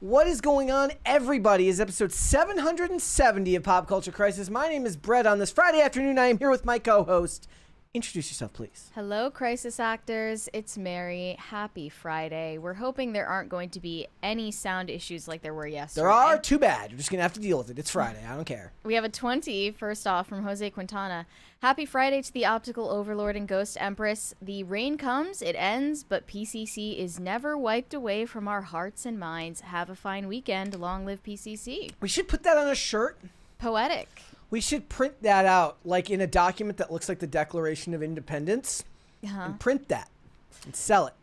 What is going on, everybody? Is episode 770 of Pop Culture Crisis. My name is Brett. On this Friday afternoon, I am here with my co-host. Introduce yourself, please. Hello, crisis actors. It's Mary. Happy Friday. We're hoping there aren't going to be any sound issues like there were yesterday. There are. Too bad. You're just going to have to deal with it. It's Friday. I don't care. We have a 20, first off, from Jose Quintana. Happy Friday to the optical overlord and ghost empress. The rain comes, it ends, but PCC is never wiped away from our hearts and minds. Have a fine weekend. Long live PCC. We should put that on a shirt. Poetic. We should print that out, like in a document that looks like the Declaration of Independence, and print that and sell it.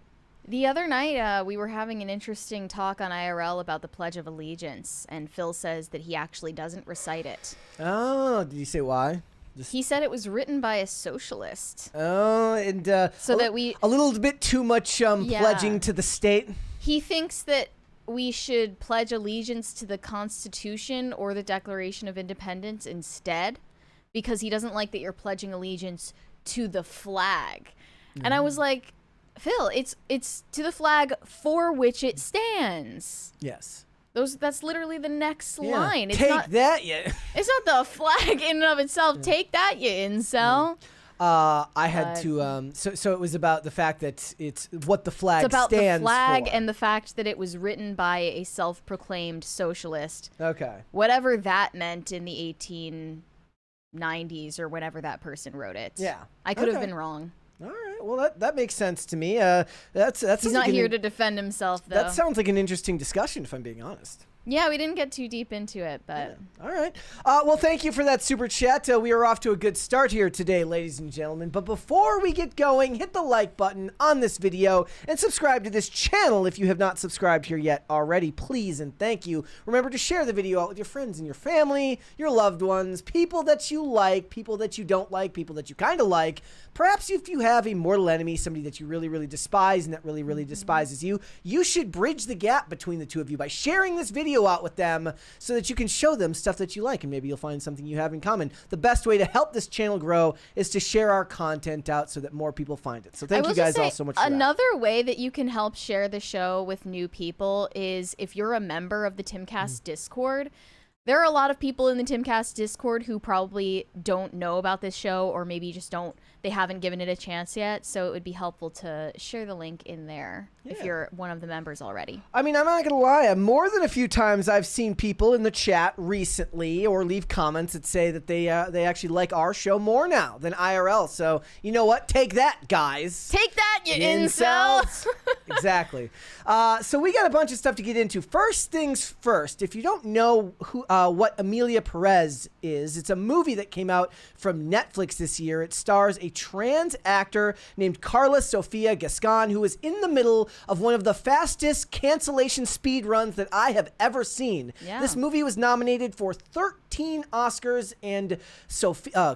The other night, we were having an interesting talk on IRL about the Pledge of Allegiance, and Phil says that he actually doesn't recite it. Oh, did you say why? He said it was written by a socialist. Oh, and so that we a little bit too much pledging to the state. He thinks that we should pledge allegiance to the Constitution or the Declaration of Independence instead, because he doesn't like that you're pledging allegiance to the flag. And I was like, Phil, it's to the flag for which it stands. Yes. That's literally the next line. It's Take that, yeah. It's not the flag in and of itself. Take that, you incel. I had to, so it was about the fact that it's what the flag stands for. It's about the flag and the fact that it was written by a self-proclaimed socialist. Okay. Whatever that meant in the 1890s or whenever that person wrote it. Yeah. I could have been wrong. All right. Well, that makes sense to me. He's not here to defend himself, though. That sounds like an interesting discussion, if I'm being honest. Yeah, we didn't get too deep into it, but... Yeah. All right. Well, thank you for that super chat. We are off to a good start here today, ladies and gentlemen. But before we get going, hit the like button on this video and subscribe to this channel if you have not subscribed here yet already. Please and thank you. Remember to share the video out with your friends and your family, your loved ones, people that you like, people that you don't like, people that you kind of like. Perhaps if you have a mortal enemy, somebody that you really, really despise and that really, really despises you, you should bridge the gap between the two of you by sharing this video out with them so that you can show them stuff that you like and maybe you'll find something you have in common. The best way to help this channel grow is to share our content out so that more people find it. So thank you guys all so much for that. Another way that you can help share the show with new people is if you're a member of the Timcast Discord. There are a lot of people in the Timcast Discord who probably don't know about this show or maybe just they haven't given it a chance yet. So it would be helpful to share the link in there if you're one of the members already. I mean, I'm not going to lie. More than a few times I've seen people in the chat recently or leave comments that say that they actually like our show more now than IRL. So you know what? Take that, guys. Take that, you incels. Exactly. So we got a bunch of stuff to get into. First things first, if you don't know what Emilia Perez is, it's a movie that came out from Netflix this year. It stars a trans actor named Karla Sofia Gascon, who is in the middle of one of the fastest cancellation speed runs that I have ever seen. Yeah. This movie was nominated for 13 Oscars, and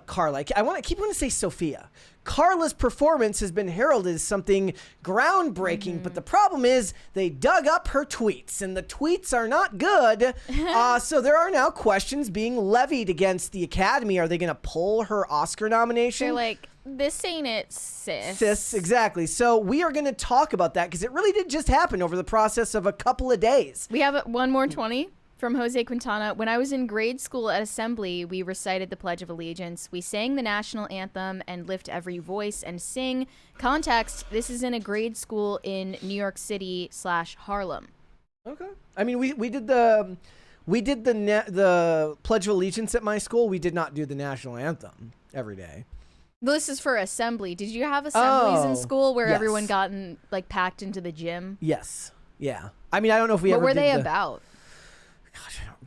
Karla, I keep wanting to say Sophia. Karla's performance has been heralded as something groundbreaking, but the problem is they dug up her tweets, and the tweets are not good. So there are now questions being levied against the Academy. Are they going to pull her Oscar nomination? They're like, this ain't it, sis. Sis, exactly. So we are going to talk about that because it really did just happen over the process of a couple of days. We have one more 20. From Jose Quintana. When I was in grade school at Assembly, we recited the Pledge of Allegiance. We sang the national anthem and lift every voice and sing. Context, this is in a grade school in New York City / Harlem. Okay. I mean, we did the Pledge of Allegiance at my school. We did not do the national anthem every day. This is for Assembly. Did you have assemblies in school where yes. everyone got packed into the gym? Yes. Yeah. I mean, I don't know if we ever What were did they about?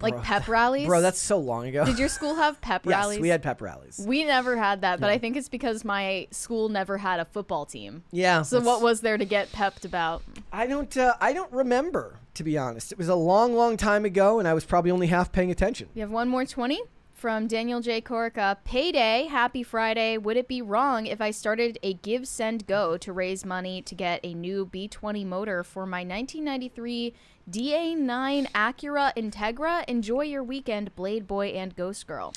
Like pep rallies? Bro, that's so long ago. Did your school have pep rallies? Yes, we had pep rallies. We never had that, but I think it's because my school never had a football team. Yeah. So what was there to get pepped about? I don't remember, to be honest. It was a long, long time ago, and I was probably only half paying attention. You have one more 20 from Daniel J. Corrica. Payday, happy Friday. Would it be wrong if I started a Give, Send, Go to raise money to get a new B20 motor for my 1993 DA9 Acura Integra? Enjoy your weekend, Blade Boy and Ghost Girl.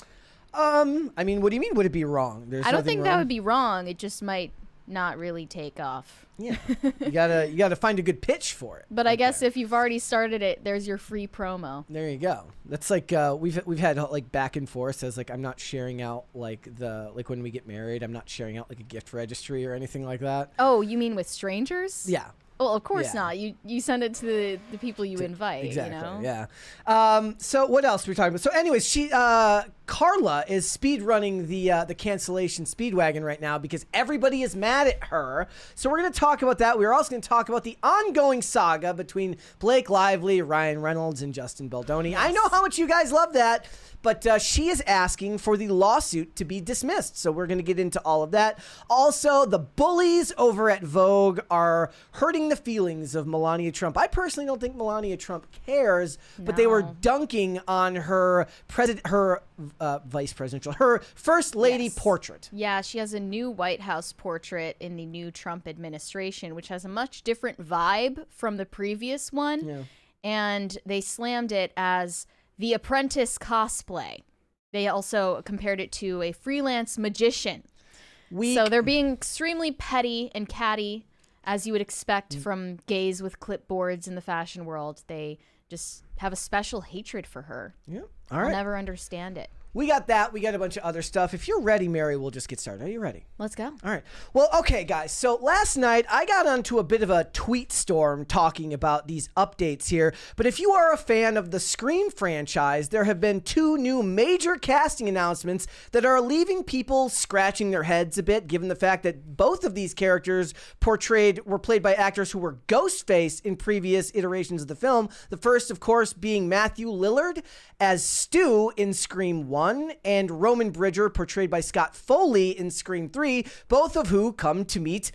I mean, what do you mean, would it be wrong? I don't think that would be wrong. It just might not really take off. Yeah, you gotta find a good pitch for it. But I guess if you've already started it, there's your free promo. There you go. That's like we've had like back and forth as like I'm not sharing out like when we get married, I'm not sharing out like a gift registry or anything like that. Oh, you mean with strangers? Yeah. Well, of course not. You send it to the people you invite. Exactly. You know? Yeah. So what else were we talking about? So, anyways, Karla is speed running the cancellation Speedwagon right now because everybody is mad at her. So we're going to talk about that. We're also going to talk about the ongoing saga between Blake Lively, Ryan Reynolds, and Justin Baldoni. Yes. I know how much you guys love that. But she is asking for the lawsuit to be dismissed. So we're going to get into all of that. Also, the bullies over at Vogue are hurting the feelings of Melania Trump. I personally don't think Melania Trump cares, but they were dunking on her vice presidential, her first lady portrait. Yeah, she has a new White House portrait in the new Trump administration, which has a much different vibe from the previous one. Yeah. And they slammed it as The Apprentice cosplay. They also compared it to a freelance magician. So they're being extremely petty and catty, as you would expect from gays with clipboards in the fashion world. They just have a special hatred for her. Yeah. All right. I'll never understand it. We got that. We got a bunch of other stuff. If you're ready, Mary, we'll just get started. Are you ready? Let's go. All right. Well, okay, guys. So last night, I got onto a bit of a tweet storm talking about these updates here. But if you are a fan of the Scream franchise, there have been 2 new major casting announcements that are leaving people scratching their heads a bit, given the fact that both of these characters were played by actors who were Ghostface in previous iterations of the film. The first, of course, being Matthew Lillard as Stu in Scream 1. And Roman Bridger, portrayed by Scott Foley in Scream 3, both of who come to meet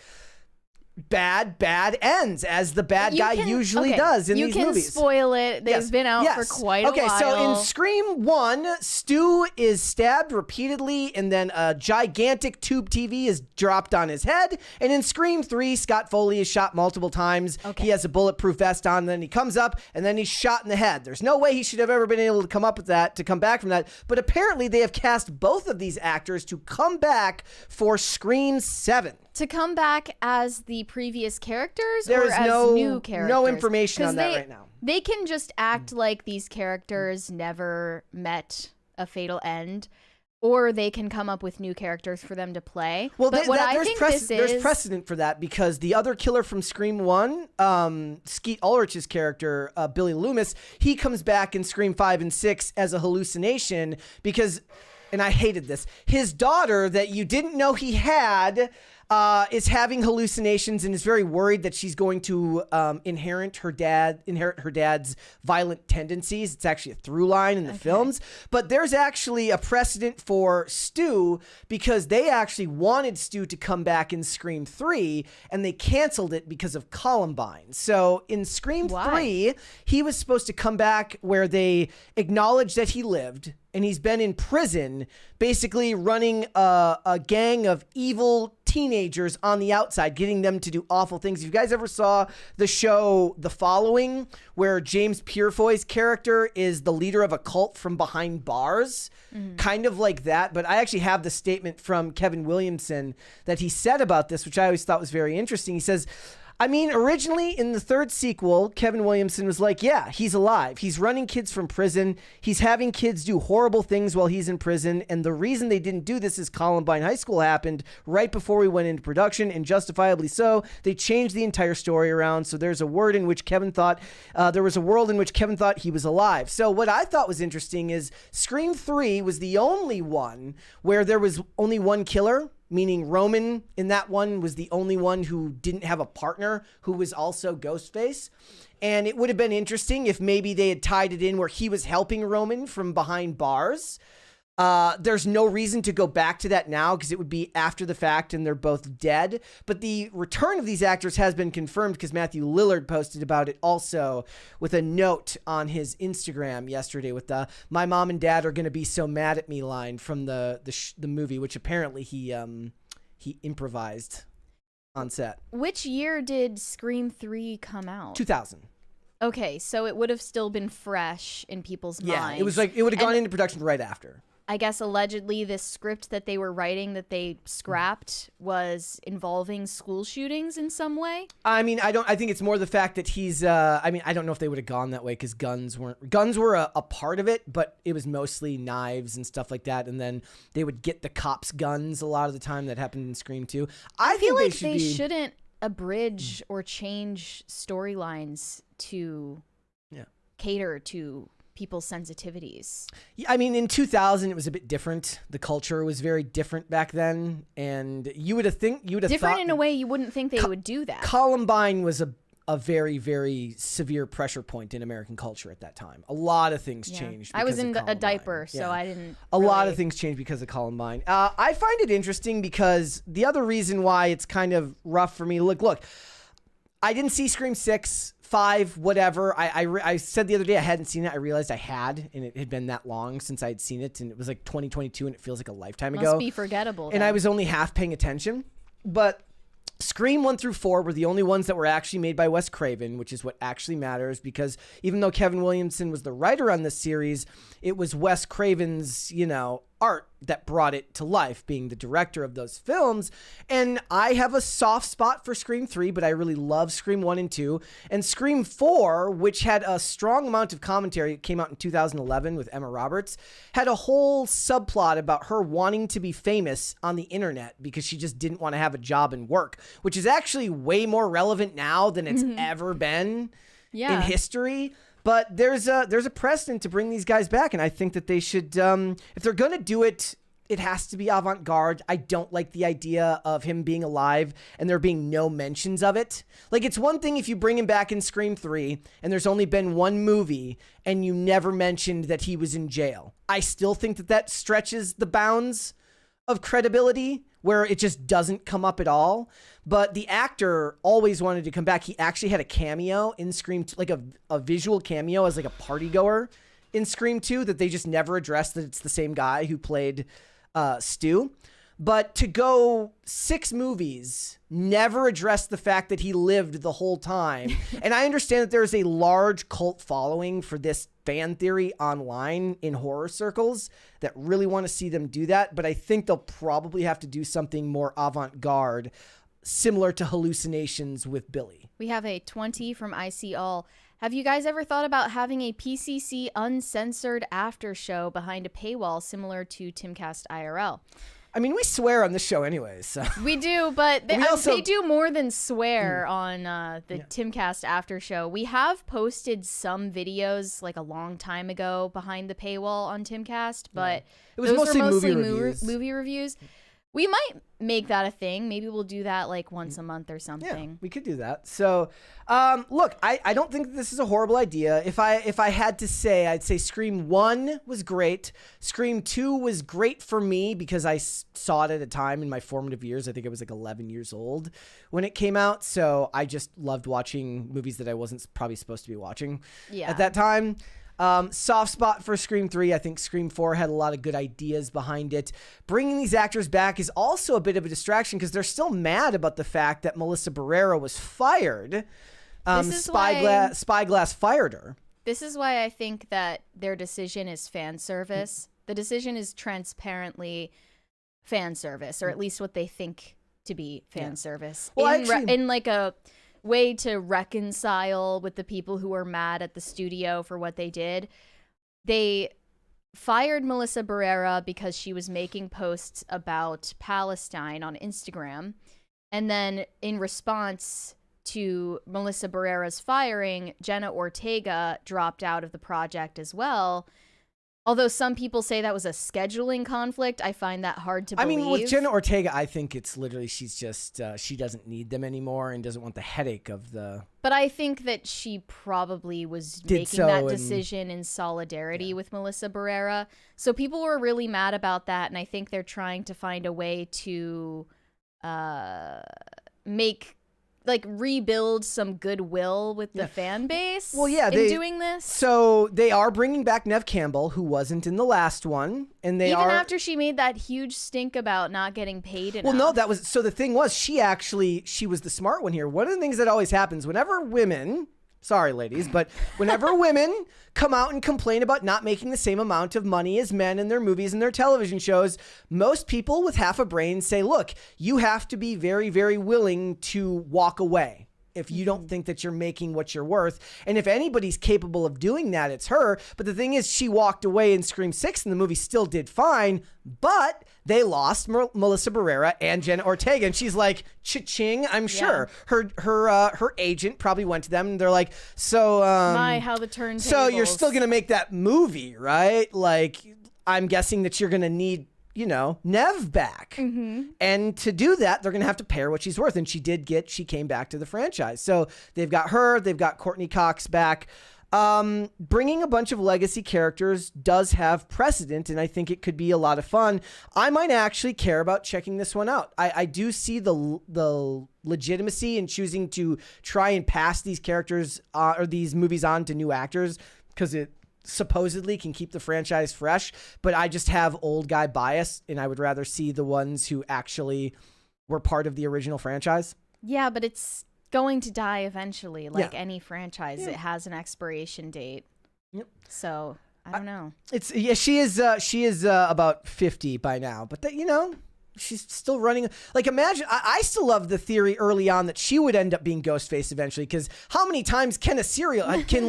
bad ends, as the bad guy usually does in these movies. You can spoil it. They've been out for quite a while. Okay, so in Scream 1, Stu is stabbed repeatedly, and then a gigantic tube TV is dropped on his head. And in Scream 3, Scott Foley is shot multiple times. Okay. He has a bulletproof vest on, and then he comes up, and then he's shot in the head. There's no way he should have ever been able to come back from that. But apparently, they have cast both of these actors to come back for Scream 7. To come back as the previous characters as new characters? No information on that right now. They can just act like these characters never met a fatal end, or they can come up with new characters for them to play. Well, there's precedent for that because the other killer from Scream 1, Skeet Ulrich's character, Billy Loomis, he comes back in Scream 5 and 6 as a hallucination because, and I hated this, his daughter that you didn't know he had is having hallucinations and is very worried that she's going to inherit her dad's violent tendencies. It's actually a through line in the films. But there's actually a precedent for Stu because they actually wanted Stu to come back in Scream 3 and they canceled it because of Columbine. So in Scream 3, he was supposed to come back where they acknowledged that he lived. And he's been in prison, basically running a gang of evil teenagers on the outside, getting them to do awful things. If you guys ever saw the show The Following, where James Purefoy's character is the leader of a cult from behind bars, kind of like that. But I actually have the statement from Kevin Williamson that he said about this, which I always thought was very interesting. He says, I mean, originally in the third sequel, Kevin Williamson was like, yeah, he's alive. He's running kids from prison. He's having kids do horrible things while he's in prison. And the reason they didn't do this is Columbine High School happened right before we went into production, and justifiably so. They changed the entire story around. So there's a world in which Kevin thought he was alive. So what I thought was interesting is Scream 3 was the only one where there was only one killer. Meaning Roman in that one was the only one who didn't have a partner who was also Ghostface. And it would have been interesting if maybe they had tied it in where he was helping Roman from behind bars. There's no reason to go back to that now because it would be after the fact and they're both dead. But the return of these actors has been confirmed because Matthew Lillard posted about it also with a note on his Instagram yesterday with the "My mom and dad are going to be so mad at me" line from the movie, which apparently he improvised on set. Which year did Scream 3 come out? 2000. Okay, so it would have still been fresh in people's minds. Yeah, it was like it would have gone into production right after. I guess allegedly this script that they were writing that they scrapped was involving school shootings in some way. I mean, I think it's more the fact that he's, I mean, I don't know if they would have gone that way because guns were a part of it, but it was mostly knives and stuff like that. And then they would get the cops' guns a lot of the time. That happened in Scream 2. I feel like they shouldn't abridge or change storylines to cater to people's sensitivities. Yeah, I mean, in 2000, it was a bit different. The culture was very different back then, and you would have different thought in a way you wouldn't think they would do that. Columbine was a very, very severe pressure point in American culture at that time. A lot of things changed. I was in a Columbine. diaper, so I didn't. A lot of things changed because of Columbine. I find it interesting because the other reason why it's kind of rough for me. Look. I didn't see Scream 6. 5, whatever. I said the other day I hadn't seen it. I realized I had, and it had been that long since I'd seen it, and it was like 2022, and it feels like a lifetime ago. Must be forgettable. And I was only half paying attention. But Scream 1 through 4 were the only ones that were actually made by Wes Craven, which is what actually matters, because even though Kevin Williamson was the writer on this series, it was Wes Craven's, art that brought it to life, being the director of those films. And I have a soft spot for Scream 3, but I really love Scream 1 and 2. And Scream 4, which had a strong amount of commentary, it came out in 2011 with Emma Roberts, had a whole subplot about her wanting to be famous on the internet because she just didn't want to have a job and work, which is actually way more relevant now than it's ever been in history. But there's a precedent to bring these guys back, and I think that they should, if they're going to do it, it has to be avant-garde. I don't like the idea of him being alive and there being no mentions of it. Like, it's one thing if you bring him back in Scream 3 and there's only been one movie and you never mentioned that he was in jail. I still think that stretches the bounds of credibility, where it just doesn't come up at all. But the actor always wanted to come back. He actually had a cameo in Scream 2, like a visual cameo as like a party goer in Scream 2 that they just never addressed, that it's the same guy who played Stu. But to go 6 movies, never address the fact that he lived the whole time. And I understand that there's a large cult following for this fan theory online in horror circles that really want to see them do that. But I think they'll probably have to do something more avant-garde, similar to Hallucinations with Billy. We have a 20 from IC All. Have you guys ever thought about having a PCC uncensored after show behind a paywall similar to Timcast IRL? I mean, we swear on this show anyways. So. We do, but they do more than swear on the Timcast after show. We have posted some videos like a long time ago behind the paywall on Timcast, but it was those mostly were movie reviews. We might make that a thing. Maybe we'll do that like once a month or something. Yeah, we could do that. So, look, I don't think this is a horrible idea. If I had to say, I'd say Scream 1 was great. Scream 2 was great for me because I saw it at a time in my formative years. I think I was like 11 years old when it came out. So I just loved watching movies that I wasn't probably supposed to be watching at that time. Soft spot for Scream 3. I think Scream 4 had a lot of good ideas behind it. Bringing these actors back is also a bit of a distraction because they're still mad about the fact that Melissa Barrera was fired. Spyglass fired her. This is why I think that their decision is fan service. The decision is transparently fan service, or at least what they think to be fan service. Well, in like a way to reconcile with the people who are mad at the studio for what they did. They fired Melissa Barrera because she was making posts about Palestine on Instagram. And then in response to Melissa Barrera's firing, Jenna Ortega dropped out of the project as well. Although some people say that was a scheduling conflict, I find that hard to believe. I mean, with Jenna Ortega, I think it's literally she's just, she doesn't need them anymore and doesn't want the headache of the... But I think that she probably was making that decision in solidarity with Melissa Barrera. So people were really mad about that, and I think they're trying to find a way to rebuild some goodwill with the fan base doing this. So they are bringing back Neve Campbell, who wasn't in the last one. And they Even after she made that huge stink about not getting paid enough. Well, no, so the thing was, she was the smart one here. One of the things that always happens whenever women Sorry, ladies, but whenever women come out and complain about not making the same amount of money as men in their movies and their television shows, most people with half a brain say, look, you have to be very, very willing to walk away if you don't think that you're making what you're worth. And if anybody's capable of doing that, it's her. But the thing is, she walked away in Scream 6 and the movie still did fine, but they lost Melissa Barrera and Jenna Ortega. And she's like, cha-ching, I'm sure. Her agent probably went to them and they're like, so... how the turntables. So you're still going to make that movie, right? Like, I'm guessing that you're going to need... Nev back. And to do that, they're going to have to pay her what she's worth. And she came back to the franchise. So they've got her, they've got Courtney Cox back. Bringing a bunch of legacy characters does have precedent, and I think it could be a lot of fun. I might actually care about checking this one out. I do see the legitimacy in choosing to try and pass these characters or these movies on to new actors, because it supposedly can keep the franchise fresh, but I just have old guy bias, and I would rather see the ones who actually were part of the original franchise. Yeah, but it's going to die eventually, like any franchise. It has an expiration date. Yep. So I don't know. She is about 50 by now, but she's still running. Like, imagine, I still love the theory early on that she would end up being Ghostface eventually, because how many times can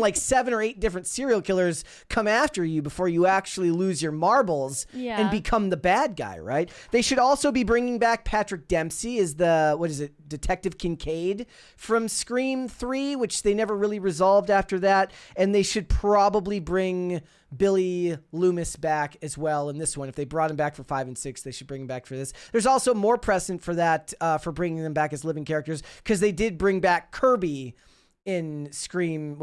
like 7 or 8 different serial killers come after you before you actually lose your marbles and become the bad guy, right? They should also be bringing back Patrick Dempsey as Detective Kincaid from Scream 3, which they never really resolved after that. And they should probably bring Billy Loomis back as well in this one. If they brought him back for 5 and 6, they should bring him back for this. There's also more precedent for that, for bringing them back as living characters, because they did bring back Kirby in Scream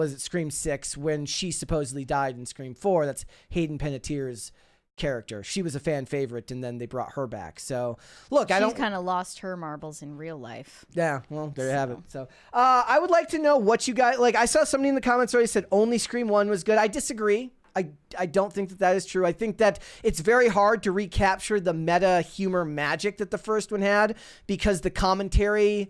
6 when she supposedly died in Scream 4. That's Hayden Panettiere's character. She was a fan favorite, and then they brought her back. So look, she's kind of lost her marbles in real life. Yeah, well, there you have it. So I would like to know what you guys like. I saw somebody in the comments already said only Scream 1 was good. I disagree. I don't think that is true. I think that it's very hard to recapture the meta humor magic that the first one had, because the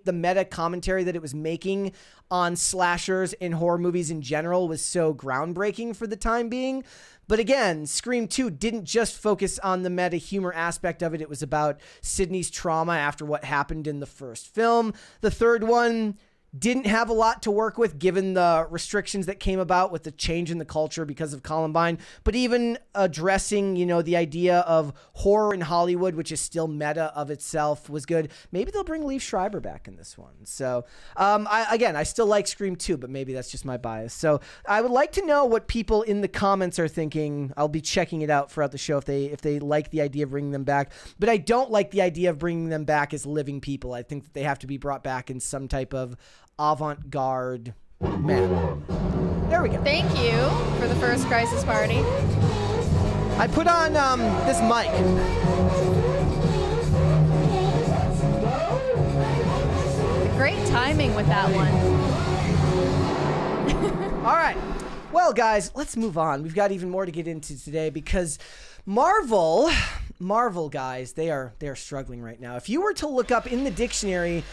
meta commentary that it was making on slashers and horror movies in general was so groundbreaking for the time being. But again, Scream 2 didn't just focus on the meta humor aspect of it. It was about Sydney's trauma after what happened in the first film. The third one didn't have a lot to work with, given the restrictions that came about with the change in the culture because of Columbine. But even addressing, the idea of horror in Hollywood, which is still meta of itself, was good. Maybe they'll bring Liev Schreiber back in this one. So, I still like Scream 2, but maybe that's just my bias. So I would like to know what people in the comments are thinking. I'll be checking it out throughout the show if they like the idea of bringing them back. But I don't like the idea of bringing them back as living people. I think that they have to be brought back in some type of avant-garde manner. There we go. Thank you for the first crisis party. I put on this mic. Great timing with that one. All right. Well, guys, let's move on. We've got even more to get into today, because Marvel, guys, they are struggling right now. If you were to look up in the dictionary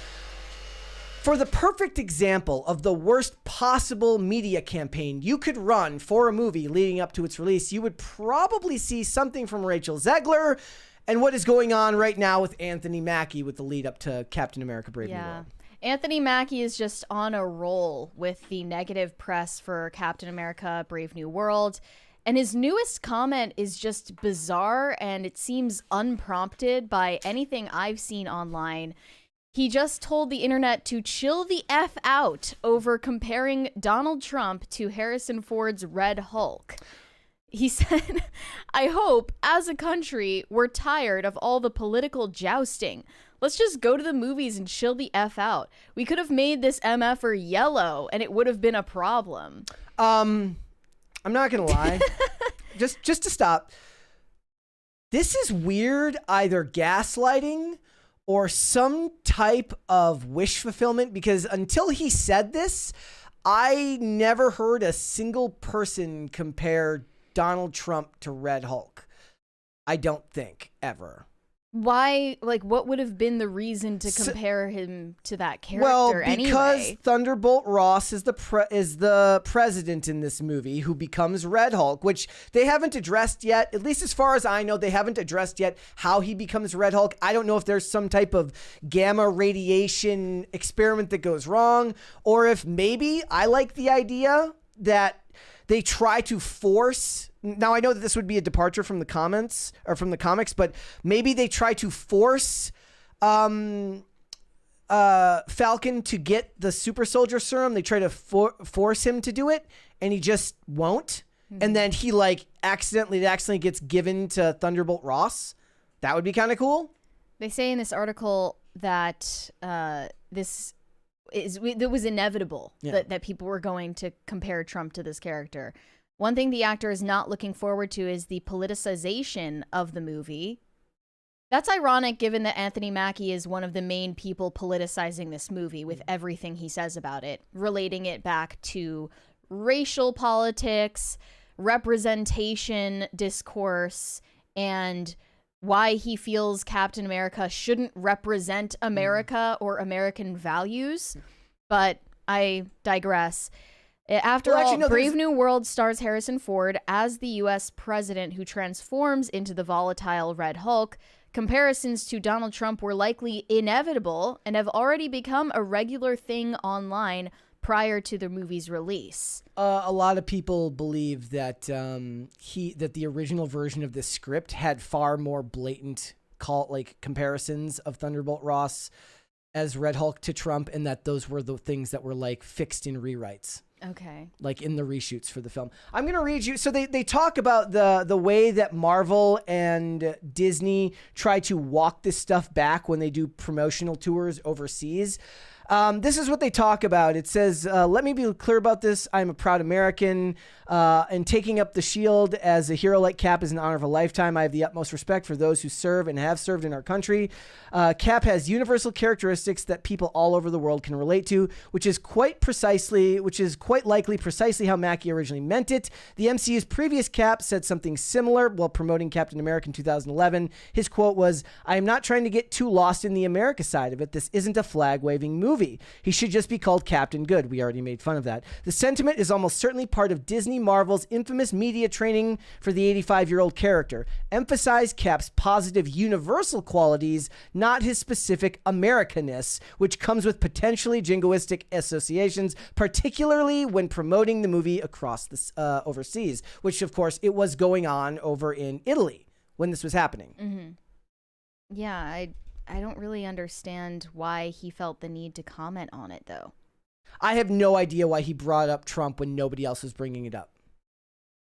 for the perfect example of the worst possible media campaign you could run for a movie leading up to its release, you would probably see something from Rachel Zegler and what is going on right now with Anthony Mackie with the lead up to Captain America: Brave New World. Anthony Mackie is just on a roll with the negative press for Captain America: Brave New World. And his newest comment is just bizarre, and it seems unprompted by anything I've seen online. He just told the internet to chill the F out over comparing Donald Trump to Harrison Ford's Red Hulk. He said, "I hope, as a country, we're tired of all the political jousting. Let's just go to the movies and chill the F out. We could have made this MFer yellow, and it would have been a problem." I'm not going to lie. just to stop. This is weird, either gaslighting or some type of wish fulfillment, because until he said this, I never heard a single person compare Donald Trump to Red Hulk. I don't think, ever. Why, like, what would have been the reason to compare him to that character well, anyway? because Thunderbolt Ross is the president in this movie who becomes Red Hulk, which they haven't addressed yet. At least as far as I know, they haven't addressed yet how he becomes Red Hulk. I don't know if there's some type of gamma radiation experiment that goes wrong, or if maybe I like the idea that they try to force. Now, I know that this would be a departure from the comments or from the comics, but maybe they try to force Falcon to get the super soldier serum. They try to force him to do it, and he just won't. And then he like accidentally gets given to Thunderbolt Ross. That would be kind of cool. They say in this article that it was inevitable that people were going to compare Trump to this character. One thing the actor is not looking forward to is the politicization of the movie. That's ironic given that Anthony Mackie is one of the main people politicizing this movie with everything he says about it, relating it back to racial politics, representation discourse, and why he feels Captain America shouldn't represent America or American values. But I digress. After all, Brave New World stars Harrison Ford as the U.S. president who transforms into the volatile Red Hulk. Comparisons to Donald Trump were likely inevitable and have already become a regular thing online prior to the movie's release. A lot of people believe that that the original version of this script had far more blatant comparisons of Thunderbolt Ross as Red Hulk to Trump, and that those were the things that were like fixed in rewrites. Okay. Like in the reshoots for the film. I'm going to read you. So they talk about the way that Marvel and Disney try to walk this stuff back when they do promotional tours overseas. This is what they talk about. It says, let me be clear about this. I'm a proud American, and taking up the shield as a hero like Cap is an honor of a lifetime. I have the utmost respect for those who serve and have served in our country. Cap has universal characteristics that people all over the world can relate to, which is quite likely precisely how Mackie originally meant it. The MCU's previous Cap said something similar while promoting Captain America in 2011. His quote was, "I am not trying to get too lost in the America side of it. This isn't a flag-waving movie. He should just be called Captain Good." We already made fun of that. The sentiment is almost certainly part of Disney Marvel's infamous media training for the 85-year-old character. Emphasize Cap's positive universal qualities, not his specific Americaness, which comes with potentially jingoistic associations, particularly when promoting the movie across the overseas, which of course it was going on over in Italy when this was happening. Mm-hmm. Yeah, I don't really understand why he felt the need to comment on it, though. I have no idea why he brought up Trump when nobody else was bringing it up.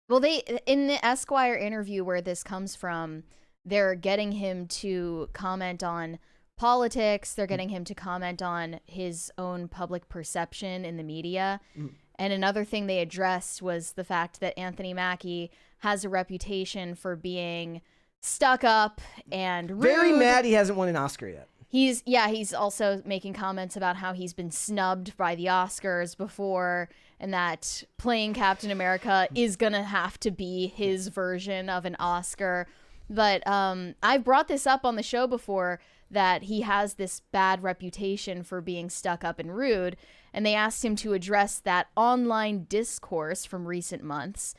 Well, in the Esquire interview where this comes from, they're getting him to comment on politics. They're getting him to comment on his own public perception in the media. Mm. And another thing they addressed was the fact that Anthony Mackie has a reputation for being stuck up and rude. Very mad he hasn't won an Oscar yet. He's also making comments about how he's been snubbed by the Oscars before, and that playing Captain America is gonna have to be his version of an Oscar. But I've brought this up on the show before, that he has this bad reputation for being stuck up and rude, and they asked him to address that online discourse from recent months.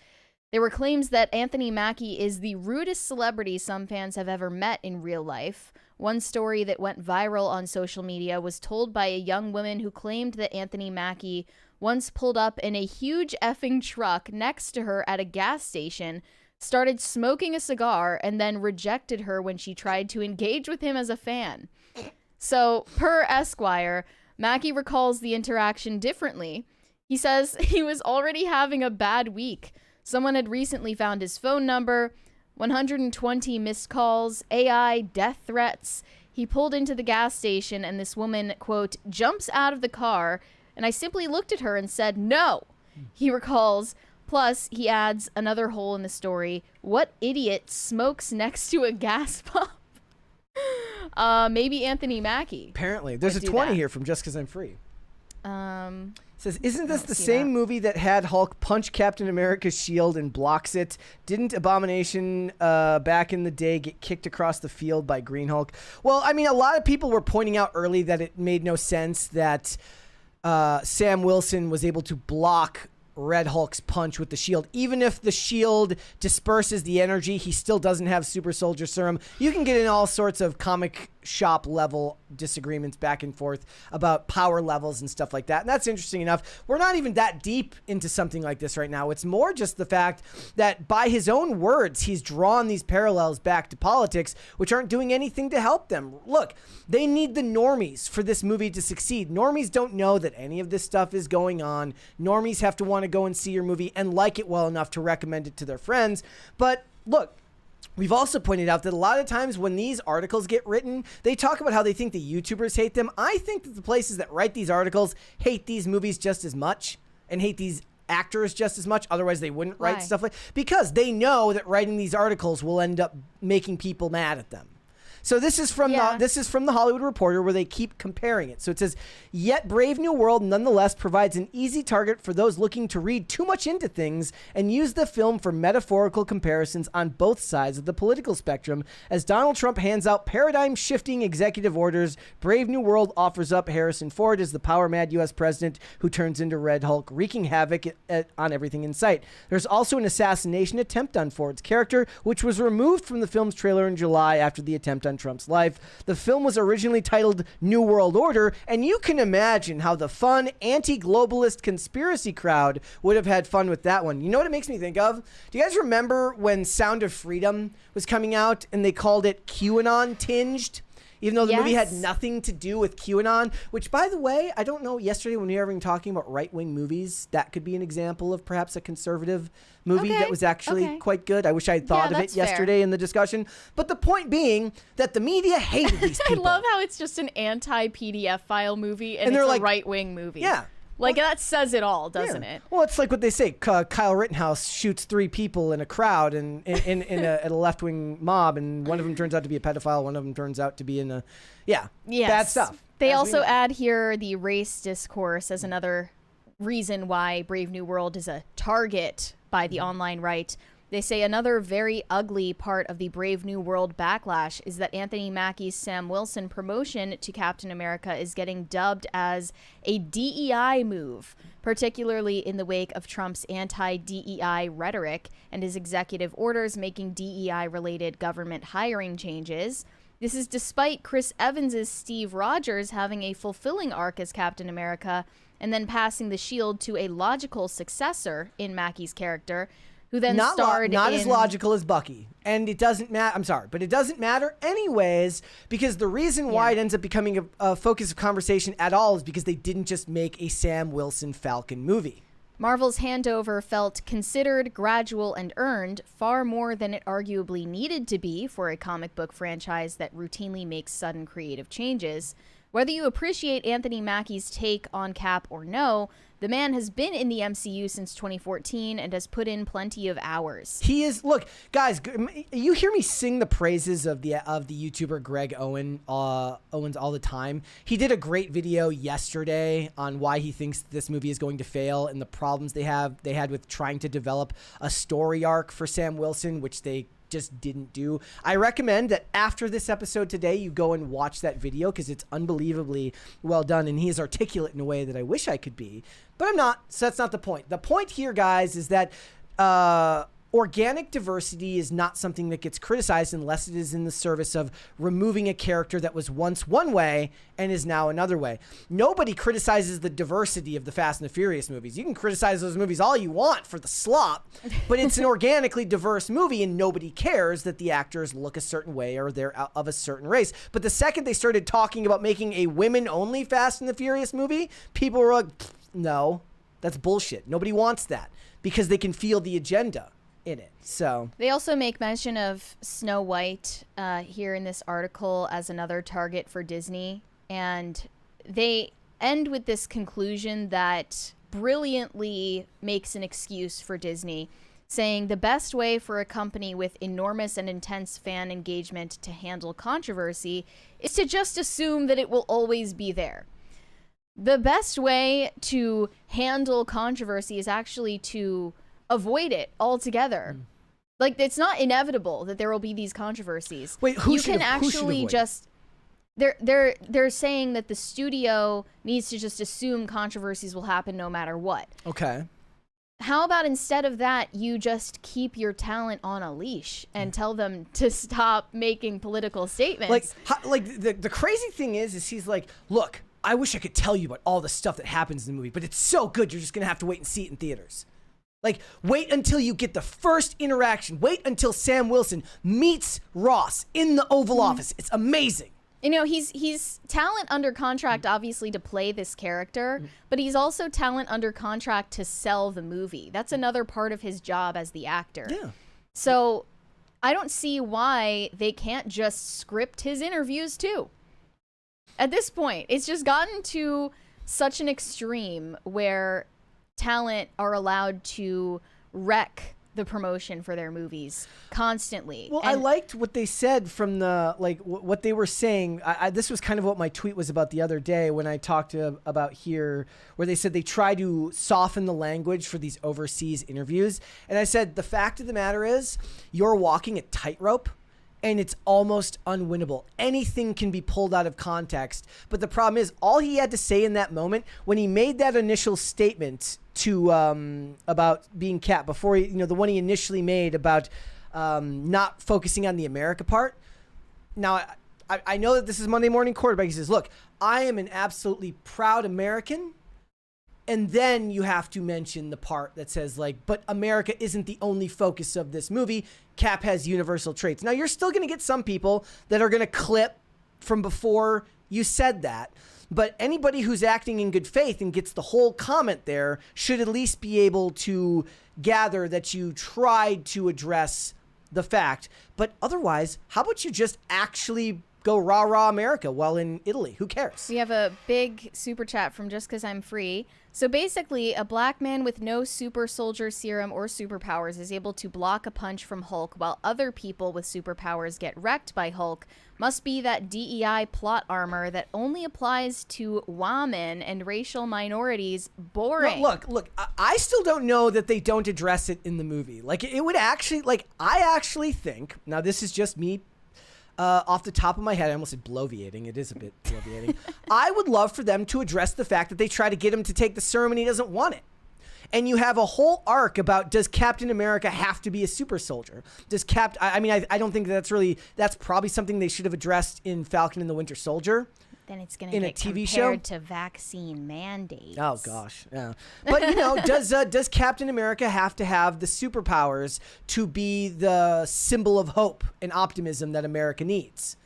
There were claims that Anthony Mackie is the rudest celebrity some fans have ever met in real life. One story that went viral on social media was told by a young woman who claimed that Anthony Mackie once pulled up in a huge effing truck next to her at a gas station, started smoking a cigar, and then rejected her when she tried to engage with him as a fan. So, per Esquire, Mackie recalls the interaction differently. He says he was already having a bad week. Someone had recently found his phone number, 120 missed calls, AI, death threats. He pulled into the gas station and this woman, quote, jumps out of the car, and I simply looked at her and said, no, he recalls. Plus, he adds another hole in the story. What idiot smokes next to a gas pump? Maybe Anthony Mackie. Apparently. There's a 20 here from Just 'Cause I'm Free. Says, isn't this the same movie that had Hulk punch Captain America's shield and blocks it? Didn't Abomination back in the day get kicked across the field by Green Hulk? Well, I mean, a lot of people were pointing out early that it made no sense that Sam Wilson was able to block Red Hulk's punch with the shield. Even if the shield disperses the energy, he still doesn't have super soldier serum. You can get in all sorts of comic shop level disagreements back and forth about power levels and stuff like that. And that's interesting enough. We're not even that deep into something like this right now. It's more just the fact that by his own words, he's drawn these parallels back to politics, which aren't doing anything to help them. Look, they need the normies for this movie to succeed. Normies don't know that any of this stuff is going on. Normies have to want to go and see your movie and like it well enough to recommend it to their friends. But look, we've also pointed out that a lot of times when these articles get written, they talk about how they think the YouTubers hate them. I think that the places that write these articles hate these movies just as much and hate these actors just as much. Otherwise, they wouldn't write stuff like, because they know that writing these articles will end up making people mad at them. So this is from the Hollywood Reporter, where they keep comparing it. So it says, yet Brave New World nonetheless provides an easy target for those looking to read too much into things and use the film for metaphorical comparisons on both sides of the political spectrum. As Donald Trump hands out paradigm-shifting executive orders, Brave New World offers up Harrison Ford as the power-mad U.S. president who turns into Red Hulk, wreaking havoc on everything in sight. There's also an assassination attempt on Ford's character, which was removed from the film's trailer in July after the attempt on Trump's life. The film was originally titled New World Order, and you can imagine how the fun anti-globalist conspiracy crowd would have had fun with that one. You know what it makes me think of? Do you guys remember when Sound of Freedom was coming out and they called it QAnon tinged? Even though the movie had nothing to do with QAnon, which, by the way, I don't know, yesterday when we were talking about right-wing movies, that could be an example of perhaps a conservative movie that was actually quite good. I wish I had thought of it yesterday in the discussion. But the point being that the media hated these people. I love how it's just an anti-PDF file movie and it's a right-wing movie. Yeah. Like, that says it all, doesn't it? Well, it's like what they say. Kyle Rittenhouse shoots 3 people in a crowd and at a left-wing mob, and one of them turns out to be a pedophile. One of them turns out to be in a, bad stuff. They also add here the race discourse as another reason why Brave New World is a target by the online right. They say another very ugly part of the Brave New World backlash is that Anthony Mackie's Sam Wilson promotion to Captain America is getting dubbed as a DEI move, particularly in the wake of Trump's anti-DEI rhetoric and his executive orders making DEI-related government hiring changes. This is despite Chris Evans's Steve Rogers having a fulfilling arc as Captain America and then passing the shield to a logical successor in Mackie's character, who then starred not as logical as Bucky. And it doesn't matter. I'm sorry, but it doesn't matter anyways, because the reason why it ends up becoming a focus of conversation at all is because they didn't just make a Sam Wilson Falcon movie. Marvel's handover felt considered, gradual, and earned, far more than it arguably needed to be for a comic book franchise that routinely makes sudden creative changes. Whether you appreciate Anthony Mackie's take on Cap or no, the man has been in the MCU since 2014 and has put in plenty of hours. He is. Look, guys, you hear me sing the praises of the YouTuber Greg Owens all the time. He did a great video yesterday on why he thinks this movie is going to fail and the problems they had with trying to develop a story arc for Sam Wilson, which they just didn't do. I recommend that after this episode today, you go and watch that video because it's unbelievably well done, and he is articulate in a way that I wish I could be, but I'm not, so that's not the point. The point here, guys, is that organic diversity is not something that gets criticized unless it is in the service of removing a character that was once one way and is now another way. Nobody criticizes the diversity of the Fast and the Furious movies. You can criticize those movies all you want for the slop, but it's an organically diverse movie and nobody cares that the actors look a certain way or they're of a certain race. But the second they started talking about making a women-only Fast and the Furious movie, people were like, no, that's bullshit. Nobody wants that because they can feel the agenda in it. So they also make mention of Snow White here in this article as another target for Disney, and they end with this conclusion that brilliantly makes an excuse for Disney, saying the best way for a company with enormous and intense fan engagement to handle controversy is to just assume that it will always be there. The best way to handle controversy is actually to avoid it altogether. Like, it's not inevitable that there will be these controversies. Wait, who should just they're saying that the studio needs to just assume controversies will happen no matter what. Okay. How about instead of that, you just keep your talent on a leash and tell them to stop making political statements? The crazy thing is he's like, look, I wish I could tell you about all the stuff that happens in the movie, but it's so good, you're just going to have to wait and see it in theaters. Like, wait until you get the first interaction. Wait until Sam Wilson meets Ross in the Oval Office. It's amazing. You know, he's talent under contract, obviously, to play this character, but he's also talent under contract to sell the movie. That's another part of his job as the actor. Yeah. So I don't see why they can't just script his interviews, too. At this point, it's just gotten to such an extreme where talent are allowed to wreck the promotion for their movies constantly. Well, I liked what they said from the, like, what they were saying. This was kind of what my tweet was about the other day when I talked about here, where they said they try to soften the language for these overseas interviews. And I said, the fact of the matter is, you're walking a tightrope, and it's almost unwinnable. Anything can be pulled out of context. But the problem is, all he had to say in that moment, when he made that initial statement to about being Cap, before he, the one he initially made about not focusing on the America part. Now, I know that this is Monday Morning Quarterback. He says, look, I am an absolutely proud American. And then you have to mention the part that says, like, but America isn't the only focus of this movie. Cap has universal traits. Now, you're still going to get some people that are going to clip from before you said that. But anybody who's acting in good faith and gets the whole comment there should at least be able to gather that you tried to address the fact. But otherwise, how about you just actually go rah rah America while in Italy? Who cares? We have a big super chat from Just 'Cause I'm Free. So basically, a black man with no super soldier serum or superpowers is able to block a punch from Hulk, while other people with superpowers get wrecked by Hulk. Must be that DEI plot armor that only applies to women and racial minorities. Boring. No, look, I still don't know that they don't address it in the movie. Like, it would actually, like, I actually think, now this is just me off the top of my head, I almost said bloviating. It is a bit bloviating. I would love for them to address the fact that they try to get him to take the serum and he doesn't want it. And you have a whole arc about, does Captain America have to be a super soldier? Does I don't think that's probably something they should have addressed in Falcon and the Winter Soldier. Then it's going to get TV compared to vaccine mandates. Oh gosh, yeah. But does Captain America have to have the superpowers to be the symbol of hope and optimism that America needs?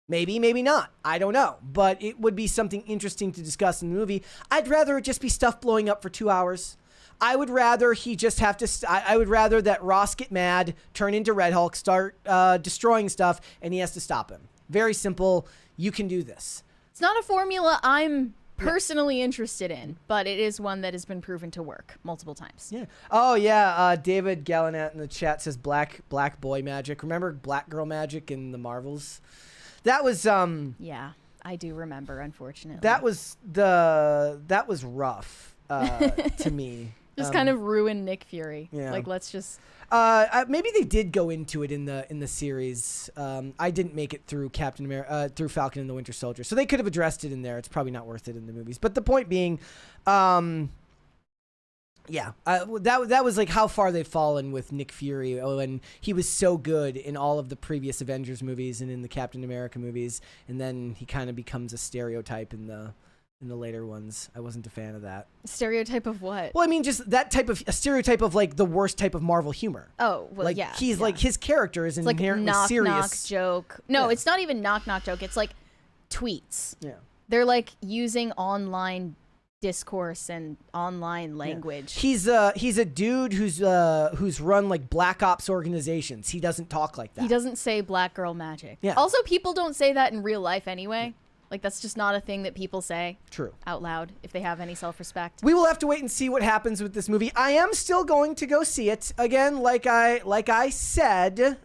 Maybe, maybe not. I don't know. But it would be something interesting to discuss in the movie. I'd rather it just be stuff blowing up for 2 hours. I would rather he just have to. I would rather that Ross get mad, turn into Red Hulk, start destroying stuff, and he has to stop him. Very simple. You can do this. It's not a formula I'm personally interested in, but it is one that has been proven to work multiple times. Yeah. Oh yeah. David Gallinat in the chat says black boy magic. Remember Black Girl magic in the Marvels? That was Yeah, I do remember. Unfortunately, that was rough to me. Just kind of ruined Nick Fury. Yeah. Like, let's just. Maybe they did go into it in the series. I didn't make it through Captain America, through Falcon and the Winter Soldier, so they could have addressed it in there. It's probably not worth it in the movies. But the point being, that was like how far they've fallen with Nick Fury. Oh, and he was so good in all of the previous Avengers movies and in the Captain America movies, and then he kind of becomes a stereotype in the later ones. I wasn't a fan of that. Stereotype of what? Well, I mean, just that type of a stereotype of like the worst type of Marvel humor. Oh, well, like, yeah. He's like, his character is like inherently knock, serious. Knock joke. No, Yeah. it's not even knock joke. It's like tweets. Yeah. They're like using online discourse and online language. Yeah. He's a dude who's run like black ops organizations. He doesn't talk like that. He doesn't say black girl magic. Yeah. Also, people don't say that in real life anyway. Yeah. Like, that's just not a thing that people say out loud if they have any self-respect. We will have to wait and see what happens with this movie. I am still going to go see it. Again, like I said,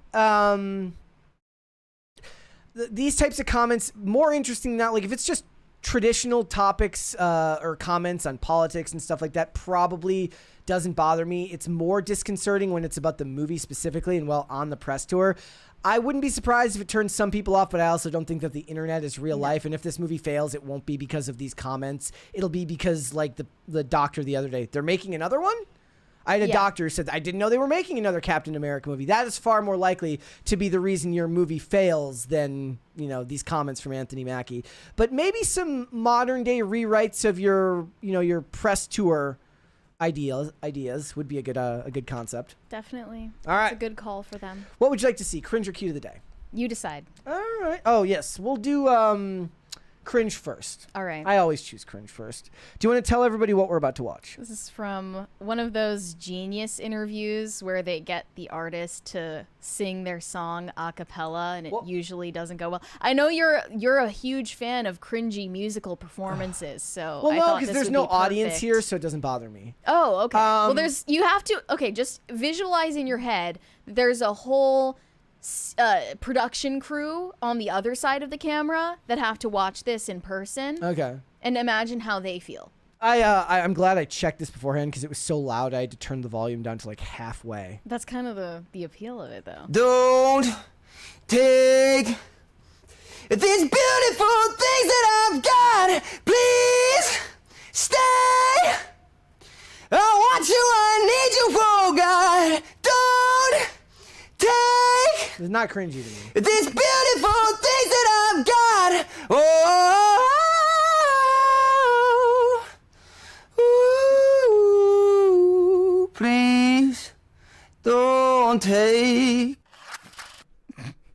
these types of comments, more interesting than that. Like, if it's just traditional topics or comments on politics and stuff like that probably doesn't bother me. It's more disconcerting when it's about the movie specifically and, well, on the press tour. I wouldn't be surprised if it turns some people off, but I also don't think that the internet is real life. And if this movie fails, it won't be because of these comments. It'll be because, like the doctor the other day, they're making another one? I had a doctor who said, I didn't know they were making another Captain America movie. That is far more likely to be the reason your movie fails than, you know, these comments from Anthony Mackie. But maybe some modern day rewrites of your, you know, your press tour ideas would be a good concept. Definitely. All right. It's a good call for them. What would you like to see? Cringe or cute of the day? You decide. All right. Oh, yes. We'll do cringe first. All right. I always choose cringe first. Do you want to tell everybody what we're about to watch? This is from one of those Genius interviews where they get the artist to sing their song a cappella, and it usually doesn't go well. I know you're a huge fan of cringy musical performances, so well, I no, thought because this there's would no be audience perfect. here, so it doesn't bother me. Oh, okay. Well, you have to just visualize in your head. There's a whole production crew on the other side of the camera that have to watch this in person. Okay. And imagine how they feel. I'm glad I checked this beforehand because it was so loud I had to turn the volume down to like halfway. That's kind of the appeal of it, though. Don't take these beautiful things that I've got. Please stay. I want you, I need you, oh God. Don't take It's not cringy to me. these beautiful things that I've got. Oh, ooh, please don't take.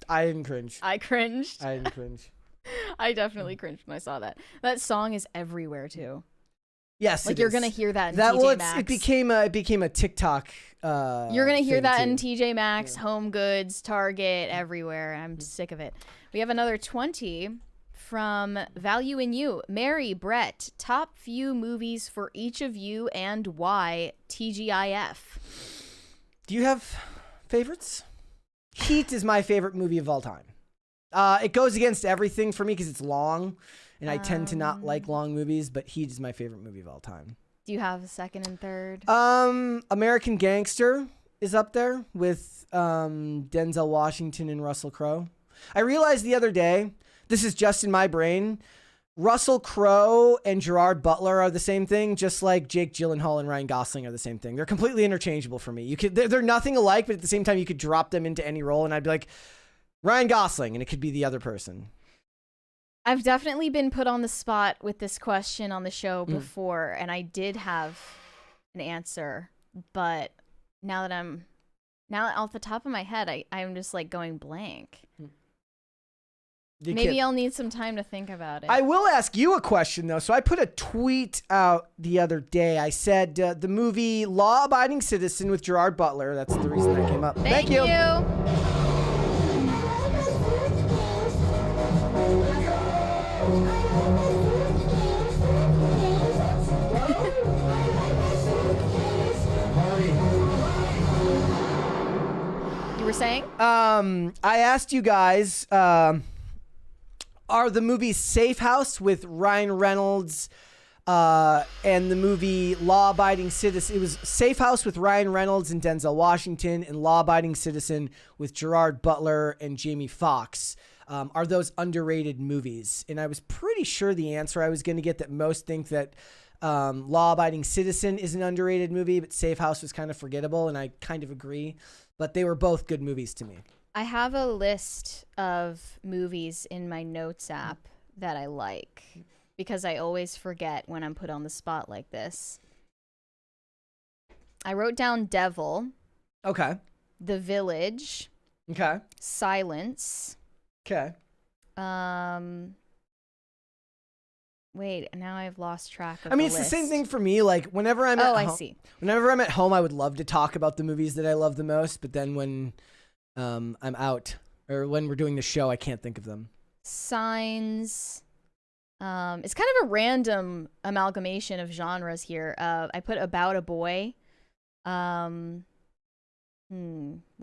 I didn't cringe. I cringed. I didn't cringe. I definitely cringed when I saw that. That song is everywhere, too. Yes, Like, it you're is. going to hear that in TJ Maxx. It became a TikTok. You're going to hear thing that too. in TJ Maxx, Home Goods, Target, everywhere. I'm sick of it. We have another 20 from Value in You. Mary, Brett, top few movies for each of you and why? TGIF. Do you have favorites? Heat is my favorite movie of all time. It goes against everything for me because it's long, and I tend to not like long movies, but Heat is my favorite movie of all time. Do you have a second and third? American Gangster is up there with Denzel Washington and Russell Crowe. I realized the other day, this is just in my brain, Russell Crowe and Gerard Butler are the same thing, just like Jake Gyllenhaal and Ryan Gosling are the same thing. They're completely interchangeable for me. They're nothing alike, but at the same time, you could drop them into any role, and I'd be like, Ryan Gosling, and it could be the other person. I've definitely been put on the spot with this question on the show before, and I did have an answer, but now off the top of my head, I'm just like going blank. Maybe I'll need some time to think about it. I will ask you a question, though. So I put a tweet out the other day. I said the movie Law Abiding Citizen with Gerard Butler. That's the reason that came up. Thank you. You were saying? I asked you guys, are the movies Safe House with Ryan Reynolds and the movie Law Abiding Citizen? It was Safe House with Ryan Reynolds and Denzel Washington, and Law Abiding Citizen with Gerard Butler and Jamie Foxx. Are those underrated movies? And I was pretty sure the answer I was going to get, that most think that Law Abiding Citizen is an underrated movie, but Safe House was kind of forgettable, and I kind of agree. But they were both good movies to me. I have a list of movies in my notes app that I like because I always forget when I'm put on the spot like this. I wrote down Devil. Okay. The Village. Okay. Silence. Okay. Wait, now I've lost track of I mean, the it's list. the same thing for me. Like, whenever I'm at home, I see. Whenever I'm at home, I would love to talk about the movies that I love the most. But then when I'm out or when we're doing the show, I can't think of them. Signs. It's kind of a random amalgamation of genres here. I put About a Boy. What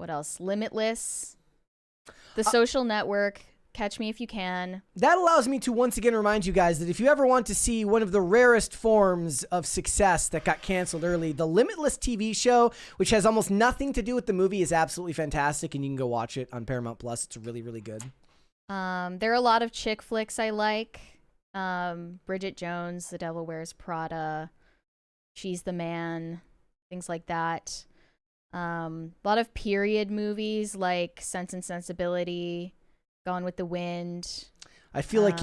else? Limitless. The Social Network. Catch Me If You Can. That allows me to once again remind you guys that if you ever want to see one of the rarest forms of success that got canceled early, the Limitless TV show, which has almost nothing to do with the movie, is absolutely fantastic, and you can go watch it on Paramount Plus. It's really, really good. There are a lot of chick flicks I like. Bridget Jones, The Devil Wears Prada, She's the Man, things like that. A lot of period movies like Sense and Sensibility, Gone with the Wind. I feel like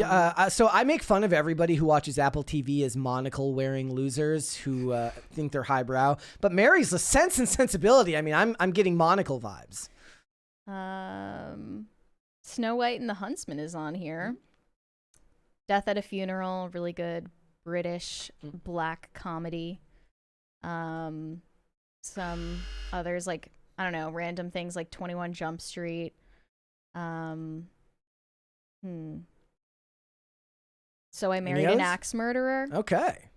so I make fun of everybody who watches Apple TV as monocle wearing losers who think they're highbrow. But Mary's the Sense and Sensibility. I mean, I'm getting monocle vibes. Snow White and the Huntsman is on here. Death at a Funeral, really good British black comedy. Some others like, I don't know, random things like 21 Jump Street. So I Married an Axe Murderer. Okay.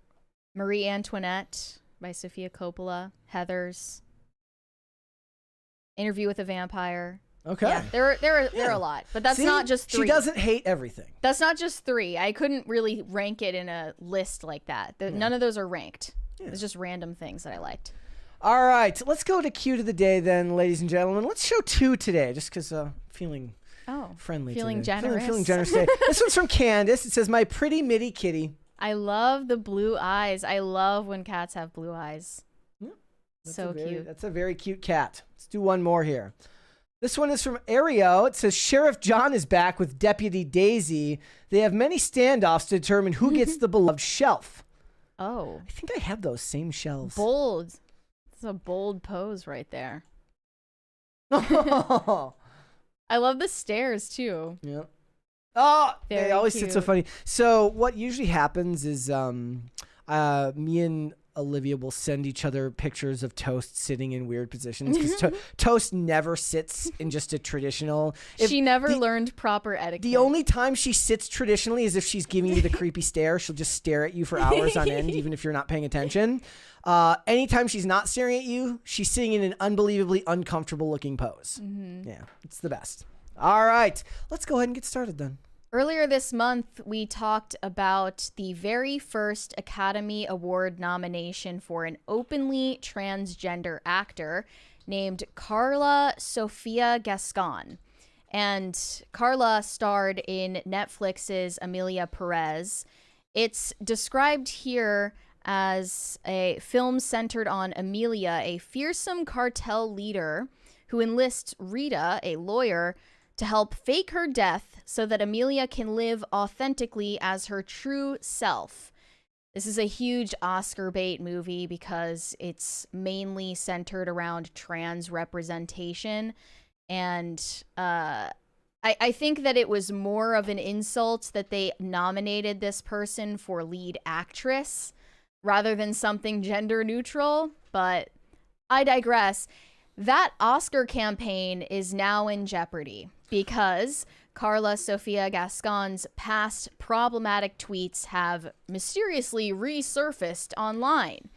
Marie Antoinette by Sofia Coppola. Heathers. Interview with a Vampire. Okay. Yeah, there are a lot, but that's not just 3. She doesn't hate everything. That's not just 3. I couldn't really rank it in a list like that. None of those are ranked. It's just random things that I liked. All right, let's go to Cute of the Day then, ladies and gentlemen. Let's show 2 today, just because feeling friendly feeling today. generous. Feeling generous today. This one's from Candace. It says, "My pretty mitty kitty." I love the blue eyes. I love when cats have blue eyes. Yeah, so cute. That's a very cute cat. Let's do one more here. This one is from Aereo. It says, "Sheriff John is back with Deputy Daisy. They have many standoffs to determine who gets the beloved shelf." Oh. I think I have those same shelves. Bold. It's a bold pose right there. Oh. I love the stairs too. Yeah. Oh, Very they always cute. sit so funny. So what usually happens is me and Olivia will send each other pictures of Toast sitting in weird positions because Toast never sits in just a traditional. She never learned proper etiquette. The only time she sits traditionally is if she's giving you the creepy stare. She'll just stare at you for hours on end, even if you're not paying attention. Anytime she's not staring at you, she's sitting in an unbelievably uncomfortable looking pose. Yeah, it's the best. All right, let's go ahead and get started then. Earlier this month, we talked about the very first Academy Award nomination for an openly transgender actor named Karla Sofia Gascon. And Karla starred in Netflix's Emilia, Perez. It's described here as a film centered on Emilia, a fearsome cartel leader who enlists Rita, a lawyer, to help fake her death so that Emilia can live authentically as her true self. This is a huge Oscar bait movie because it's mainly centered around trans representation. And I think that it was more of an insult that they nominated this person for lead actress rather than something gender neutral. But I digress. That Oscar campaign is now in jeopardy because Karla Sofia Gascon's past problematic tweets have mysteriously resurfaced online.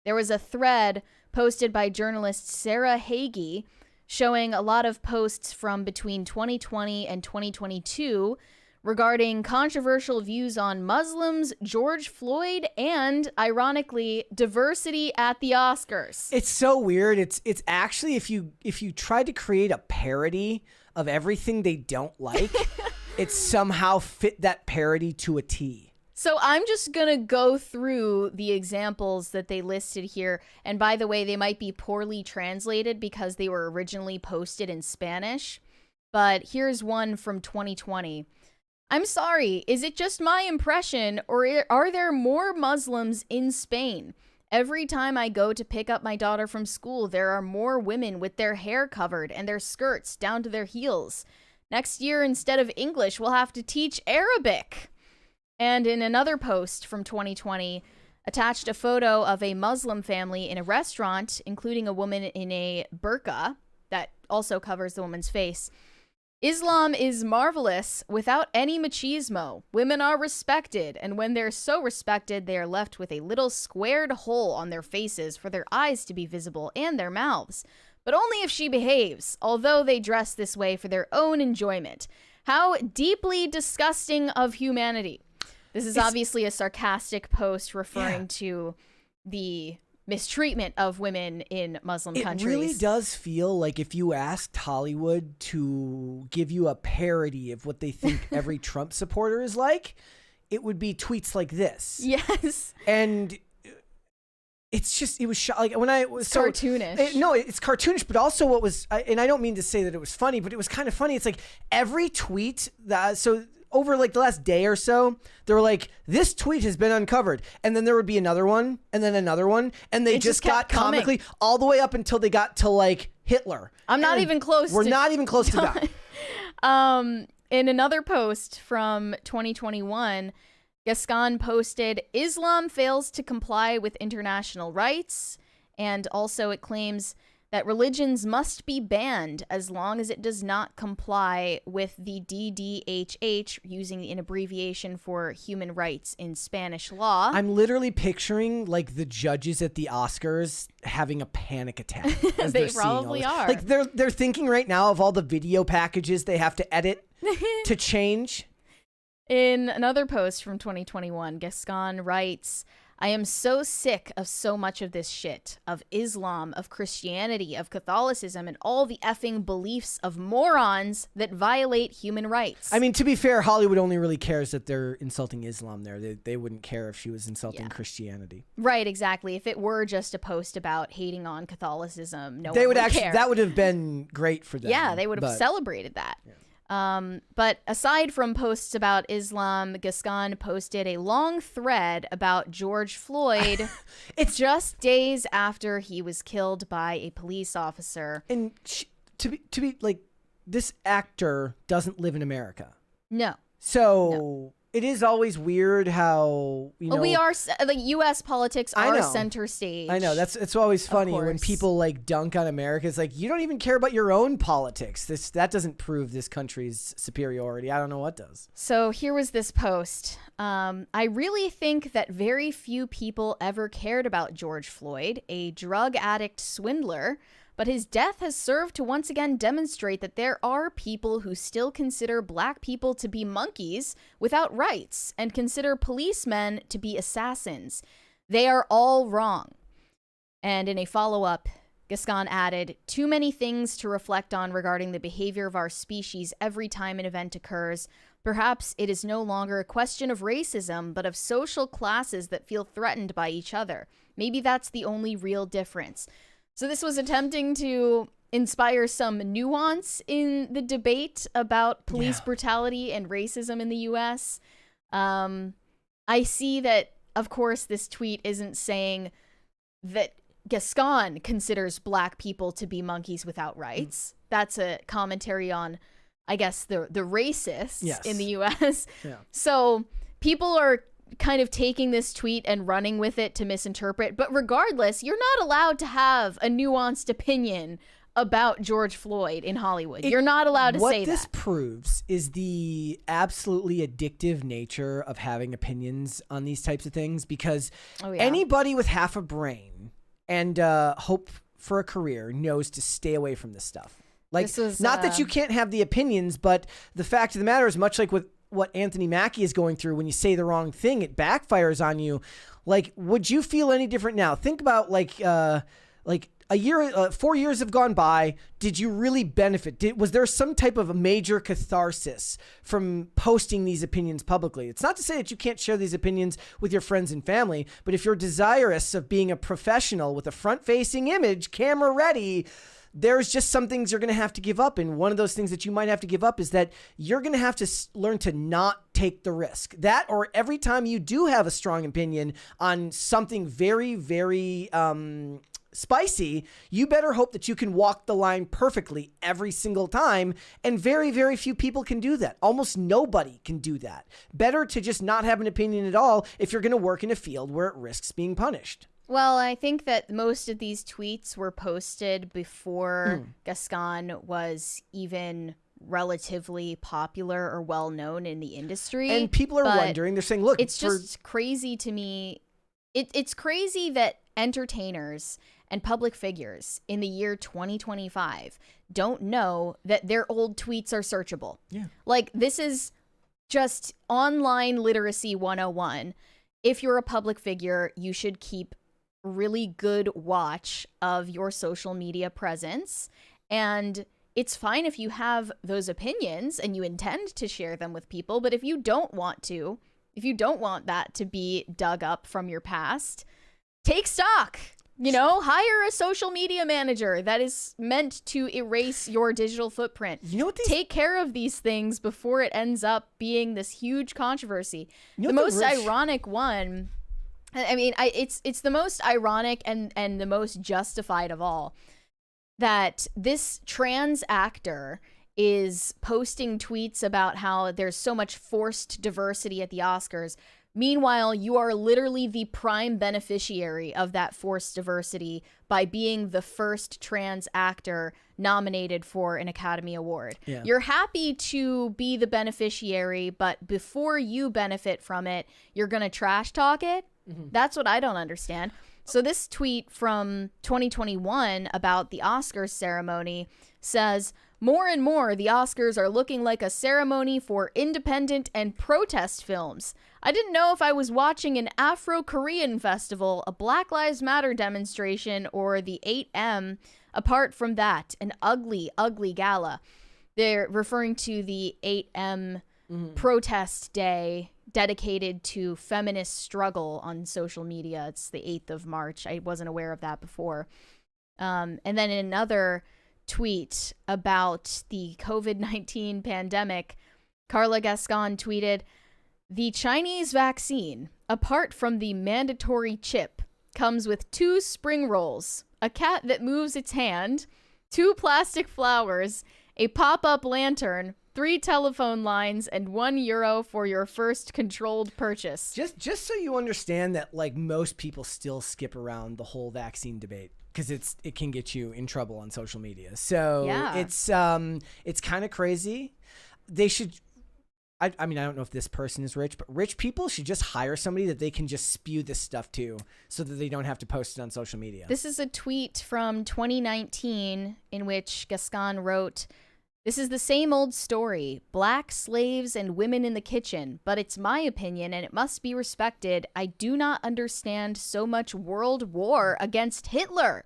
There was a thread posted by journalist Sarah Hagee showing a lot of posts from between 2020 and 2022 regarding controversial views on Muslims, George Floyd, and, ironically, diversity at the Oscars. It's so weird. It's actually, if you try to create a parody of everything they don't like, it somehow fit that parody to a T. So I'm just going to go through the examples that they listed here. And by the way, they might be poorly translated because they were originally posted in Spanish. But here's one from 2020. "I'm sorry, is it just my impression, or are there more Muslims in Spain? Every time I go to pick up my daughter from school, there are more women with their hair covered and their skirts down to their heels. Next year, instead of English, we'll have to teach Arabic." And in another post from 2020, attached a photo of a Muslim family in a restaurant, including a woman in a burqa that also covers the woman's face. "Islam is marvelous without any machismo. Women are respected, and when they're so respected, they are left with a little squared hole on their faces for their eyes to be visible and their mouths. But only if she behaves, although they dress this way for their own enjoyment. How deeply disgusting of humanity. This is obviously a sarcastic post referring to the mistreatment of women in Muslim countries. It really does feel like if you asked Hollywood to give you a parody of what they think every Trump supporter is like, it would be tweets like this. Yes. And it's just, it was like when I was cartoonish. It's cartoonish, but also what was, and I don't mean to say that it was funny, but it was kind of funny. It's like every tweet that, so over like the last day or so, they were like, this tweet has been uncovered. And then there would be another one and then another one. And they just got comically all the way up until they got to like Hitler. I'm not even close. We're not even close to that. In another post from 2021, Gascon posted, Islam fails to comply with international rights. And also it claims that religions must be banned as long as it does not comply with the DDHH, using an abbreviation for human rights in Spanish law. I'm literally picturing like the judges at the Oscars having a panic attack. As They they're seeing all probably this. are. Like they're thinking right now of all the video packages they have to edit to change. In another post from 2021, Gascon writes, I am so sick of so much of this shit, of Islam, of Christianity, of Catholicism, and all the effing beliefs of morons that violate human rights. I mean, to be fair, Hollywood only really cares that they're insulting Islam there. They wouldn't care if she was insulting Christianity. Right, exactly. If it were just a post about hating on Catholicism, no They one would actually care. That would have been great for them. Yeah, they would have celebrated that. Yeah. But aside from posts about Islam, Gascon posted a long thread about George Floyd. It's just days after he was killed by a police officer. And to be like, this actor doesn't live in America. No. So it is always weird how, you know, we are like U.S. politics I are know. center stage. I know it's always funny when course. people like dunk on America. It's like, you don't even care about your own politics. That doesn't prove this country's superiority. I don't know what does. So here was this post. I really think that very few people ever cared about George Floyd, a drug addict swindler, but his death has served to once again demonstrate that there are people who still consider black people to be monkeys without rights and consider policemen to be assassins. They are all wrong. And in a follow-up, Gascon added, too many things to reflect on regarding the behavior of our species every time an event occurs. Perhaps it is no longer a question of racism, but of social classes that feel threatened by each other. Maybe that's the only real difference. So this was attempting to inspire some nuance in the debate about police brutality and racism in the U.S. I see that, of course, this tweet isn't saying that Gascon considers black people to be monkeys without rights. That's a commentary on, I guess, the racists in the U.S. Yeah. So people are kind of taking this tweet and running with it to misinterpret. But regardless, you're not allowed to have a nuanced opinion about George Floyd in Hollywood. You're not allowed to say that. What this proves is the absolutely addictive nature of having opinions on these types of things, because anybody with half a brain and hope for a career knows to stay away from this stuff. Like, not that you can't have the opinions, but the fact of the matter is, much like with what Anthony Mackie is going through, when you say the wrong thing, it backfires on you. Like, would you feel any different now? Think about like a year, 4 years have gone by. Did you really benefit? Was there some type of a major catharsis from posting these opinions publicly? It's not to say that you can't share these opinions with your friends and family, but if you're desirous of being a professional with a front-facing image, camera ready, there's just some things you're going to have to give up. And one of those things that you might have to give up is that you're going to have to learn to not take the risk. That, or every time you do have a strong opinion on something very, very spicy, you better hope that you can walk the line perfectly every single time. And very, very few people can do that. Almost nobody can do that. Better to just not have an opinion at all if you're going to work in a field where it risks being punished. Well, I think that most of these tweets were posted before Gascon was even relatively popular or well known in the industry. And people are wondering, they're saying, look, it's just crazy to me. It's crazy that entertainers and public figures in the year 2025 don't know that their old tweets are searchable. Yeah. Like, this is just online literacy 101. If you're a public figure, you should keep really good watch of your social media presence. And it's fine if you have those opinions and you intend to share them with people, but if you don't want that to be dug up from your past, take stock. Hire a social media manager that is meant to erase your digital footprint. Take care of these things before it ends up being this huge controversy. The most ironic one, it's the most ironic and the most justified of all, that this trans actor is posting tweets about how there's so much forced diversity at the Oscars. Meanwhile, you are literally the prime beneficiary of that forced diversity by being the first trans actor nominated for an Academy Award. Yeah. You're happy to be the beneficiary, but before you benefit from it, you're going to trash talk it? Mm-hmm. That's what I don't understand. So this tweet from 2021 about the Oscars ceremony says, "More and more, the Oscars are looking like a ceremony for independent and protest films. I didn't know if I was watching an Afro-Korean festival, a Black Lives Matter demonstration, or the 8M. Apart from that, an ugly, ugly gala." They're referring to the 8M protest day dedicated to feminist struggle on social media. It's the 8th of March. I wasn't aware of that before. And then in another tweet about the COVID-19 pandemic, Karla Gascon tweeted, "The Chinese vaccine, apart from the mandatory chip, comes with 2 spring rolls, a cat that moves its hand, 2 plastic flowers, a pop-up lantern, 3 telephone lines, and €1 for your first controlled purchase." Just so you understand that, like, most people still skip around the whole vaccine debate because it can get you in trouble on social media. So yeah. It's kind of crazy. They should. I mean, I don't know if this person is rich, but rich people should just hire somebody that they can just spew this stuff to so that they don't have to post it on social media. This is a tweet from 2019 in which Gascon wrote, "This is the same old story. Black slaves and women in the kitchen. But it's my opinion and it must be respected. I do not understand so much world war against Hitler.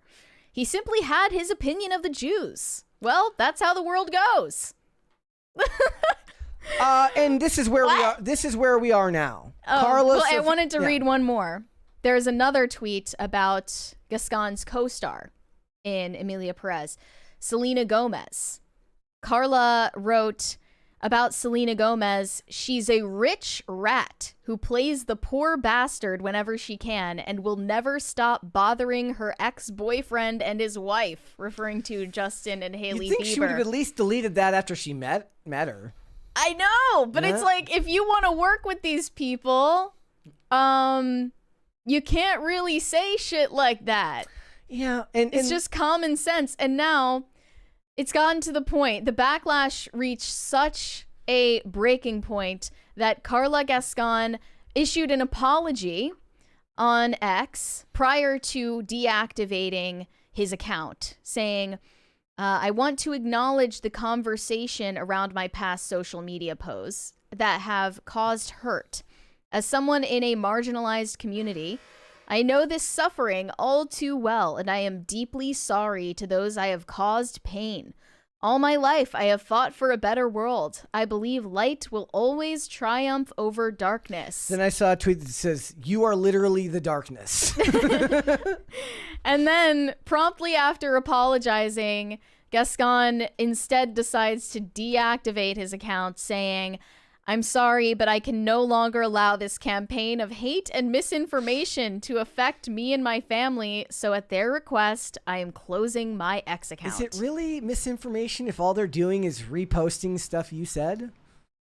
He simply had his opinion of the Jews. Well, that's how the world goes." And this is where we are. This is where we are now. Well, I wanted to read one more. There's another tweet about Gascon's co-star in Emilia Perez, Selena Gomez. Karla wrote about Selena Gomez, "She's a rich rat who plays the poor bastard whenever she can and will never stop bothering her ex-boyfriend and his wife," referring to Justin and Hailey Bieber. You think she would have at least deleted that after she met her? I know, but it's like, if you want to work with these people, you can't really say shit like that. Yeah, and it's just common sense. And now it's gotten to the point, the backlash reached such a breaking point that Karla Gascon issued an apology on X prior to deactivating his account, saying, "I want to acknowledge the conversation around my past social media posts that have caused hurt. As someone in a marginalized community, I know this suffering all too well, and I am deeply sorry to those I have caused pain. All my life, I have fought for a better world. I believe light will always triumph over darkness." Then I saw a tweet that says, "You are literally the darkness." And then, promptly after apologizing, Gascon instead decides to deactivate his account, saying, "I'm sorry, but I can no longer allow this campaign of hate and misinformation to affect me and my family, so at their request, I am closing my X account." Is it really misinformation if all they're doing is reposting stuff you said?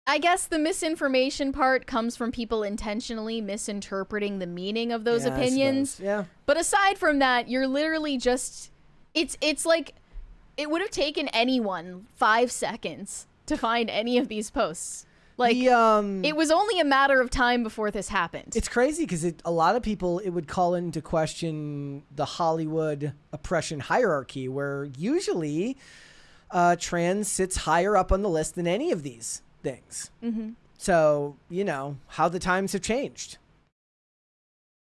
I guess the misinformation part comes from people intentionally misinterpreting the meaning of those opinions. Yeah. But aside from that, you're literally just, it's like, it would have taken anyone 5 seconds to find any of these posts. Like, it was only a matter of time before this happened. It's crazy because a lot of people, it would call into question the Hollywood oppression hierarchy, where usually trans sits higher up on the list than any of these things. Mm-hmm. So, you know, how the times have changed.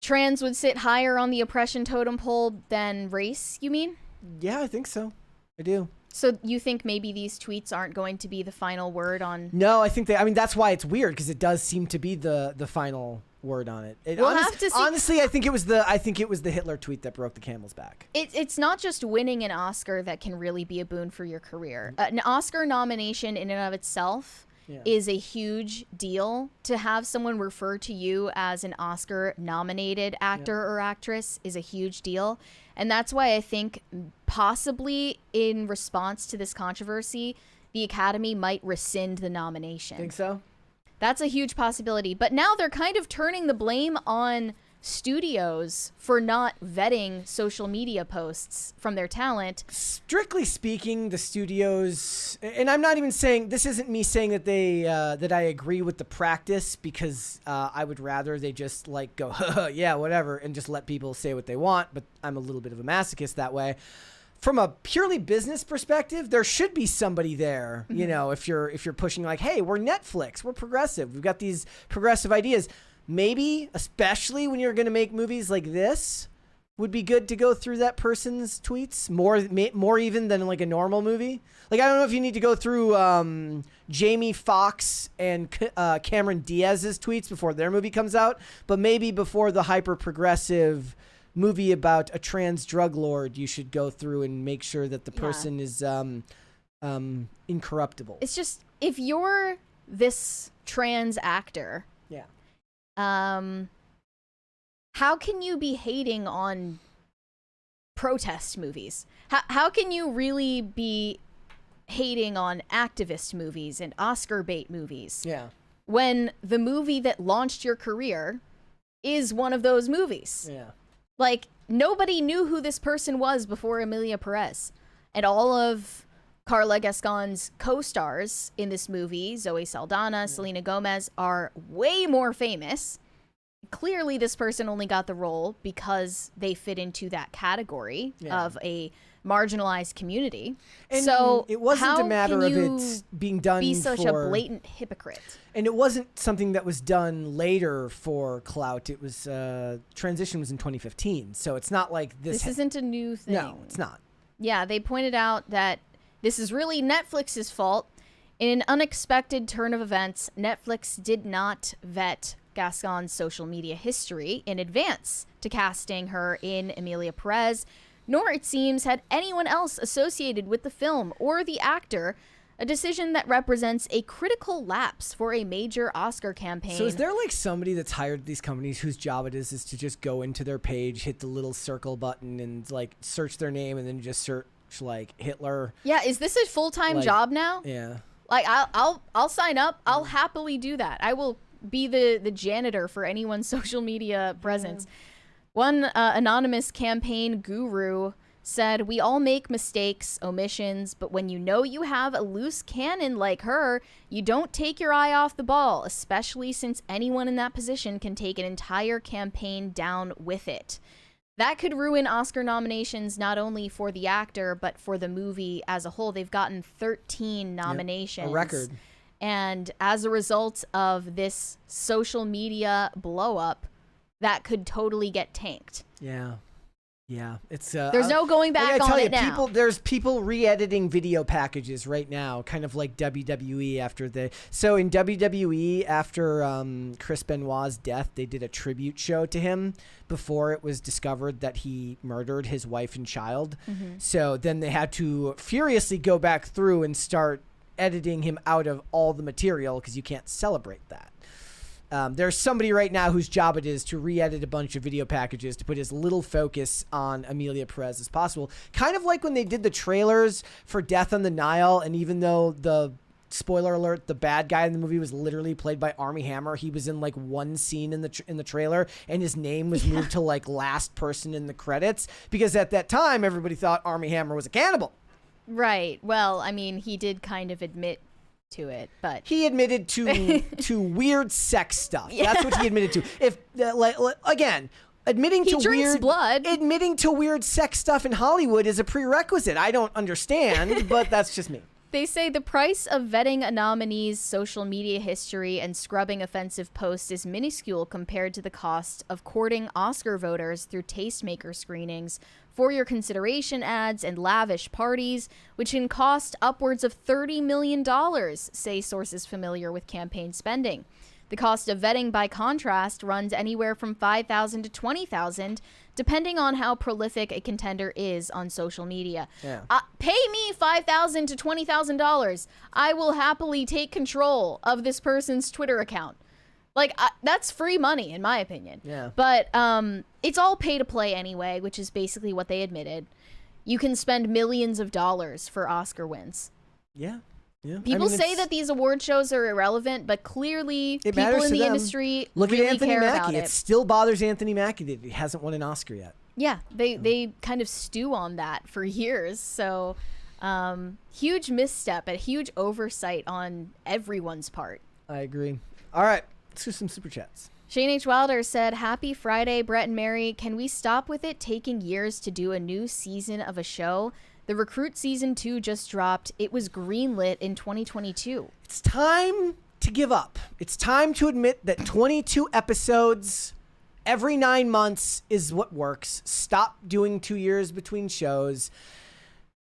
Trans would sit higher on the oppression totem pole than race, you mean? Yeah, I think so. I do. So you think maybe these tweets aren't going to be the final word on... No, I think that's why it's weird, because it does seem to be the final word on it. We'll have to see. Honestly, I think it was the Hitler tweet that broke the camel's back. It's not just winning an Oscar that can really be a boon for your career. An Oscar nomination in and of itself is a huge deal. To have someone refer to you as an Oscar-nominated actor or actress is a huge deal. And that's why I think possibly in response to this controversy, the Academy might rescind the nomination. Think so? That's a huge possibility. But now they're kind of turning the blame on studios for not vetting social media posts from their talent. Strictly speaking, the studios, and I'm not even saying, this isn't me saying that they that I agree with the practice, because I would rather they just like go, yeah, whatever, and just let people say what they want. But I'm a little bit of a masochist that way. From a purely business perspective, there should be somebody there, you know, if you're pushing like, hey, we're Netflix, we're progressive, we've got these progressive ideas. Maybe, especially when you're going to make movies like this, would be good to go through that person's tweets more even than like a normal movie. Like, I don't know if you need to go through Jamie Foxx and Cameron Diaz's tweets before their movie comes out, but maybe before the hyper progressive movie about a trans drug lord, you should go through and make sure that the person is incorruptible. It's just, if you're this trans actor, how can you be hating on protest movies? How can you really be hating on activist movies and Oscar bait movies? Yeah. When the movie that launched your career is one of those movies. Yeah. Like, nobody knew who this person was before Emilia Perez. And all of Karla Gascon's co-stars in this movie, Zoe Saldana, Selena Gomez, are way more famous. Clearly, this person only got the role because they fit into that category of a marginalized community. And so it wasn't a matter of you it being done be such for... a blatant hypocrite? And it wasn't something that was done later for clout. It was transition was in 2015, so it's not like this. This isn't a new thing. No, it's not. Yeah, they pointed out that this is really Netflix's fault. In an unexpected turn of events, Netflix did not vet Gascon's social media history in advance to casting her in Emilia Perez, nor, it seems, had anyone else associated with the film or the actor, a decision that represents a critical lapse for a major Oscar campaign. So is there like somebody that's hired these companies whose job it is to just go into their page, hit the little circle button, and like search their name, and then just search like Hitler? Yeah, is this a full-time job now? Yeah. Like, I'll sign up. I'll happily do that. I will be the janitor for anyone's social media presence. One anonymous campaign guru said, "We all make mistakes, omissions, but when you know you have a loose cannon like her, you don't take your eye off the ball, especially since anyone in that position can take an entire campaign down with it." That could ruin Oscar nominations not only for the actor, but for the movie as a whole. They've gotten 13 nominations. A record. And as a result of this social media blow up, that could totally get tanked. Yeah. Yeah, it's there's no going back on it now. There's people re-editing video packages right now, kind of like WWE after so in WWE after Chris Benoit's death, they did a tribute show to him before it was discovered that he murdered his wife and child. So then they had to furiously go back through and start editing him out of all the material because you can't celebrate that. There's somebody right now whose job it is to re-edit a bunch of video packages to put as little focus on Emilia Perez as possible. Kind of like when they did the trailers for Death on the Nile, and even though the, spoiler alert, the bad guy in the movie was literally played by Armie Hammer, he was in like one scene in the trailer, and his name was moved to like last person in the credits, because at that time everybody thought Armie Hammer was a cannibal. Right. Well, I mean, he did kind of admit to it, but he admitted to weird sex stuff. Yeah. That's what he admitted to. If again, admitting he to drinks weird blood. admitting to weird sex stuff in Hollywood is a prerequisite. I don't understand, but that's just me. They say the price of vetting a nominee's social media history and scrubbing offensive posts is minuscule compared to the cost of courting Oscar voters through tastemaker screenings, for your consideration ads, and lavish parties, which can cost upwards of $30 million, say sources familiar with campaign spending. The cost of vetting, by contrast, runs anywhere from $5,000 to $20,000, depending on how prolific a contender is on social media. Yeah. Pay me $5,000 to $20,000. I will happily take control of this person's Twitter account. Like, that's free money, in my opinion. Yeah. But it's all pay to play anyway, which is basically what they admitted. You can spend millions of dollars for Oscar wins. Yeah. Yeah. People say that these award shows are irrelevant, but clearly people in the industry Look really at Anthony care Mackie. about it. It still bothers Anthony Mackie that he hasn't won an Oscar yet. Yeah, they kind of stew on that for years. So huge misstep, a huge oversight on everyone's part. I agree. All right, let's do some super chats. Shane H. Wilder said, "Happy Friday, Brett and Mary. Can we stop with it taking years to do a new season of a show? The Recruit Season 2 just dropped. It was greenlit in 2022. It's time to give up. It's time to admit that 22 episodes every 9 months is what works. Stop doing 2 years between shows.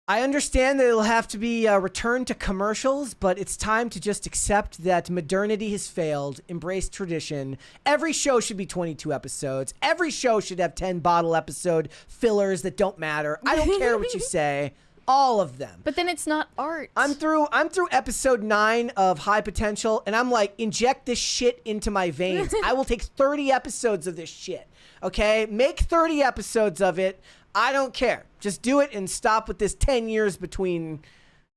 I understand that it'll have to be returned to commercials, but it's time to just accept that modernity has failed. Embrace tradition. Every show should be 22 episodes. Every show should have 10 bottle episode fillers that don't matter. I don't care what you say. All of them. But then it's not art. I'm through episode 9 of High Potential, and I'm like, inject this shit into my veins. I will take 30 episodes of this shit. Okay? Make 30 episodes of it. I don't care. Just do it and stop with this 10 years between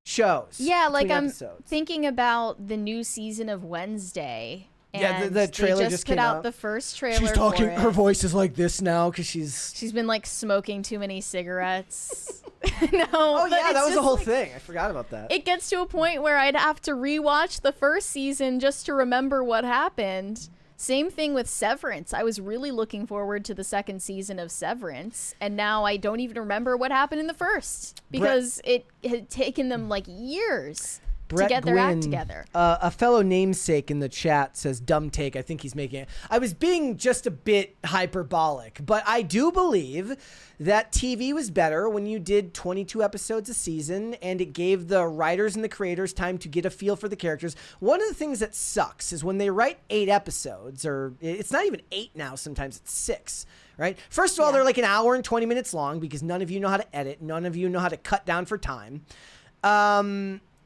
shows. Yeah, like I'm episodes. thinking about the new season of Wednesday. And Yeah, the trailer they just put came out out. the first trailer. She's talking. for it. Her voice is like this now because she's She's been like smoking too many cigarettes. No. Oh but yeah, it's that was the just, whole like, thing. I forgot about that. It gets to a point where I'd have to rewatch the first season just to remember what happened. Same thing with Severance. I was really looking forward to the second season of Severance, and now I don't even remember what happened in the first because it had taken them like years to get their act together. A fellow namesake in the chat says dumb take. I think he's making it. I was being just a bit hyperbolic, but I do believe that TV was better when you did 22 episodes a season and it gave the writers and the creators time to get a feel for the characters. One of the things that sucks is when they write 8 episodes, or it's not even 8 now, sometimes it's 6. Right? First of all, they're like an hour and 20 minutes long because none of you know how to edit. None of you know how to cut down for time.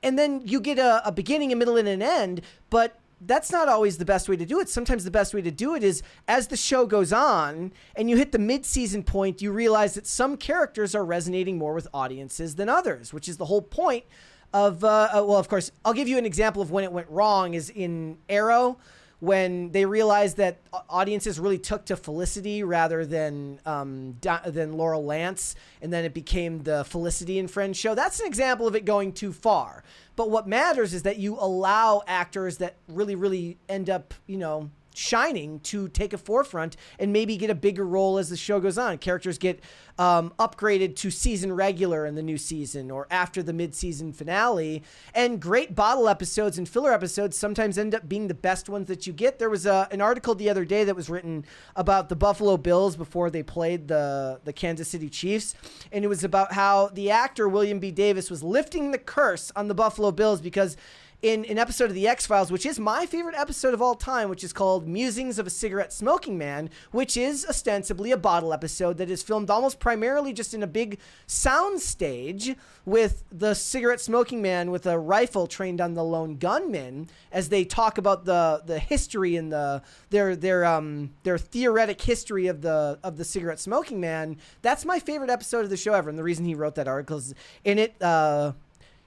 And then you get a beginning, a middle, and an end, but that's not always the best way to do it. Sometimes the best way to do it is as the show goes on and you hit the mid-season point, you realize that some characters are resonating more with audiences than others, which is the whole point of, well, of course, I'll give you an example of when it went wrong is in Arrow, when they realized that audiences really took to Felicity rather than Laurel Lance, and then it became the Felicity and Friends show. That's an example of it going too far. But what matters is that you allow actors that really, really end up, shining to take a forefront and maybe get a bigger role as the show goes on. Characters get upgraded to season regular in the new season or after the mid-season finale. And great bottle episodes and filler episodes sometimes end up being the best ones that you get. There was an article the other day that was written about the Buffalo Bills before they played the Kansas City Chiefs. And it was about how the actor William B. Davis was lifting the curse on the Buffalo Bills because in an episode of The X-Files, which is my favorite episode of all time, which is called Musings of a Cigarette Smoking Man, which is ostensibly a bottle episode that is filmed almost primarily just in a big sound stage with the cigarette smoking man with a rifle trained on the lone gunman as they talk about the history and their theoretic history of the cigarette smoking man. That's my favorite episode of the show ever, and the reason he wrote that article is in it.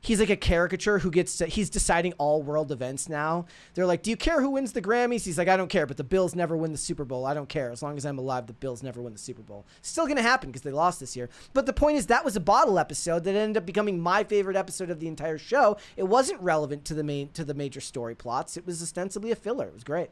he's like a caricature who he's deciding all world events now. They're like, do you care who wins the Grammys? He's like, I don't care, but the Bills never win the Super Bowl. I don't care. As long as I'm alive, the Bills never win the Super Bowl. Still going to happen because they lost this year. But the point is that was a bottle episode that ended up becoming my favorite episode of the entire show. It wasn't relevant to the major story plots. It was ostensibly a filler. It was great.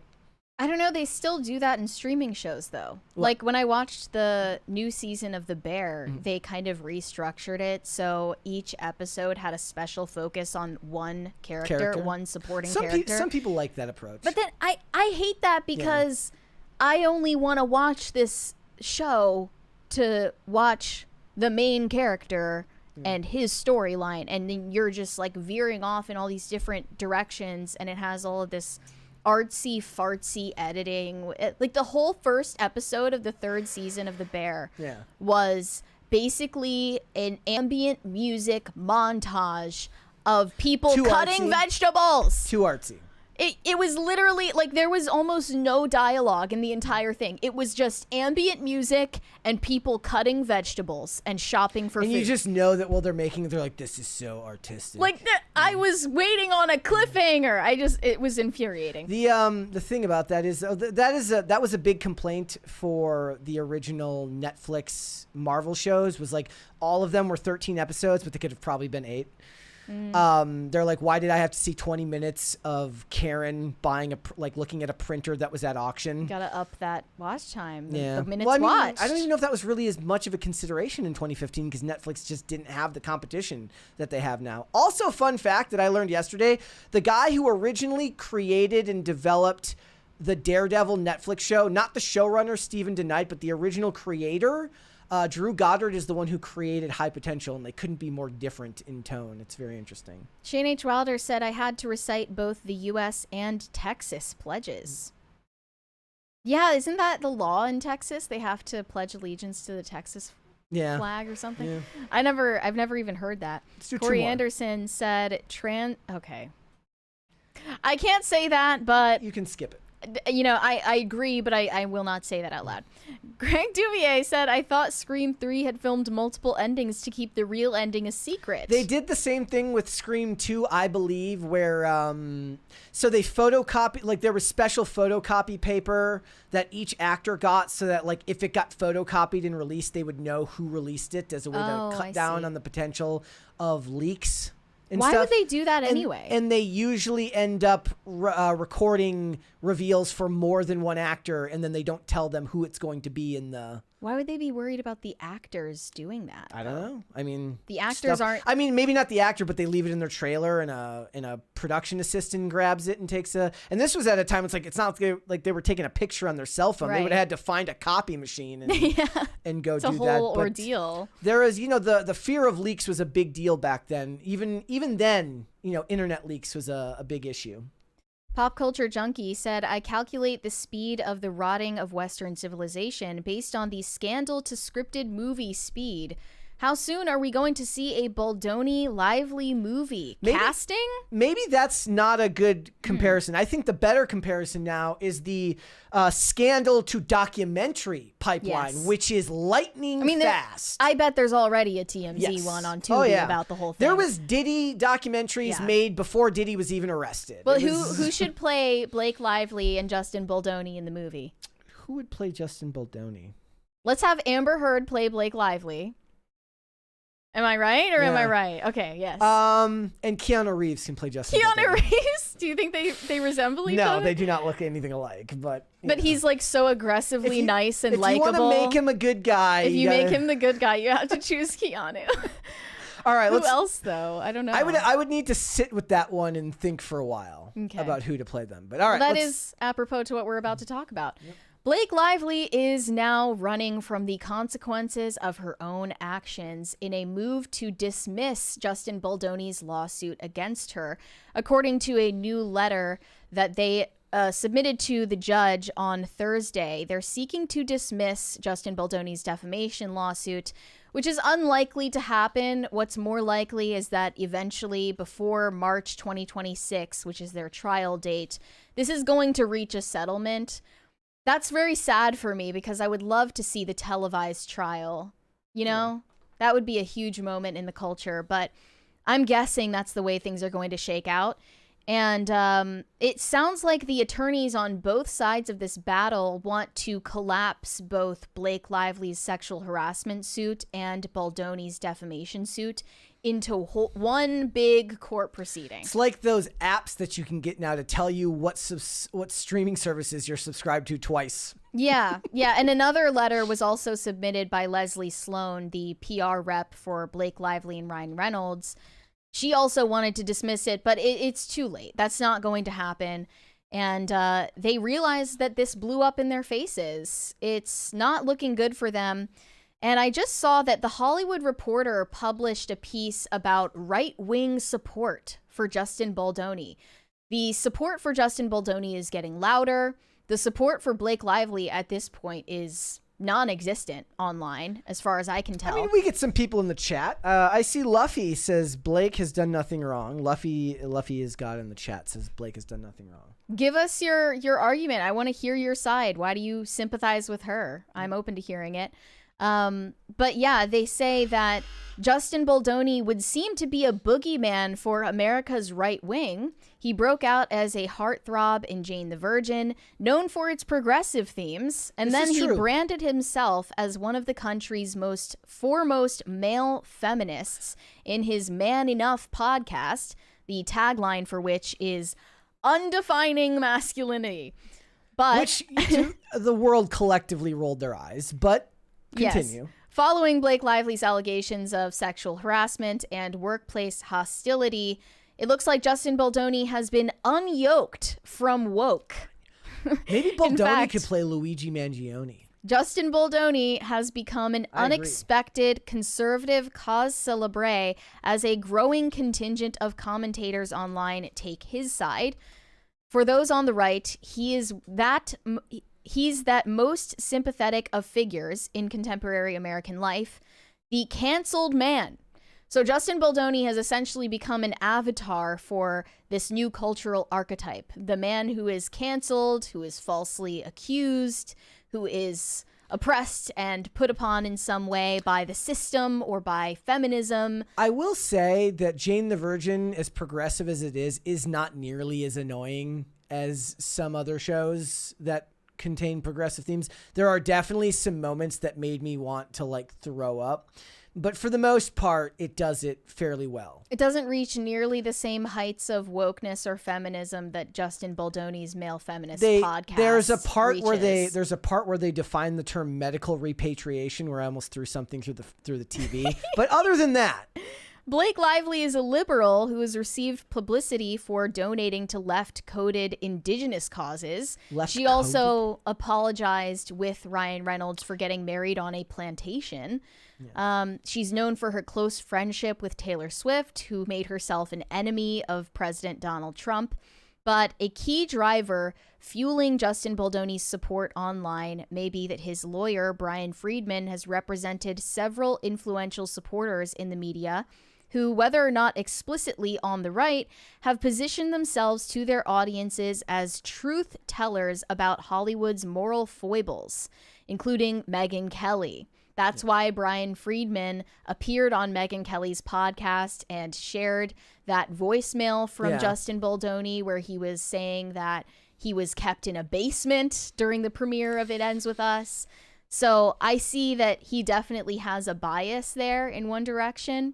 I don't know. They still do that in streaming shows, though. What? Like when I watched the new season of The Bear, they kind of restructured it so each episode had a special focus on one character. One supporting character. Some people like that approach. But then I hate that because I only want to watch this show to watch the main character and his storyline, and then you're just like veering off in all these different directions, and it has all of this artsy fartsy editing. Like the whole first episode of the 3rd season of The Bear was basically an ambient music montage of people cutting vegetables. Too artsy. It was literally like there was almost no dialogue in the entire thing. It was just ambient music and people cutting vegetables and shopping for food. And you just know that while they're making it, they're like, this is so artistic. Like I was waiting on a cliffhanger. It was infuriating. The thing about that is that was a big complaint for the original Netflix Marvel shows. Was like all of them were 13 episodes, but they could have probably been 8. They're like, why did I have to see 20 minutes of Karen buying looking at a printer that was at auction? Gotta up that watch time. Yeah. The minutes watched. I don't even know if that was really as much of a consideration in 2015 because Netflix just didn't have the competition that they have now. Also, fun fact that I learned yesterday, the guy who originally created and developed the Daredevil Netflix show, not the showrunner Stephen DeKnight, but the original creator, Drew Goddard, is the one who created High Potential, and they couldn't be more different in tone. It's very interesting. Shane H. Wilder said, I had to recite both the U.S. and Texas pledges. Yeah, isn't that the law in Texas? They have to pledge allegiance to the Texas flag or something? Yeah. I've never even heard that. Let's do Corey 2 more. Anderson said, okay. I can't say that, but You can skip it. you know, I agree, but I will not say that out loud. Greg Duvier said, I thought Scream 3 had filmed multiple endings to keep the real ending a secret. They did the same thing with Scream 2, I believe, where so they photocopy, like there was special photocopy paper that each actor got so that like if it got photocopied and released, they would know who released it as a way to cut down on the potential of leaks. Why would they do that anyway? And they usually end up recording reveals for more than one actor, and then they don't tell them who it's going to be in the... Why would they be worried about the actors doing that? I don't know. I mean... The actors aren't... I mean, maybe not the actor, but they leave it in their trailer, and a production assistant grabs it and takes a... And this was at a time, it's like, it's not like they were taking a picture on their cell phone. Right. They would have had to find a copy machine and, and go do that. It's a whole ordeal. There is, you know, the fear of leaks was a big deal back then. Even then, you know, internet leaks was a big issue. Pop Culture Junkie said, I calculate the speed of the rotting of Western civilization based on the scandal to scripted movie speed. How soon are we going to see a Baldoni lively movie? Casting? Maybe that's not a good comparison. I think the better comparison now is the scandal to documentary pipeline, which is lightning fast. I bet there's already a TMZ one on Tubi about the whole thing. There was Diddy documentaries made before Diddy was even arrested. Well, who should play Blake Lively and Justin Baldoni in the movie? Who would play Justin Baldoni? Let's have Amber Heard play Blake Lively. Am I right or am I right? Okay, yes. And Keanu Reeves can play Justin Keanu Baldoni. Reeves? Do you think they resemble each other? No, they do not look anything alike. But he's like so aggressively nice and likable. If you want to make him a good guy, if you make him the good guy, you have to choose Keanu. All right. Who else though? I don't know. I would need to sit with that one and think for a while about who to play them. But all right, that is apropos to what we're about to talk about. Yep. Blake Lively is now running from the consequences of her own actions in a move to dismiss Justin Baldoni's lawsuit against her. According to a new letter that they submitted to the judge on Thursday, they're seeking to dismiss Justin Baldoni's defamation lawsuit, which is unlikely to happen. What's more likely is that eventually, before March 2026, which is their trial date, this is going to reach a settlement. That's very sad for me because I would love to see the televised trial. You know, that would be a huge moment in the culture. But I'm guessing that's the way things are going to shake out. And it sounds like the attorneys on both sides of this battle want to collapse both Blake Lively's sexual harassment suit and Baldoni's defamation suit into one big court proceeding. It's like those apps that you can get now to tell you what streaming services you're subscribed to twice. Yeah. And another letter was also submitted by Leslie Sloan, the PR rep for Blake Lively and Ryan Reynolds. She also wanted to dismiss it, but it's too late. That's not going to happen. And they realized that this blew up in their faces. It's not looking good for them. And I just saw that The Hollywood Reporter published a piece about right-wing support for Justin Baldoni. The support for Justin Baldoni is getting louder. The support for Blake Lively at this point is non-existent online, as far as I can tell. I mean, we get some people in the chat. I see Luffy says Blake has done nothing wrong. Luffy is God in the chat, says Blake has done nothing wrong. Give us your argument. I want to hear your side. Why do you sympathize with her? I'm open to hearing it. But yeah, they say that Justin Baldoni would seem to be a boogeyman for America's right wing. He broke out as a heartthrob in Jane the Virgin, known for its progressive themes, and then he branded himself as one of the country's foremost male feminists in his Man Enough podcast, the tagline for which is undefining masculinity. But which the world collectively rolled their eyes, but continue. Yes. Following Blake Lively's allegations of sexual harassment and workplace hostility, it looks like Justin Baldoni has been unyoked from woke. Maybe Baldoni could play Luigi Mangione. Justin Baldoni has become an unexpected conservative cause célèbre as a growing contingent of commentators online take his side. For those on the right, he's that most sympathetic of figures in contemporary American life, the canceled man. So Justin Baldoni has essentially become an avatar for this new cultural archetype, the man who is canceled, who is falsely accused, who is oppressed and put upon in some way by the system or by feminism. I will say that Jane the Virgin, as progressive as it is not nearly as annoying as some other shows that contain progressive themes. There are definitely some moments that made me want to like throw up, but for the most part, it does it fairly well. It doesn't reach nearly the same heights of wokeness or feminism that Justin Baldoni's male feminist podcast there's a part reaches. where they define the term medical repatriation, where I almost threw something through the TV. But other than that, Blake Lively is a liberal who has received publicity for donating to left-coded indigenous causes. She also apologized with Ryan Reynolds for getting married on a plantation. Yeah. She's known for her close friendship with Taylor Swift, who made herself an enemy of President Donald Trump. But a key driver fueling Justin Baldoni's support online may be that his lawyer, Brian Friedman, has represented several influential supporters in the media who, whether or not explicitly on the right, have positioned themselves to their audiences as truth tellers about Hollywood's moral foibles, including Megyn Kelly. That's why Brian Friedman appeared on Megyn Kelly's podcast and shared that voicemail from Justin Baldoni where he was saying that he was kept in a basement during the premiere of It Ends With Us. So I see that he definitely has a bias there in one direction.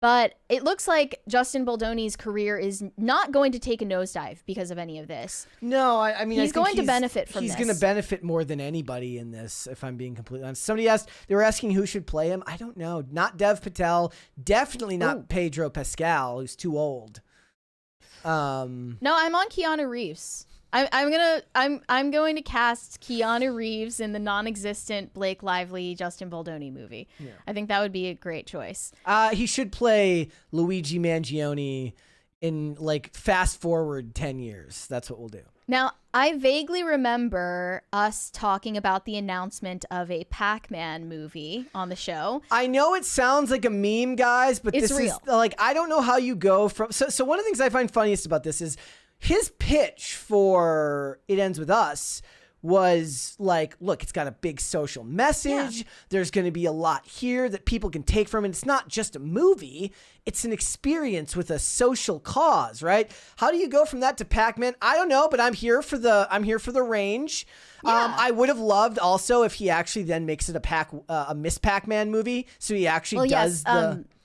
But it looks like Justin Baldoni's career is not going to take a nosedive because of any of this. No, I mean, he's going to benefit from this. He's going to benefit more than anybody in this, if I'm being completely honest. Somebody asked, they were asking who should play him. I don't know. Not Dev Patel. Definitely not Pedro Pascal, who's too old. No, I'm on Keanu Reeves. I'm going to cast Keanu Reeves in the non-existent Blake Lively Justin Baldoni movie. Yeah. I think that would be a great choice. He should play Luigi Mangione in like fast forward 10 years. That's what we'll do. Now, I vaguely remember us talking about the announcement of a Pac-Man movie on the show. I know it sounds like a meme, guys, but it's this real. Is like, I don't know how you go from. So one of the things I find funniest about this is his pitch for It Ends With Us was like, look, it's got a big social message. Yeah. There's going to be a lot here that people can take from it. It's not just a movie. It's an experience with a social cause, right? How do you go from that to Pac-Man? I don't know, but I'm here for the range. Yeah. I would have loved also if he actually then makes it a Miss Pac-Man movie. So he actually does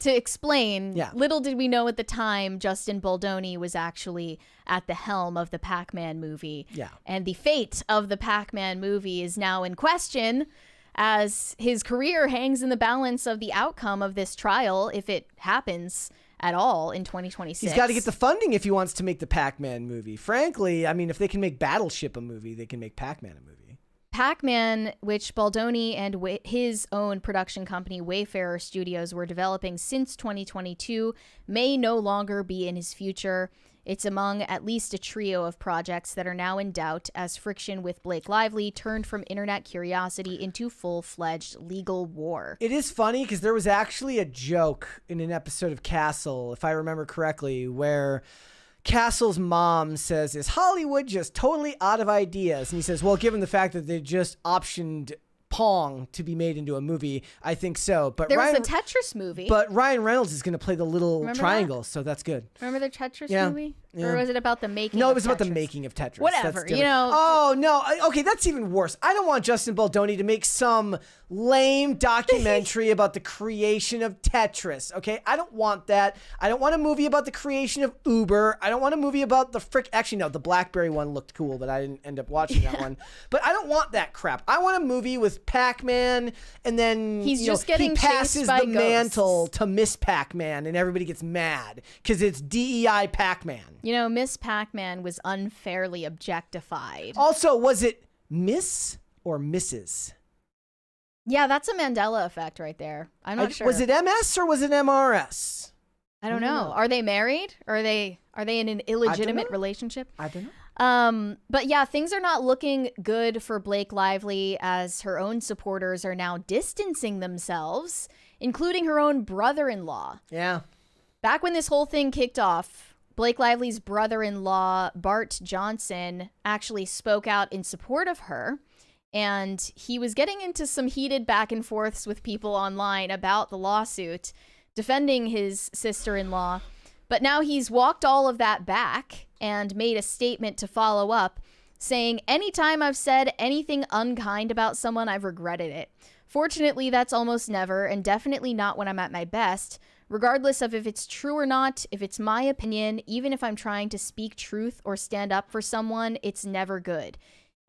to explain, Yeah. little did we know at the time, Justin Baldoni was actually at the helm of the Pac-Man movie. Yeah. And the fate of the Pac-Man movie is now in question as his career hangs in the balance of the outcome of this trial, if it happens at all in 2026. He's got to get the funding if he wants to make the Pac-Man movie. Frankly, I mean, if they can make Battleship a movie, they can make Pac-Man a movie. Pac-Man, which Baldoni and his own production company Wayfarer Studios were developing since 2022, may no longer be in his future. It's among at least a trio of projects that are now in doubt as friction with Blake Lively turned from internet curiosity into full-fledged legal war. It is funny because there was actually a joke in an episode of Castle, if I remember correctly, where Castle's mom says, is Hollywood just totally out of ideas? And he says, well, given the fact that they just optioned Pong to be made into a movie, I think so. But There was a Tetris movie. But Ryan Reynolds is going to play the little Remember triangle, so that's good. Remember the Tetris Yeah. movie? Yeah. Or was it about the making No, of it was about the Tetris? making of Tetris. Whatever, That's you different. know. Oh, no. Okay, that's even worse. I don't want Justin Baldoni to make some lame documentary about the creation of Tetris, okay? I don't want that. I don't want a movie about the creation of Uber. I don't want a movie about Actually, no, the BlackBerry one looked cool, but I didn't end up watching that one. But I don't want that crap. I want a movie with Pac-Man, and then He's just getting he passes chased by the mantle ghosts. to Miss Pac-Man, and everybody gets mad because it's DEI Pac-Man. You know, Miss Pac-Man was unfairly objectified. Also, was it Miss or Mrs.? Yeah, that's a Mandela effect right there. I'm not sure. Was it MS or was it MRS? I don't know. Are they married? Or are they in an illegitimate know. relationship? I don't know. But yeah, things are not looking good for Blake Lively as her own supporters are now distancing themselves, including her own brother-in-law. Yeah. Back when this whole thing kicked off, Blake Lively's brother-in-law, Bart Johnson, actually spoke out in support of her. And he was getting into some heated back and forths with people online about the lawsuit, defending his sister-in-law. But now he's walked all of that back and made a statement to follow up, saying, anytime I've said anything unkind about someone, I've regretted it. Fortunately, that's almost never, and definitely not when I'm at my best. Regardless of if it's true or not, if it's my opinion, even if I'm trying to speak truth or stand up for someone, it's never good.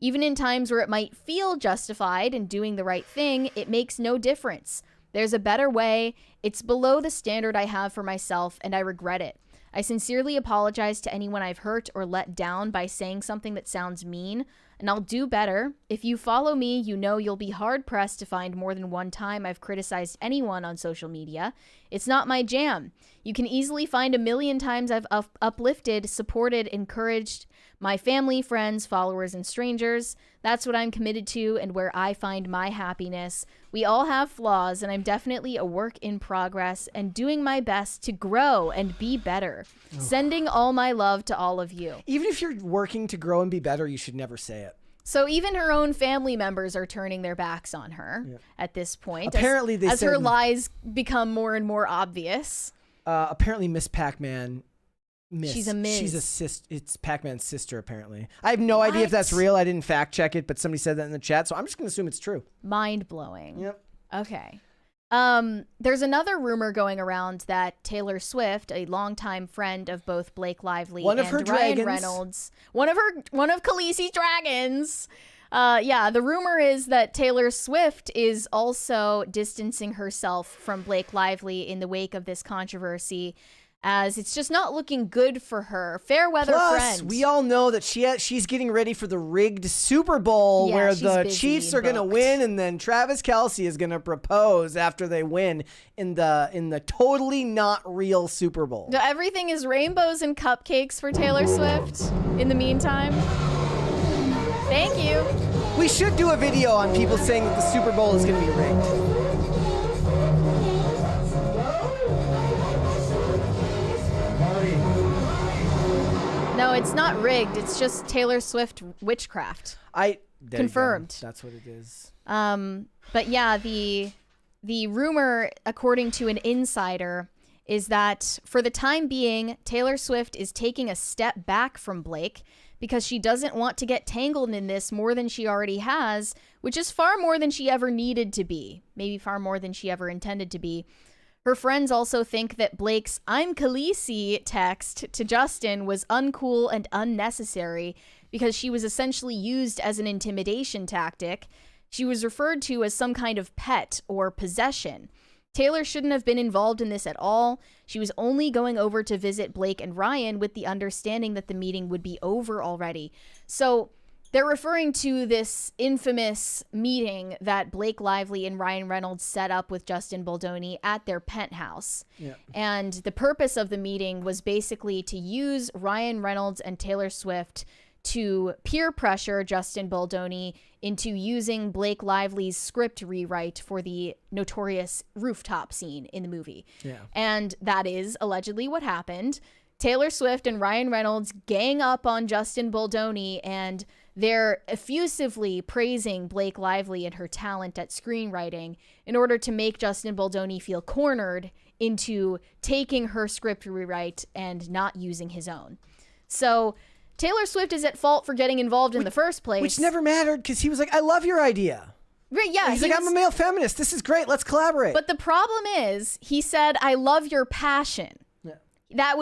Even in times where it might feel justified in doing the right thing, it makes no difference. There's a better way. It's below the standard I have for myself, and I regret it. I sincerely apologize to anyone I've hurt or let down by saying something that sounds mean, and I'll do better. If you follow me, you know you'll be hard-pressed to find more than one time I've criticized anyone on social media. It's not my jam. You can easily find a million times I've uplifted, supported, encouraged my family, friends, followers, and strangers. That's what I'm committed to and where I find my happiness. We all have flaws, and I'm definitely a work in progress and doing my best to grow and be better. Sending all my love to all of you. Even if you're working to grow and be better, you should never say it. So even her own family members are turning their backs on her at this point. Apparently they as said, her lies become more and more obvious. Apparently Miss Pac-Man. She's a Ms. She's a sister. It's Pac-Man's sister, apparently. I have no idea if that's real. I didn't fact check it, but somebody said that in the chat, so I'm just going to assume it's true. Mind-blowing. Yep. Okay. There's another rumor going around that Taylor Swift, a longtime friend of both Blake Lively One of and her Ryan dragons. Reynolds, one of Khaleesi's dragons. The rumor is that Taylor Swift is also distancing herself from Blake Lively in the wake of this controversy, as it's just not looking good for her. Fair weather Plus, friend. we all know that she's getting ready for the rigged Super Bowl Yeah, where she's the busy Chiefs are going to booked. win, and then Travis Kelce is going to propose after they win in the totally not real Super Bowl. So everything is rainbows and cupcakes for Taylor Swift in the meantime. Thank you. We should do a video on people saying that the Super Bowl is going to be rigged. No, it's not rigged. It's just Taylor Swift witchcraft. There you go. Confirmed. That's what it is. But yeah, the rumor, according to an insider, is that for the time being, Taylor Swift is taking a step back from Blake because she doesn't want to get tangled in this more than she already has, which is far more than she ever needed to be, maybe far more than she ever intended to be. Her friends also think that Blake's "I'm Khaleesi" text to Justin was uncool and unnecessary because she was essentially used as an intimidation tactic. She was referred to as some kind of pet or possession. Taylor shouldn't have been involved in this at all. She was only going over to visit Blake and Ryan with the understanding that the meeting would be over already. So they're referring to this infamous meeting that Blake Lively and Ryan Reynolds set up with Justin Baldoni at their penthouse. Yeah. And the purpose of the meeting was basically to use Ryan Reynolds and Taylor Swift to peer pressure Justin Baldoni into using Blake Lively's script rewrite for the notorious rooftop scene in the movie. Yeah. And that is allegedly what happened. Taylor Swift and Ryan Reynolds gang up on Justin Baldoni, and they're effusively praising Blake Lively and her talent at screenwriting in order to make Justin Baldoni feel cornered into taking her script rewrite and not using his own. So Taylor Swift is at fault for getting involved in the first place. Which never mattered because he was like, I love your idea. Right, yeah. He's like, I'm a male feminist. This is great. Let's collaborate. But the problem is, he said, I love your passion. Yeah. That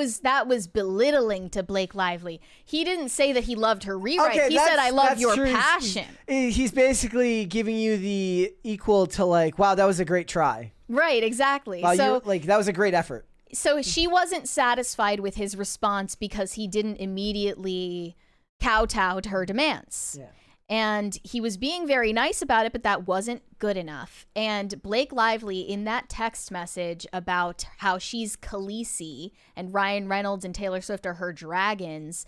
was belittling to Blake Lively. He didn't say that he loved her rewrite. Okay, he said, I love your true. passion. He's basically giving you the equal to like, wow, that was a great try. Right, exactly. So like, that was a great effort. So she wasn't satisfied with his response because he didn't immediately kowtow to her demands. Yeah. And he was being very nice about it, but that wasn't good enough. And Blake Lively, in that text message about how she's Khaleesi and Ryan Reynolds and Taylor Swift are her dragons,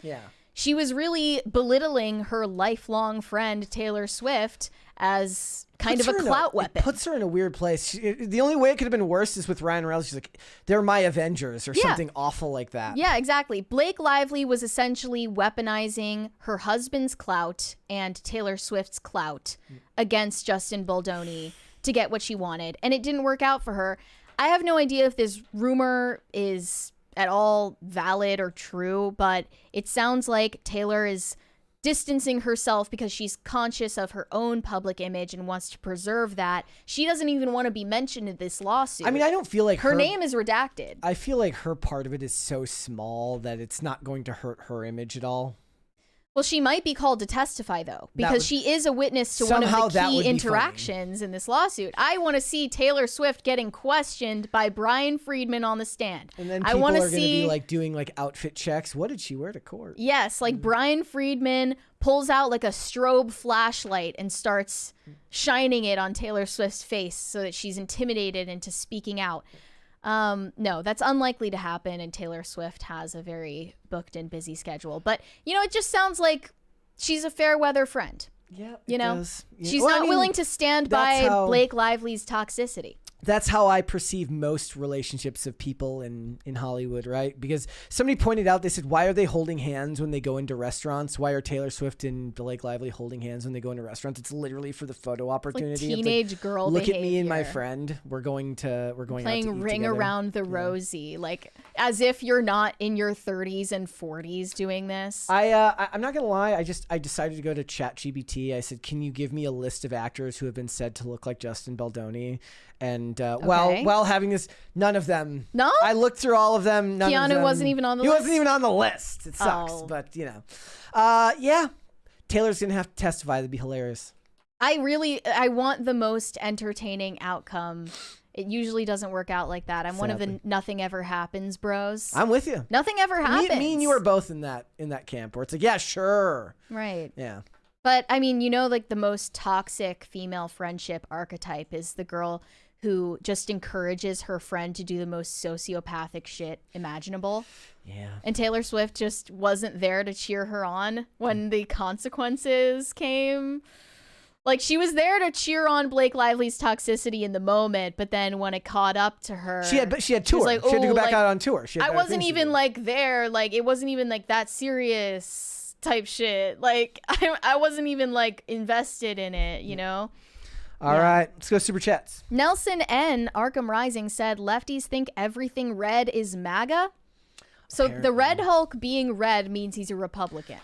she was really belittling her lifelong friend Taylor Swift as kind of a clout weapon. It puts her in a weird place. The only way it could have been worse is with Ryan Reynolds. She's like, they're my Avengers or something awful like that. Yeah, exactly. Blake Lively was essentially weaponizing her husband's clout and Taylor Swift's clout against Justin Baldoni to get what she wanted. And it didn't work out for her. I have no idea if this rumor is at all valid or true, but it sounds like Taylor is distancing herself because she's conscious of her own public image and wants to preserve that. She doesn't even want to be mentioned in this lawsuit. I mean, I don't feel like her name is redacted. I feel like her part of it is so small that it's not going to hurt her image at all. Well, she might be called to testify, though, because she is a witness to one of the key interactions in this lawsuit. I want to see Taylor Swift getting questioned by Brian Friedman on the stand. And then people are going to be like doing like outfit checks. What did she wear to court? Yes, like Brian Friedman pulls out like a strobe flashlight and starts shining it on Taylor Swift's face so that she's intimidated into speaking out. No, that's unlikely to happen, and Taylor Swift has a very booked and busy schedule. But, you know, it just sounds like she's a fair weather friend. Yeah, you know, does. She's not willing to stand by Blake Lively's toxicity. That's how I perceive most relationships of people in Hollywood, right? Because somebody pointed out, they said, why are they holding hands when they go into restaurants? Why are Taylor Swift and Blake Lively holding hands when they go into restaurants? It's literally for the photo opportunity. Like teenage girl Look behavior. at me and my friend. We're going playing out to eat Ring together. Around the Rosie, like as if you're not in your 30s and 40s doing this. I'm not gonna lie. I decided to go to ChatGPT. I said, can you give me a list of actors who have been said to look like Justin Baldoni? And while having this, none of them. No, I looked through all of them. None of them. wasn't even on the list. list. He wasn't even on the list. It sucks, but you know, yeah. Taylor's gonna have to testify. That'd be hilarious. I want the most entertaining outcome. It usually doesn't work out like that. I'm one of the nothing ever happens bros. I'm with you. Nothing ever happens. Me and you are both in that camp where it's like, yeah, sure. Right. Yeah. But I mean, you know, like the most toxic female friendship archetype is the girl who just encourages her friend to do the most sociopathic shit imaginable. Yeah. And Taylor Swift just wasn't there to cheer her on when the consequences came. Like, she was there to cheer on Blake Lively's toxicity in the moment, but then when it caught up to her, she had tour. Like, she had to go back out on tour. I wasn't even like there. Like, it wasn't even like that serious. type shit. Like I wasn't even like invested in it, you know? All right, let's go super chats. Nelson N. Arkham Rising said lefties think everything red is MAGA. So Apparently. the Red Hulk being red means he's a Republican.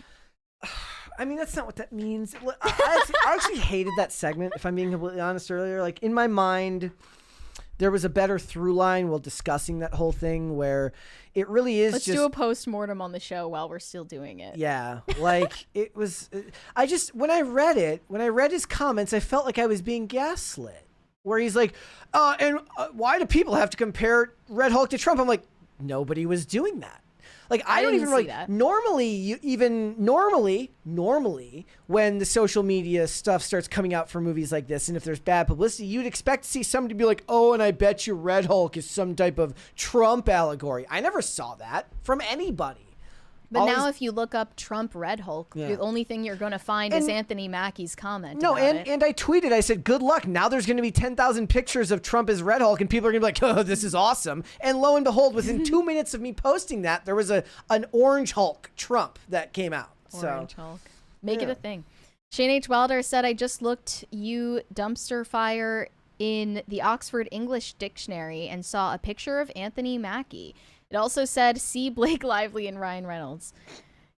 I mean, that's not what that means. I actually hated that segment, if I'm being completely honest, earlier. Like, in my mind, there was a better through line while discussing that whole thing where it really is Let's do a post-mortem on the show while we're still doing it. Yeah, like, it was... when I read his comments, I felt like I was being gaslit. Where he's like, why do people have to compare Red Hulk to Trump? I'm like, nobody was doing that. Like, I don't even like that. normally when the social media stuff starts coming out for movies like this, and if there's bad publicity, you'd expect to see somebody be like, oh, and I bet you Red Hulk is some type of Trump allegory. I never saw that from anybody. But now if you look up Trump Red Hulk, Yeah. the only thing you're going to find is Anthony Mackie's comment. No, about it. and I tweeted, I said, good luck. Now there's going to be 10,000 pictures of Trump as Red Hulk, and people are going to be like, oh, this is awesome. And lo and behold, within 2 minutes of me posting that, there was an Orange Hulk Trump that came out. Orange Hulk. Make it a thing. Shane H. Wilder said, I just looked you dumpster fire in the Oxford English Dictionary and saw a picture of Anthony Mackie. It also said, see Blake Lively and Ryan Reynolds.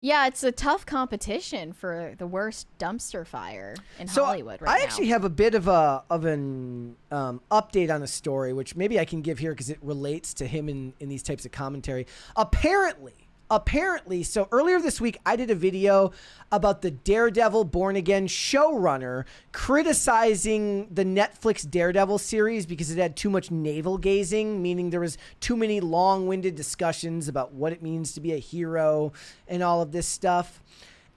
Yeah, it's a tough competition for the worst dumpster fire in Hollywood right now. I actually have a bit of an update on a story, which maybe I can give here because it relates to him in these types of commentary. Apparently, so earlier this week, I did a video about the Daredevil Born Again showrunner criticizing the Netflix Daredevil series because it had too much navel gazing, meaning there was too many long-winded discussions about what it means to be a hero and all of this stuff.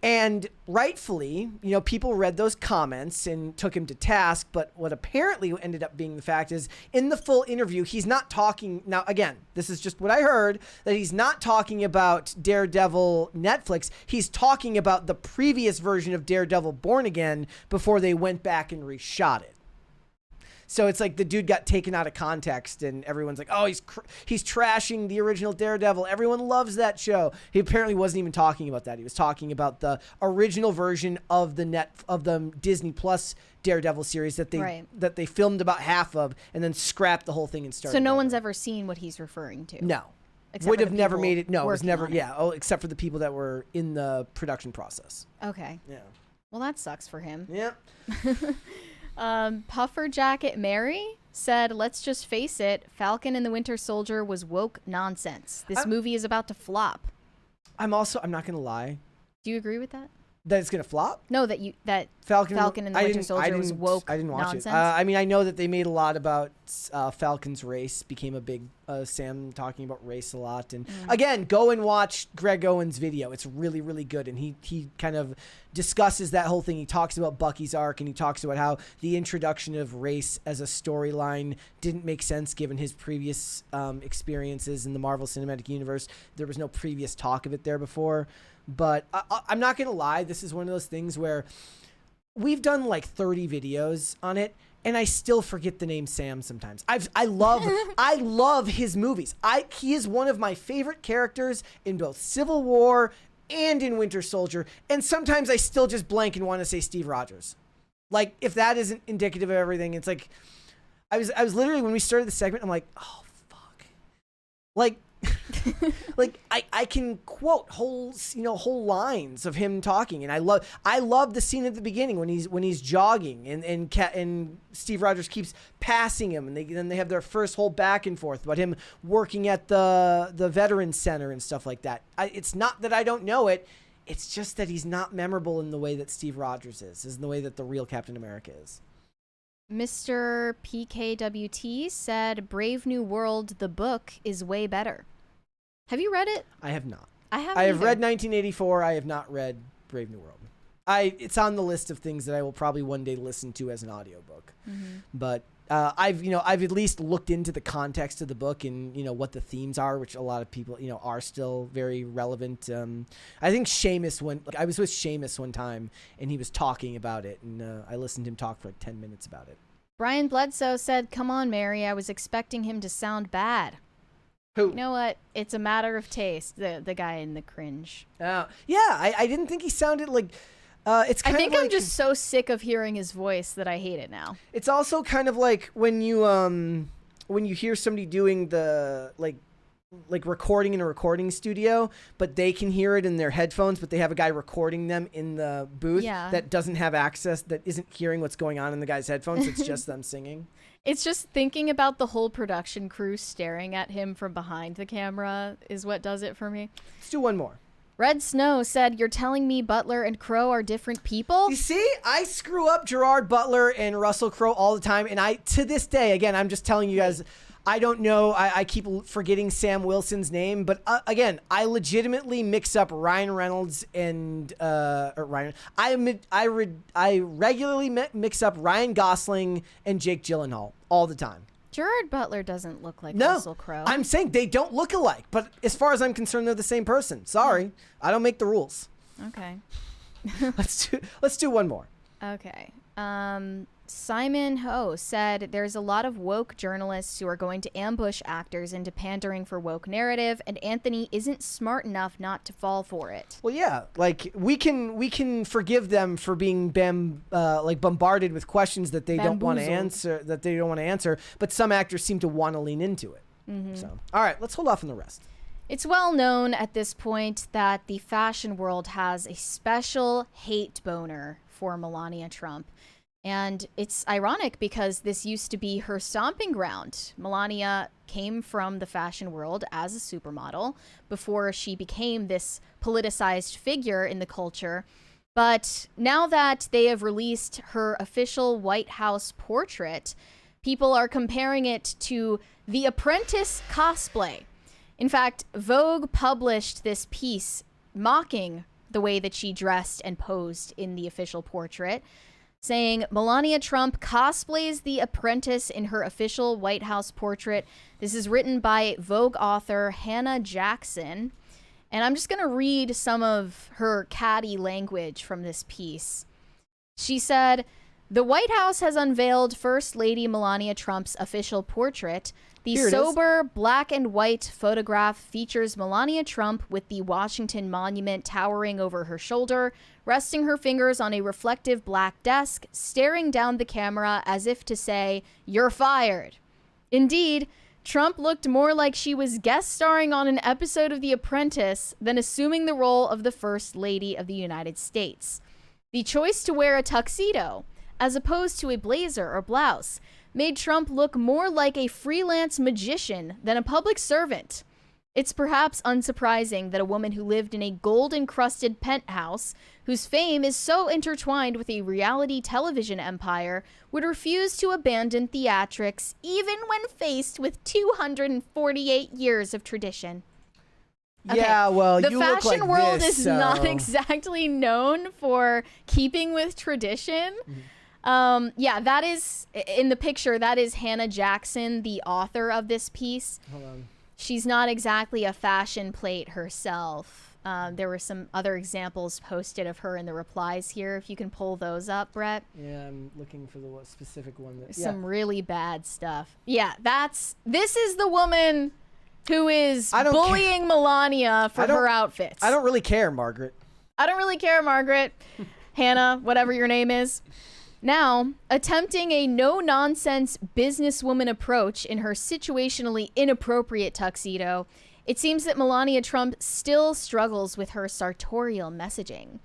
And rightfully, people read those comments and took him to task. But what apparently ended up being the fact is in the full interview, he's not talking. Now, again, this is just what I heard, that he's not talking about Daredevil Netflix. He's talking about the previous version of Daredevil Born Again before they went back and reshot it. So it's like the dude got taken out of context and everyone's like, oh, he's trashing the original Daredevil. Everyone loves that show. He apparently wasn't even talking about that. He was talking about the original version of the Disney Plus Daredevil series that they filmed about half of and then scrapped the whole thing and started. So no over. one's ever seen what he's referring to? No. Except Would for have the never people made it. No, it was never. working on Yeah. Oh, except for the people that were in the production process. Okay. Yeah. Well, that sucks for him. Yep. Puffer Jacket Mary said, let's just face it, Falcon and the Winter Soldier was woke nonsense. This movie is about to flop. I'm not going to lie. Do you agree with that? That it's going to flop? No, that Falcon and the Winter Soldier was woke I didn't watch nonsense. it. I mean, I know that they made a lot about Falcon's race, became a big Sam talking about race a lot. And again, go and watch Greg Owen's video. It's really, really good. And he kind of discusses that whole thing. He talks about Bucky's arc and he talks about how the introduction of race as a storyline didn't make sense given his previous experiences in the Marvel Cinematic Universe. There was no previous talk of it there before. But I'm not going to lie. This is one of those things where we've done like 30 videos on it, and I still forget the name Sam sometimes. I love his movies. He is one of my favorite characters in both Civil War and in Winter Soldier. And sometimes I still just blank and want to say Steve Rogers. Like, if that isn't indicative of everything, it's like, I was literally, when we started the segment, I'm like, oh, fuck. Like, I can quote whole lines of him talking, and I love the scene at the beginning when he's jogging and Steve Rogers keeps passing him, and then they have their first whole back and forth about him working at the Veterans Center and stuff like that. It's not that I don't know it. It's just that he's not memorable in the way that Steve Rogers is in the way that the real Captain America is. Mr. PKWT said, Brave New World, the book, is way better. Have you read it? I have not. I haven't. I have either. read 1984. I have not read Brave New World. It's on the list of things that I will probably one day listen to as an audiobook. But I've at least looked into the context of the book and what the themes are, which a lot of people are still very relevant. I think I was with Seamus one time and he was talking about it, and I listened to him talk for like 10 minutes about it. Brian Bledsoe said, come on, Mary, I was expecting him to sound bad. Who? You know what? It's a matter of taste. The guy in the Cringe. Yeah, I didn't think he sounded like. It's kind I think of I'm like, just so sick of hearing his voice that I hate it now. It's also kind of like when you hear somebody doing the like recording in a recording studio, but they can hear it in their headphones, but they have a guy recording them in the booth that doesn't have access, that isn't hearing what's going on in the guy's headphones. It's just them singing. It's just thinking about the whole production crew staring at him from behind the camera is what does it for me. Let's do one more. Red Snow said, "You're telling me Butler and Crowe are different people?" You see, I screw up Gerard Butler and Russell Crowe all the time, and to this day, again, I'm just telling you guys, I don't know. I keep forgetting Sam Wilson's name, but again, I legitimately mix up Ryan Reynolds and Ryan. I regularly mix up Ryan Gosling and Jake Gyllenhaal all the time. Gerard Butler doesn't look like Russell Crowe. I'm saying they don't look alike, but as far as I'm concerned, they're the same person. Sorry, I don't make the rules. Okay. Let's do one more. Okay. Simon Ho said there's a lot of woke journalists who are going to ambush actors into pandering for woke narrative, and Anthony isn't smart enough not to fall for it. Well, yeah, like we can forgive them for being bombarded with questions that they don't want to answer, but some actors seem to want to lean into it. So, all right, let's hold off on the rest. It's well known at this point that the fashion world has a special hate boner for Melania Trump. And it's ironic because this used to be her stomping ground. Melania came from the fashion world as a supermodel before she became this politicized figure in the culture. But now that they have released her official White House portrait, people are comparing it to The Apprentice cosplay. In fact, Vogue published this piece mocking the way that she dressed and posed in the official portrait, saying Melania Trump cosplays The Apprentice in her official White House portrait. This is written by Vogue author Hannah Jackson. And I'm just going to read some of her catty language from this piece. She said, "The White House has unveiled First Lady Melania Trump's official portrait. The sober black and white photograph features Melania Trump with the Washington Monument towering over her shoulder, resting her fingers on a reflective black desk, staring down the camera as if to say, 'You're fired.' Indeed, Trump looked more like she was guest starring on an episode of The Apprentice than assuming the role of the First Lady of the United States. The choice to wear a tuxedo, as opposed to a blazer or blouse, made Trump look more like a freelance magician than a public servant. It's perhaps unsurprising that a woman who lived in a gold-encrusted penthouse, whose fame is so intertwined with a reality television empire, would refuse to abandon theatrics even when faced with 248 years of tradition." Okay. Yeah, well, the you look fashion like world this, is so. not exactly known for keeping with tradition. Yeah, that is, in the picture, that is Hannah Jackson, the author of this piece. Hold on. She's not exactly a fashion plate herself. There were some other examples posted of her in the replies here. If you can pull those up, Brett. Yeah, I'm looking for the specific one. Some really bad stuff. Yeah, this is the woman who is bullying Melania for her outfits. I don't really care, Margaret. I don't really care, Margaret. Hannah, whatever your name is. Now, attempting a no-nonsense businesswoman approach in her situationally inappropriate tuxedo, it seems that Melania Trump still struggles with her sartorial messaging.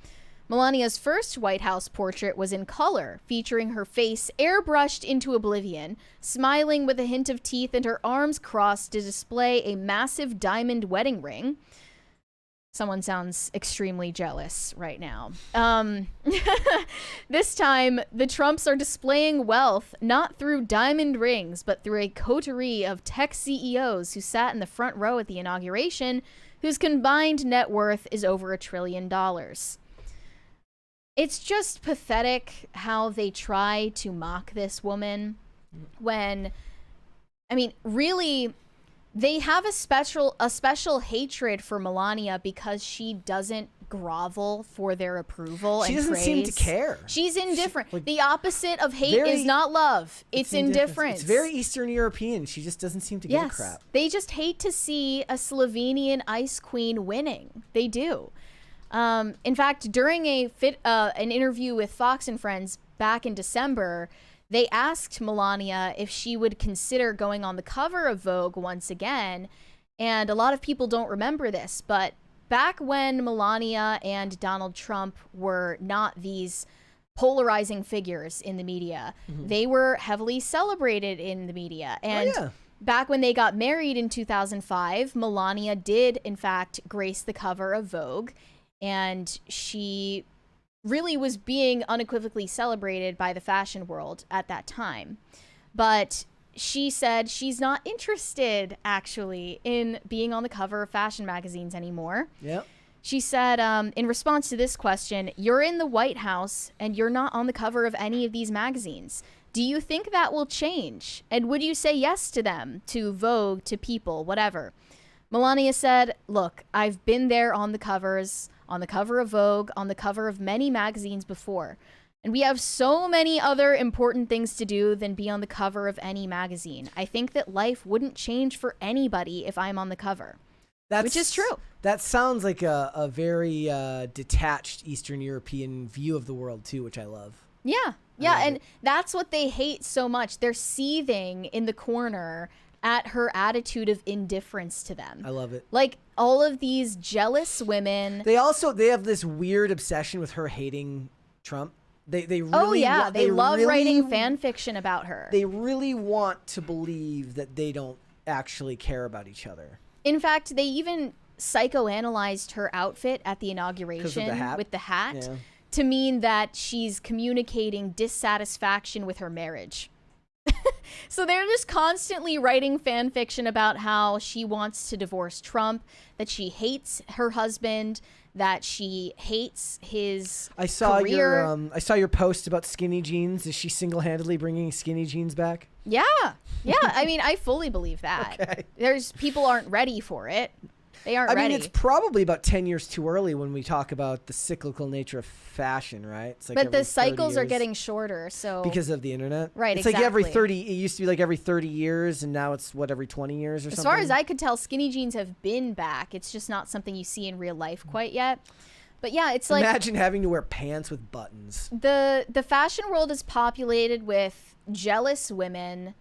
Melania's first White House portrait was in color, featuring her face airbrushed into oblivion, smiling with a hint of teeth and her arms crossed to display a massive diamond wedding ring. Someone sounds extremely jealous right now. This time, the Trumps are displaying wealth not through diamond rings, but through a coterie of tech CEOs who sat in the front row at the inauguration, whose combined net worth is over $1 trillion. It's just pathetic how they try to mock this woman when, I mean, really, They have a special hatred for Melania because she doesn't grovel for their approval and She doesn't praise. seem to care. She's indifferent. Like, the opposite of hate is not love. It's indifference. It's very Eastern European. She just doesn't seem to give a crap. They just hate to see a Slovenian ice queen winning. They do. In fact, during an interview with Fox and Friends back in December, they asked Melania if she would consider going on the cover of Vogue once again. And a lot of people don't remember this, but back when Melania and Donald Trump were not these polarizing figures in the media, they were heavily celebrated in the media. And back when they got married in 2005, Melania did, in fact, grace the cover of Vogue. And she really was being unequivocally celebrated by the fashion world at that time. But she said she's not interested, actually, in being on the cover of fashion magazines anymore. Yep. She said, in response to this question, "You're in the White House and you're not on the cover of any of these magazines. Do you think that will change? And would you say yes to them, to Vogue, to People, whatever?" Melania said, "Look, I've been there on the covers, on the cover of Vogue, on the cover of many magazines before. And we have so many other important things to do than be on the cover of any magazine. I think that life wouldn't change for anybody if I'm on the cover." Which is true. That sounds like a very detached Eastern European view of the world, too, which I love. Yeah. Yeah. And that's what they hate so much. They're seething in the corner at her attitude of indifference to them. I love it. Like all of these jealous women. They have this weird obsession with her hating Trump. They really they love writing fan fiction about her. They really want to believe that they don't actually care about each other. In fact, they even psychoanalyzed her outfit at the inauguration with the hat to mean that she's communicating dissatisfaction with her marriage. So they're just constantly writing fan fiction about how she wants to divorce Trump, that she hates her husband, that she hates his career. I saw your post about skinny jeans. Is she single-handedly bringing skinny jeans back? Yeah. I mean, I fully believe that. Okay. People aren't ready for it. They aren't ready. I mean, it's probably about 10 years too early when we talk about the cyclical nature of fashion, right? It's like but the cycles are getting shorter, so because of the internet, right? It's exactly. like every 30. It used to be like every 30 years, and now it's every 20 years or something. As far as I could tell, skinny jeans have been back. It's just not something you see in real life quite yet. But yeah, it's like imagine having to wear pants with buttons. The fashion world is populated with jealous women,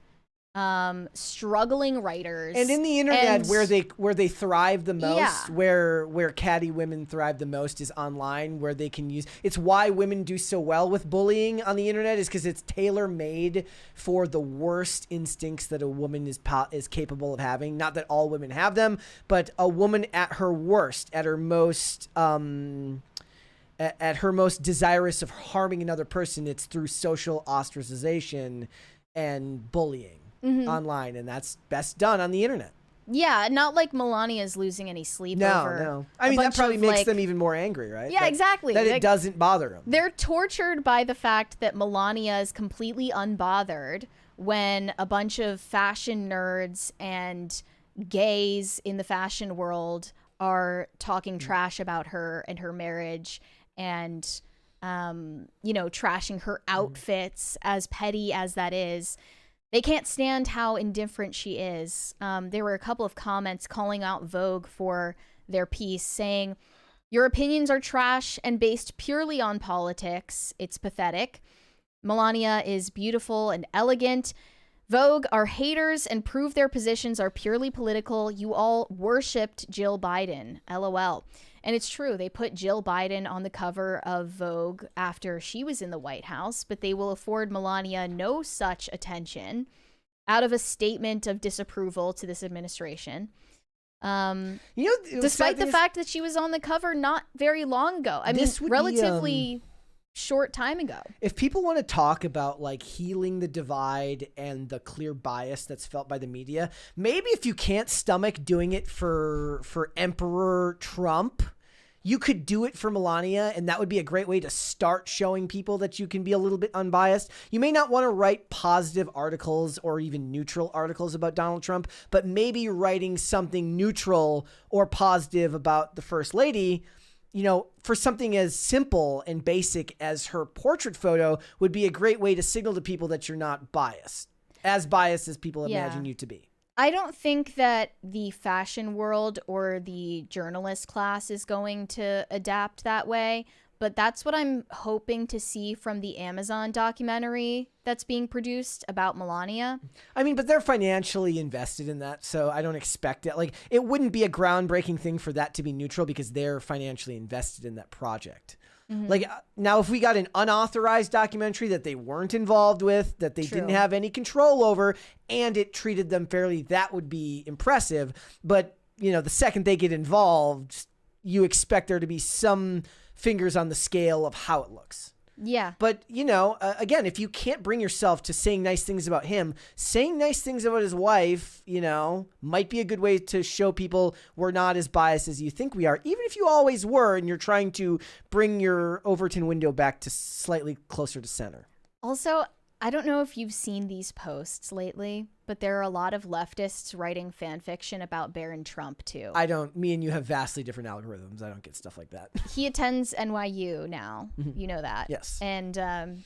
struggling writers, and in the internet where they thrive the most, where catty women thrive the most is online, where they can use. It's why women do so well with bullying on the internet, is because it's tailor made for the worst instincts that a woman is capable of having. Not that all women have them, but a woman at her worst, at her most desirous of harming another person, it's through social ostracization and bullying. Online, and that's best done on the internet. Yeah, not like Melania's losing any sleep over. No. I mean, that probably makes them even more angry, right? Yeah, exactly. That it doesn't bother them. They're tortured by the fact that Melania is completely unbothered when a bunch of fashion nerds and gays in the fashion world are talking trash about her and her marriage and, trashing her outfits, as petty as that is. They can't stand how indifferent she is. There were a couple of comments calling out Vogue for their piece, saying, "Your opinions are trash and based purely on politics. It's pathetic. Melania is beautiful and elegant. Vogue are haters and prove their positions are purely political. You all worshipped Jill Biden. LOL." And it's true. They put Jill Biden on the cover of Vogue after she was in the White House, but they will afford Melania no such attention out of a statement of disapproval to this administration. Despite the fact that she was on the cover not very long ago. I mean, relatively short time ago. If people want to talk about like healing the divide and the clear bias that's felt by the media, maybe if you can't stomach doing it for Emperor Trump, you could do it for Melania, and that would be a great way to start showing people that you can be a little bit unbiased. You may not want to write positive articles or even neutral articles about Donald Trump, but maybe writing something neutral or positive about the First Lady, you know, for something as simple and basic as her portrait photo would be a great way to signal to people that you're not biased as people imagine you to be. I don't think that the fashion world or the journalist class is going to adapt that way, but that's what I'm hoping to see from the Amazon documentary that's being produced about Melania. I mean, but they're financially invested in that, so I don't expect it. Like, it wouldn't be a groundbreaking thing for that to be neutral because they're financially invested in that project. Like, now if we got an unauthorized documentary that they weren't involved with, that they didn't have any control over, and it treated them fairly, that would be impressive. But, you know, the second they get involved, you expect there to be some fingers on the scale of how it looks. Yeah. But, you know, again, if you can't bring yourself to saying nice things about him, saying nice things about his wife, you know, might be a good way to show people we're not as biased as you think we are, even if you always were and you're trying to bring your Overton window back to slightly closer to center. Also, I don't know if you've seen these posts lately, but there are a lot of leftists writing fan fiction about Barron Trump too. Me and you have vastly different algorithms. I don't get stuff like that. He attends NYU now. You know that. Yes. And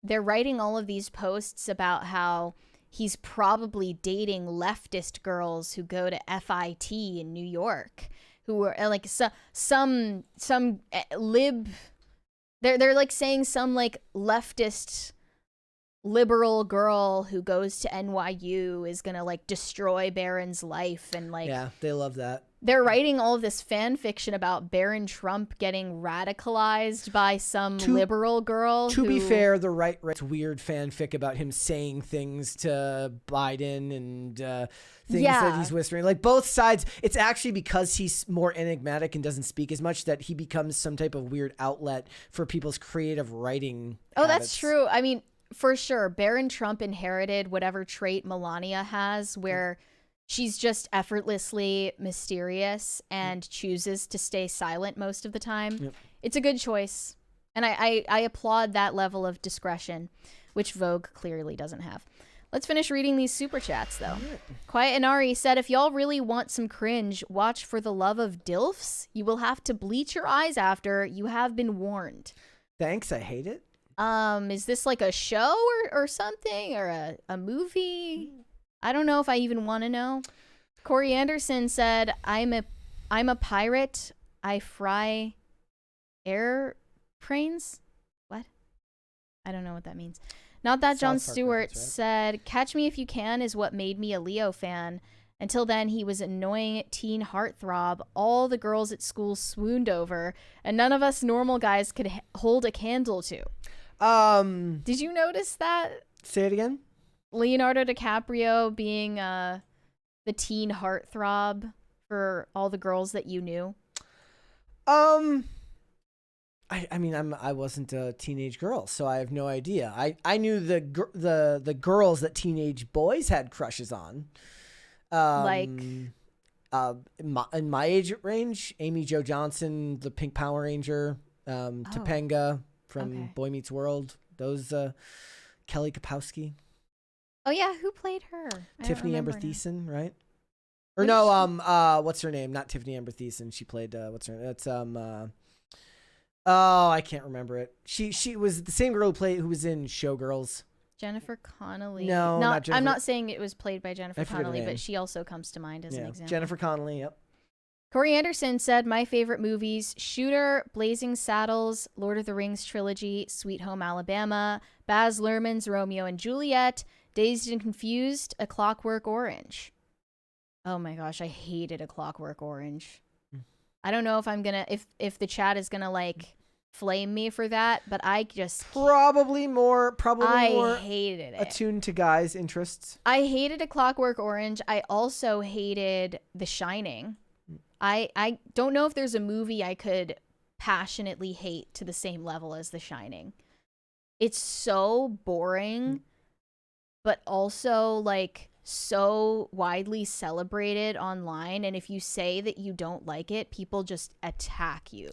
they're writing all of these posts about how he's probably dating leftist girls who go to FIT in New York, who are like some lib. They're like saying some like leftist liberal girl who goes to NYU is gonna like destroy Barron's life, and like, yeah, they love that. They're writing all of this fan fiction about Barron Trump getting radicalized by some liberal girl. To be fair, the right writes weird fanfic about him saying things to Biden and things that he's whispering. Like, both sides, it's actually because he's more enigmatic and doesn't speak as much that he becomes some type of weird outlet for people's creative writing habits. That's true. I mean, for sure, Barron Trump inherited whatever trait Melania has, where she's just effortlessly mysterious and chooses to stay silent most of the time. Yep. It's a good choice. And I applaud that level of discretion, which Vogue clearly doesn't have. Let's finish reading these super chats, though. Quiet and Ari said, if y'all really want some cringe, watch For the Love of DILFs. You will have to bleach your eyes after. You have been warned. Thanks, I hate it. Is this like a show or something, or a movie? I don't know if I even want to know. Corey Anderson said, I'm a pirate. I fry airplanes. What? I don't know what that means. Not that Jon Stewart said, Catch Me If You Can is what made me a Leo fan. Until then, he was annoying teen heartthrob all the girls at school swooned over, and none of us normal guys could hold a candle to. Did you notice that? Say it again. Leonardo DiCaprio being the teen heartthrob for all the girls that you knew. I mean, I wasn't a teenage girl, so I have no idea. I knew the girls that teenage boys had crushes on. In my age range, Amy Jo Johnson, the Pink Power Ranger, Topanga from Boy Meets World. Those Kelly Kapowski. Oh yeah, who played her? Tiffany Amber Thiessen, right? Or no, what's her name? Not Tiffany Amber Thiessen. She played what's her name? That's I can't remember it. She was the same girl who was in Showgirls. Jennifer Connelly. No, not Jennifer. I'm not saying it was played by Jennifer Connelly, but she also comes to mind as an example. Jennifer Connelly, yep. Corey Anderson said, my favorite movies, Shooter, Blazing Saddles, Lord of the Rings trilogy, Sweet Home Alabama, Baz Luhrmann's Romeo and Juliet, Dazed and Confused, A Clockwork Orange. Oh my gosh, I hated A Clockwork Orange. I don't know if I'm gonna, if the chat is gonna like flame me for that, but I just probably more hated it. Attuned to guys' interests. I hated A Clockwork Orange. I also hated The Shining. I don't know if there's a movie I could passionately hate to the same level as The Shining. It's so boring, but also like so widely celebrated online, and if you say that you don't like it, people just attack you.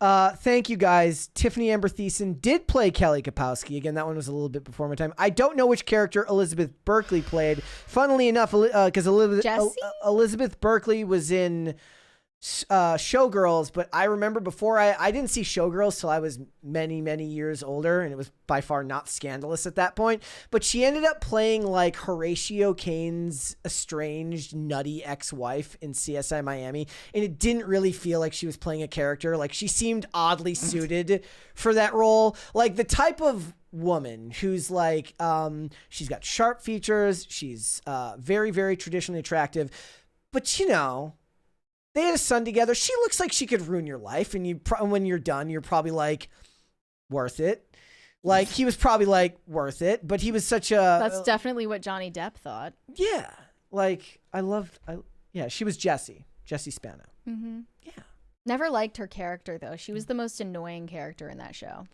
Thank you guys. Tiffany Amber Thiessen did play Kelly Kapowski. Again, that one was a little bit before my time. I don't know which character Elizabeth Berkley played. Funnily enough, because Elizabeth Berkley was in Showgirls, but I remember before I didn't see Showgirls till I was many, many years older, and it was by far not scandalous at that point. But she ended up playing like Horatio Cane's estranged, nutty ex-wife in CSI Miami, and it didn't really feel like she was playing a character. Like, she seemed oddly suited for that role. Like, the type of woman who's like, she's got sharp features, she's very, very traditionally attractive, but you know, they had a son together. She looks like she could ruin your life, and when you're done, you're probably like, worth it. Like, he was probably like, worth it, but he was such a... That's definitely what Johnny Depp thought. Yeah. Like, yeah, she was Jessie Spano. Mm-hmm. Yeah. Never liked her character, though. She was the most annoying character in that show.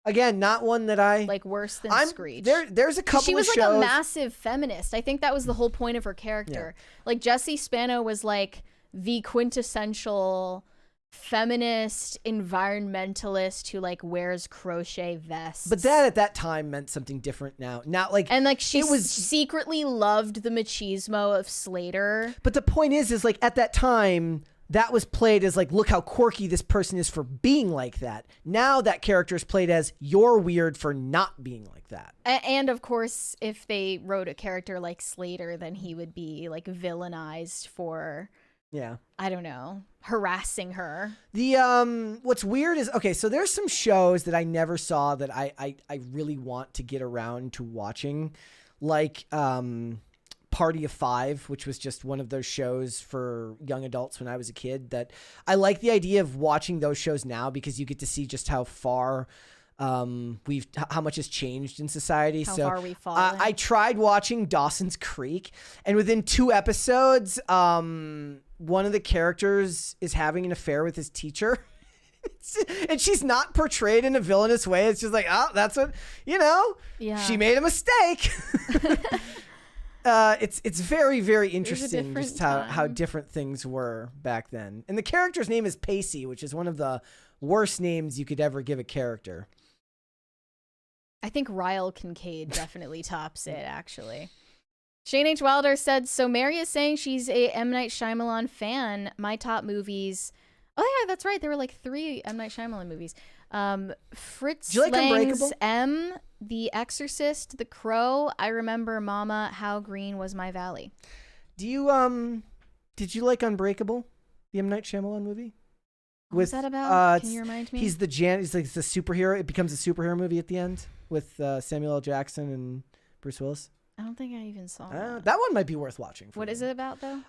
Again, not one that I... Like, worse than Screech. There's a couple of shows... She was like a massive feminist. I think that was the whole point of her character. Yeah. Like, Jessie Spano was like the quintessential feminist environmentalist who like wears crochet vests. But that at that time meant something different now. Not like... And like she secretly loved the machismo of Slater. But the point is like at that time, that was played as like, look how quirky this person is for being like that. Now that character is played as, you're weird for not being like that. And of course, if they wrote a character like Slater, then he would be like villainized for... Yeah. I don't know, harassing her. The what's weird is, okay, so there's some shows that I never saw that I really want to get around to watching, like Party of Five, which was just one of those shows for young adults when I was a kid. That I like the idea of watching those shows now because you get to see just how far how much has changed in society. How so far we've fallen. I tried watching Dawson's Creek, and within 2 episodes, one of the characters is having an affair with his teacher. And she's not portrayed in a villainous way. It's just like, oh, that's what, you know, Yeah. she made a mistake. It's very, very interesting just how different things were back then. And the character's name is Pacey, which is one of the worst names you could ever give a character. I think Ryle Kincaid definitely tops it, actually. Shane H. Wilder said, so Mary is saying she's a M. Night Shyamalan fan. My top movies... Oh, yeah, that's right. There were like 3 M. Night Shyamalan movies. Fritz like Lang's Unbreakable? M, The Exorcist, The Crow, I Remember Mama, How Green Was My Valley. Do you did you like Unbreakable, the M. Night Shyamalan movie? What's that about? Can you remind me? He's like the superhero. It becomes a superhero movie at the end with Samuel L. Jackson and Bruce Willis. I don't think I even saw that. That one might be worth watching. What is it about, though?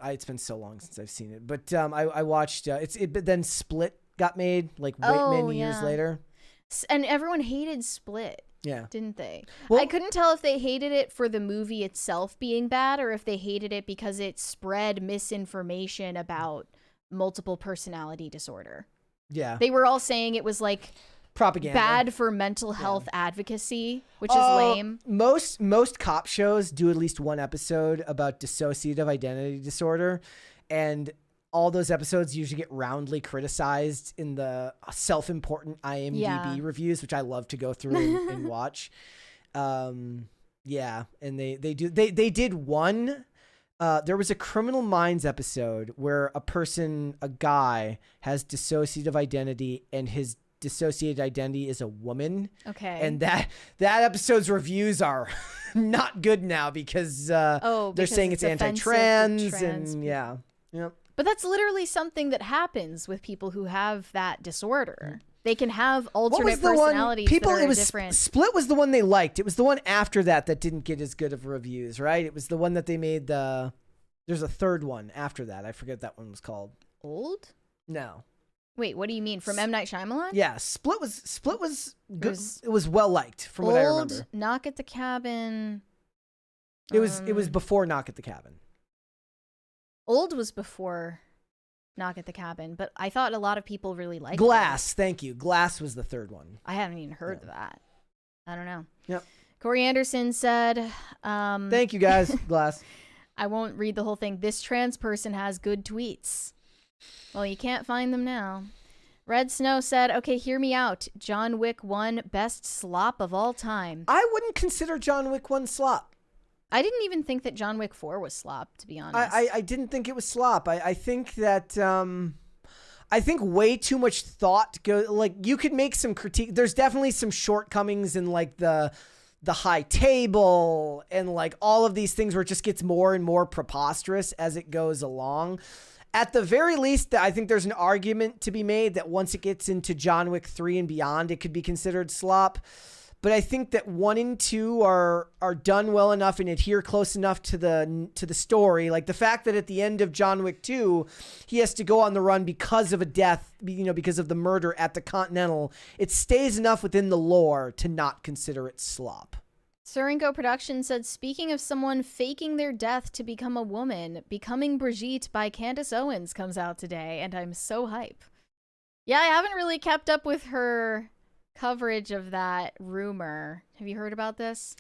It's been so long since I've seen it, but I watched but then Split got made like many years later, and everyone hated Split. Yeah, didn't they? Well, I couldn't tell if they hated it for the movie itself being bad or if they hated it because it spread misinformation about multiple personality disorder. Yeah, they were all saying it was like propaganda, bad for mental health advocacy, which is lame. Most cop shows do at least one episode about dissociative identity disorder, and all those episodes usually get roundly criticized in the self-important IMDb reviews, which I love to go through and watch. Yeah, and they did one. There was a Criminal Minds episode where a guy has dissociative identity, and his dissociated identity is a woman. Okay. And that episode's reviews are not good now because they're saying it's anti-trans and yeah. Yep. But that's literally something that happens with people who have that disorder. They can have alternate personalities that are different. Split was the one they liked. It was the one after that didn't get as good of reviews, right? It was the one that they made there's a third one after that. I forget what that one was called. Old? No. Wait, what do you mean? From M. Night Shyamalan? Yeah, Split was good. It was well liked from what I remember. Knock at the Cabin. It was before Knock at the Cabin. Old was before Knock at the Cabin, but I thought a lot of people really liked Glass. Thank you. Glass was the third one. I haven't even heard of that. I don't know. Yep. Corey Anderson said, Thank you, guys. Glass. I won't read the whole thing. This trans person has good tweets. Well, you can't find them now. Red Snow said, okay, hear me out. John Wick 1, best slop of all time. I wouldn't consider John Wick 1 slop. I didn't even think that John Wick 4 was slop, to be honest. I didn't think it was slop. I think that... I think way too much thought goes... Like, you could make some critique. There's definitely some shortcomings in, like, the high table and, like, all of these things where it just gets more and more preposterous as it goes along. At the very least, I think there's an argument to be made that once it gets into John Wick 3 and beyond, it could be considered slop. But I think that 1 and 2 are done well enough and adhere close enough to the story. Like the fact that at the end of John Wick 2, he has to go on the run because of a death, because of the murder at the Continental. It stays enough within the lore to not consider it slop. Surinko Productions said, speaking of someone faking their death to become a woman, Becoming Brigitte by Candace Owens comes out today, and I'm so hype. Yeah, I haven't really kept up with her coverage of that rumor. Have you heard about this?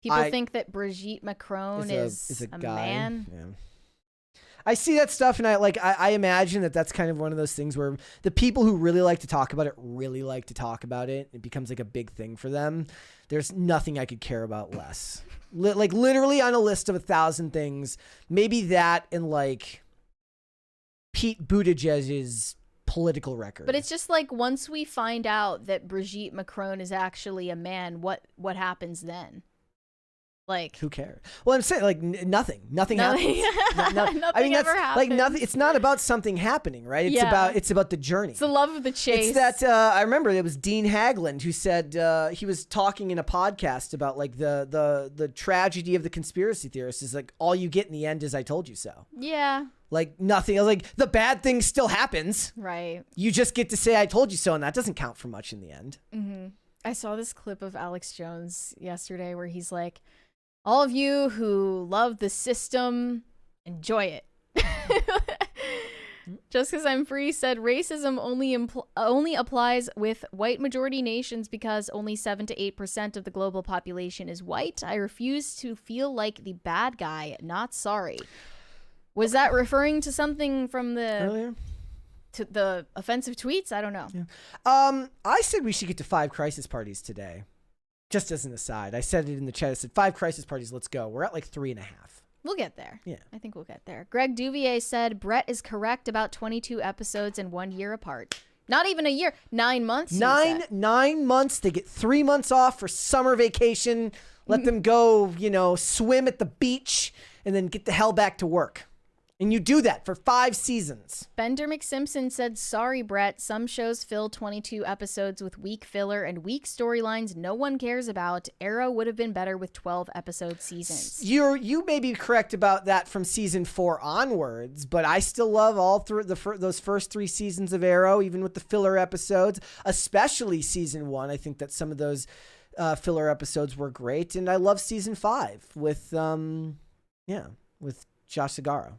People think that Brigitte Macron is a man. Yeah. I see that stuff, and I imagine that that's kind of one of those things where the people who really like to talk about it really like to talk about it. It becomes like a big thing for them. There's nothing I could care about less. Like literally on a list of 1,000 things, maybe that and like Pete Buttigieg's political record. But it's just like once we find out that Brigitte Macron is actually a man, what happens then? Like, who cares? Well, I'm saying like nothing happens. Nothing ever happens. Like nothing. It's not about something happening, right? It's about the journey. It's the love of the chase. It's that I remember it was Dean Hagland who said he was talking in a podcast about like the tragedy of the conspiracy theorists is like all you get in the end is I told you so. Yeah. Like nothing. Like the bad thing still happens. Right. You just get to say I told you so, and that doesn't count for much in the end. Mm-hmm. I saw this clip of Alex Jones yesterday where he's like, all of you who love the system, enjoy it. Just because I'm free said racism only applies with white majority nations because only 7 to 8% of the global population is white. I refuse to feel like the bad guy, not sorry. Was that referring to something from earlier? To the offensive tweets? I don't know. Yeah. I said we should get to 5 crisis parties today. Just as an aside, I said it in the chat. I said 5 crisis parties. Let's go. We're at like 3.5. We'll get there. Yeah, I think we'll get there. Greg Duvier said Brett is correct about 22 episodes and 1 year apart. Not even a year. 9 months. 9 months. They get 3 months off for summer vacation. Let them go, swim at the beach, and then get the hell back to work. And you do that for 5 seasons. Bender McSimpson said, sorry, Brett. Some shows fill 22 episodes with weak filler and weak storylines no one cares about. Arrow would have been better with 12 episode seasons. You may be correct about that from season 4 onwards, but I still love all those first 3 seasons of Arrow, even with the filler episodes, especially season 1. I think that some of those filler episodes were great. And I love season 5 with Josh Segarra.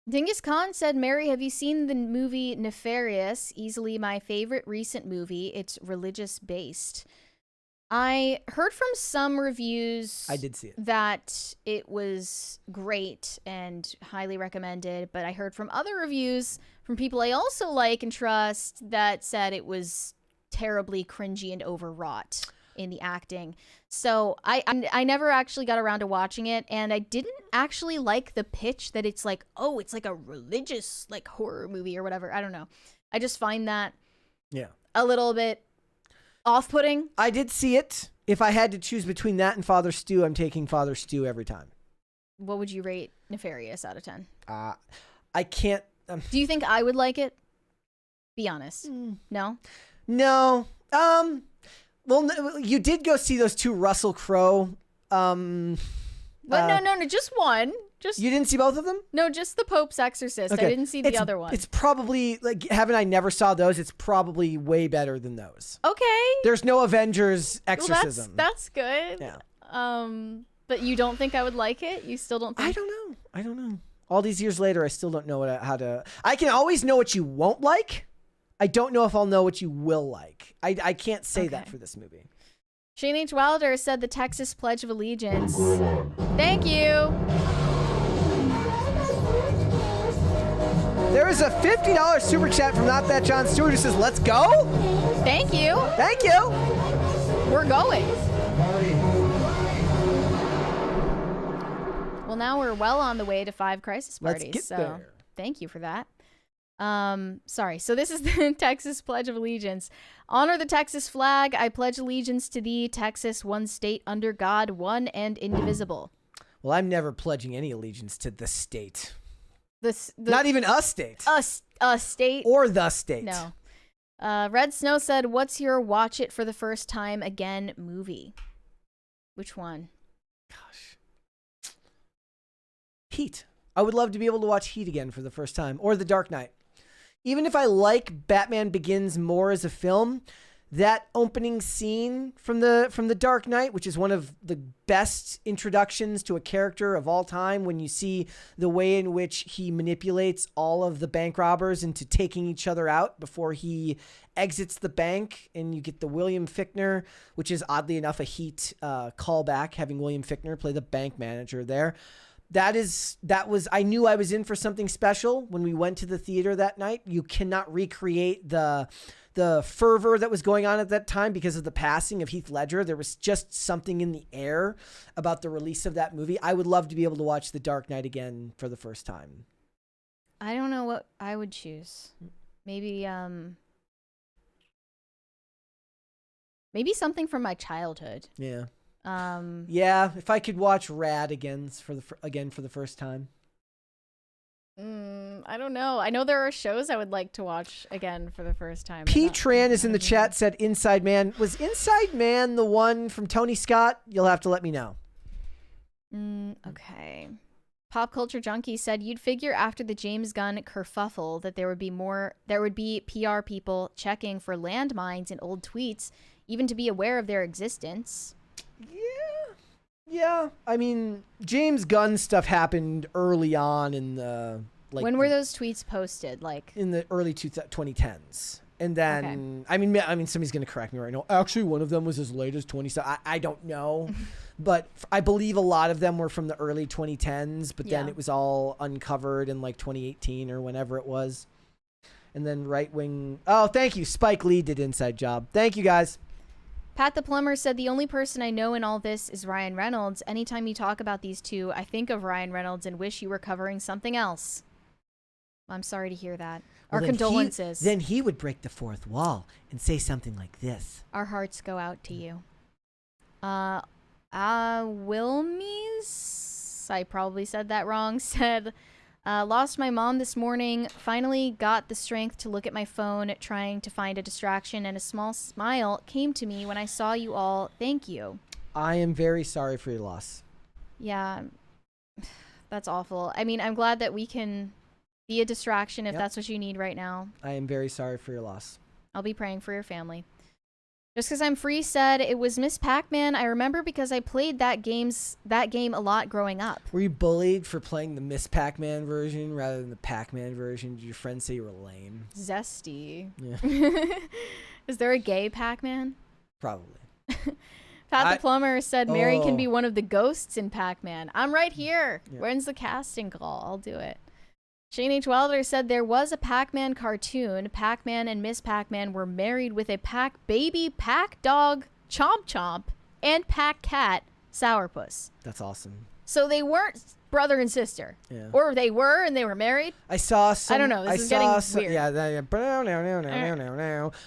Dingus Khan said, Mary, have you seen the movie Nefarious? Easily my favorite recent movie. It's religious based. I heard from some reviews I did see it. That it was great and highly recommended, but I heard from other reviews from people I also like and trust that said it was terribly cringy and overwrought in the acting. So I never actually got around to watching it, and I didn't actually like the pitch that it's like, oh, it's like a religious like horror movie or whatever. I don't know. I just find that a little bit off-putting. I did see it. If I had to choose between that and Father Stu, I'm taking Father Stu every time. What would you rate Nefarious out of 10? I can't. Do you think I would like it? Be honest. No? No. Well, you did go see those 2 Russell Crowe. No, just one. You didn't see both of them? No, just the Pope's Exorcist. Okay. I didn't see the other one. It's probably like I never saw those. It's probably way better than those. Okay. There's no Avengers exorcism. Well, that's good. Yeah. But you don't think I would like it? You still don't think? I don't know. All these years later, I still don't know how to. I can always know what you won't like. I don't know if I'll know what you will like. I can't say that for this movie. Shane H. Wilder said the Texas Pledge of Allegiance. Thank you. There is a $50 super chat from Not That John Stewart who says, let's go. Thank you. Thank you. We're going. Well, now we're well on the way to 5 crisis Let's parties. get so there. thank you for that. Sorry. So this is the Texas Pledge of Allegiance. Honor the Texas flag. I pledge allegiance to thee, Texas, one state under God, one and indivisible. Well, I'm never pledging any allegiance to the state. The Not even a state. a state. Or the state. No. Red Snow said, what's your watch it for the first time again movie? Which one? Gosh. Heat. I would love to be able to watch Heat again for the first time. Or The Dark Knight. Even if I like Batman Begins more as a film, that opening scene from the Dark Knight, which is one of the best introductions to a character of all time, when you see the way in which he manipulates all of the bank robbers into taking each other out before he exits the bank, and you get the William Fichtner, which is oddly enough a Heat callback, having William Fichtner play the bank manager there. I knew I was in for something special when we went to the theater that night. You cannot recreate the fervor that was going on at that time because of the passing of Heath Ledger. There was just something in the air about the release of that movie. I would love to be able to watch The Dark Knight again for the first time. I don't know what I would choose. Maybe something from my childhood. Yeah. Yeah, if I could watch Rad again for the first time. I don't know. I know there are shows I would like to watch again for the first time. P. Tran is in the chat, said Inside Man. Was Inside Man the one from Tony Scott? You'll have to let me know. Okay. Pop Culture Junkie said, you'd figure after the James Gunn kerfuffle that there would be PR people checking for landmines in old tweets, even to be aware of their existence. Yeah. I mean, James Gunn stuff happened early on in the when were those tweets posted? Like in the early 2010s, and then I mean, somebody's gonna correct me right now. Actually, one of them was as late as 20. I don't know, but I believe a lot of them were from the early 2010s. But then it was all uncovered in like 2018 or whenever it was, and then right wing. Oh, thank you, Spike Lee did Inside Job. Thank you guys. Pat the Plumber said, the only person I know in all this is Ryan Reynolds. Anytime you talk about these two, I think of Ryan Reynolds and wish you were covering something else. I'm sorry to hear that. Well, Our condolences. Then he would break the fourth wall and say something like this. Our hearts go out to you. Wilmies, I probably said that wrong, said, lost my mom this morning, finally got the strength to look at my phone, trying to find a distraction, and a small smile came to me when I saw you all. Thank you. I am very sorry for your loss. Yeah, that's awful. I mean, I'm glad that we can be a distraction if that's what you need right now. I am very sorry for your loss. I'll be praying for your family. Just Because I'm Free said, it was Miss Pac-Man. I remember because I played that game a lot growing up. Were you bullied for playing the Miss Pac-Man version rather than the Pac-Man version? Did your friends say you were lame? Zesty. Yeah. Is there a gay Pac-Man? Probably. Pat the Plumber said, Mary can be one of the ghosts in Pac-Man. I'm right here. Yeah. When's the casting call? I'll do it. Shane H. Wilder said there was a Pac-Man cartoon. Pac-Man and Miss Pac-Man were married with a Pac baby, Pac dog, Chomp Chomp, and Pac cat, Sourpuss. That's awesome. So they weren't brother and sister. Yeah. Or they were and they were married. I saw some. I don't know. This is getting weird. Yeah.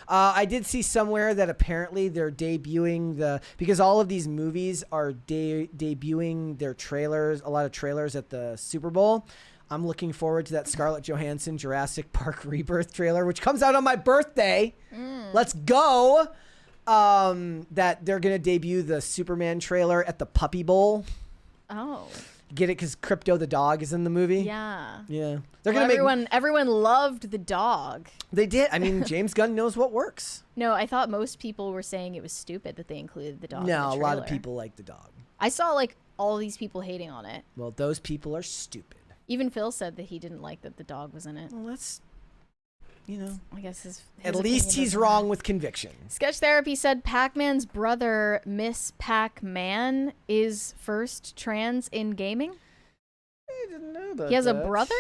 I did see somewhere that apparently they're debuting because all of these movies are debuting their trailers, a lot of trailers at the Super Bowl. I'm looking forward to that Scarlett Johansson Jurassic Park Rebirth trailer, which comes out on my birthday. Let's go. That they're going to debut the Superman trailer at the Puppy Bowl. Oh. Get it? Because Crypto the dog is in the movie. Yeah. Yeah. Everyone loved the dog. They did. I mean, James Gunn knows what works. No, I thought most people were saying it was stupid that they included the dog. No, in the a lot of people like the dog. I saw like all these people hating on it. Well, those people are stupid. Even Phil said that he didn't like that the dog was in it. Well, you know. I guess his At least opinion he's doesn't wrong matter. with conviction. Sketch Therapy said Pac-Man's brother, Miss Pac-Man, is first trans in gaming. I didn't know about He has a that. brother?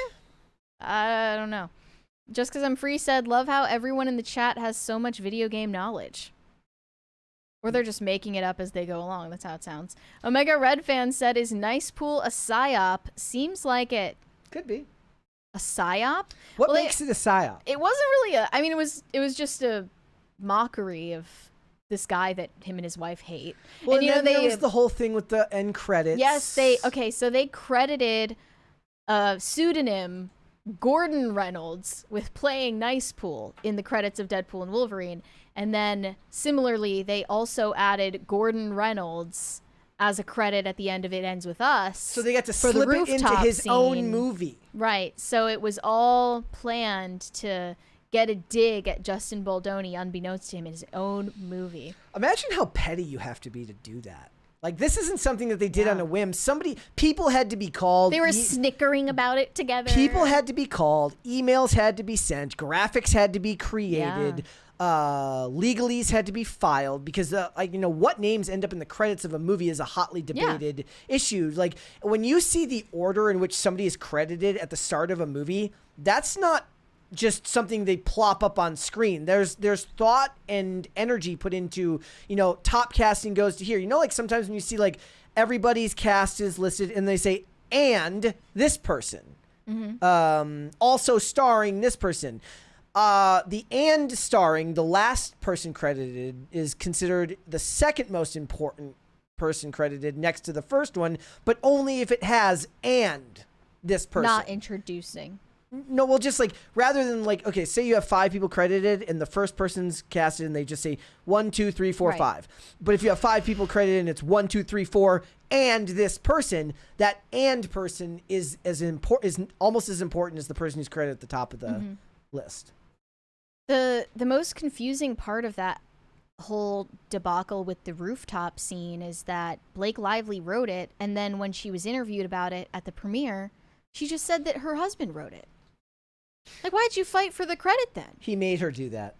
I don't know. Just Cause I'm Free said, love how everyone in the chat has so much video game knowledge. Or they're just making it up as they go along. That's how it sounds. Omega Red Fan said, is Nice Pool a psyop? Seems like it. Could be. A psyop? What Well, makes it a psyop? It wasn't really a... I mean, it was just a mockery of this guy that him and his wife hate. Well, and, and then there was the whole thing with the end credits. Yes, so they credited a pseudonym, Gordon Reynolds, with playing Nice Pool in the credits of Deadpool and Wolverine. And then, similarly, they also added Gordon Reynolds as a credit at the end of It Ends With Us. So they got to for the slip it into rooftop his own scene. movie. Right. So it was all planned to get a dig at Justin Baldoni, unbeknownst to him, in his own movie. Imagine how petty you have to be to do that. Like, this isn't something that they did on a whim. People had to be called. They were snickering about it together. People had to be called. Emails had to be sent. Graphics had to be created. Legalese had to be filed because, what names end up in the credits of a movie is a hotly debated issue. Like, when you see the order in which somebody is credited at the start of a movie, that's not just something they plop up on screen. There's thought and energy put into, top casting goes to here. Like sometimes when you see like everybody's cast is listed and they say, and this person, also starring this person. The and starring, the last person credited, is considered the second most important person credited next to the first one, but only if it has and this person. Not introducing. No, well, just like, rather than like, okay, say you have 5 people credited and the first person's casted and they just say 1, 2, 3, 4, Right. 5. But if you have 5 people credited and it's 1, 2, 3, 4, and this person, that and person is almost as important as the person who's credited at the top of the list. The most confusing part of that whole debacle with the rooftop scene is that Blake Lively wrote it, and then when she was interviewed about it at the premiere, she just said that her husband wrote it. Like, why'd you fight for the credit then? He made her do that.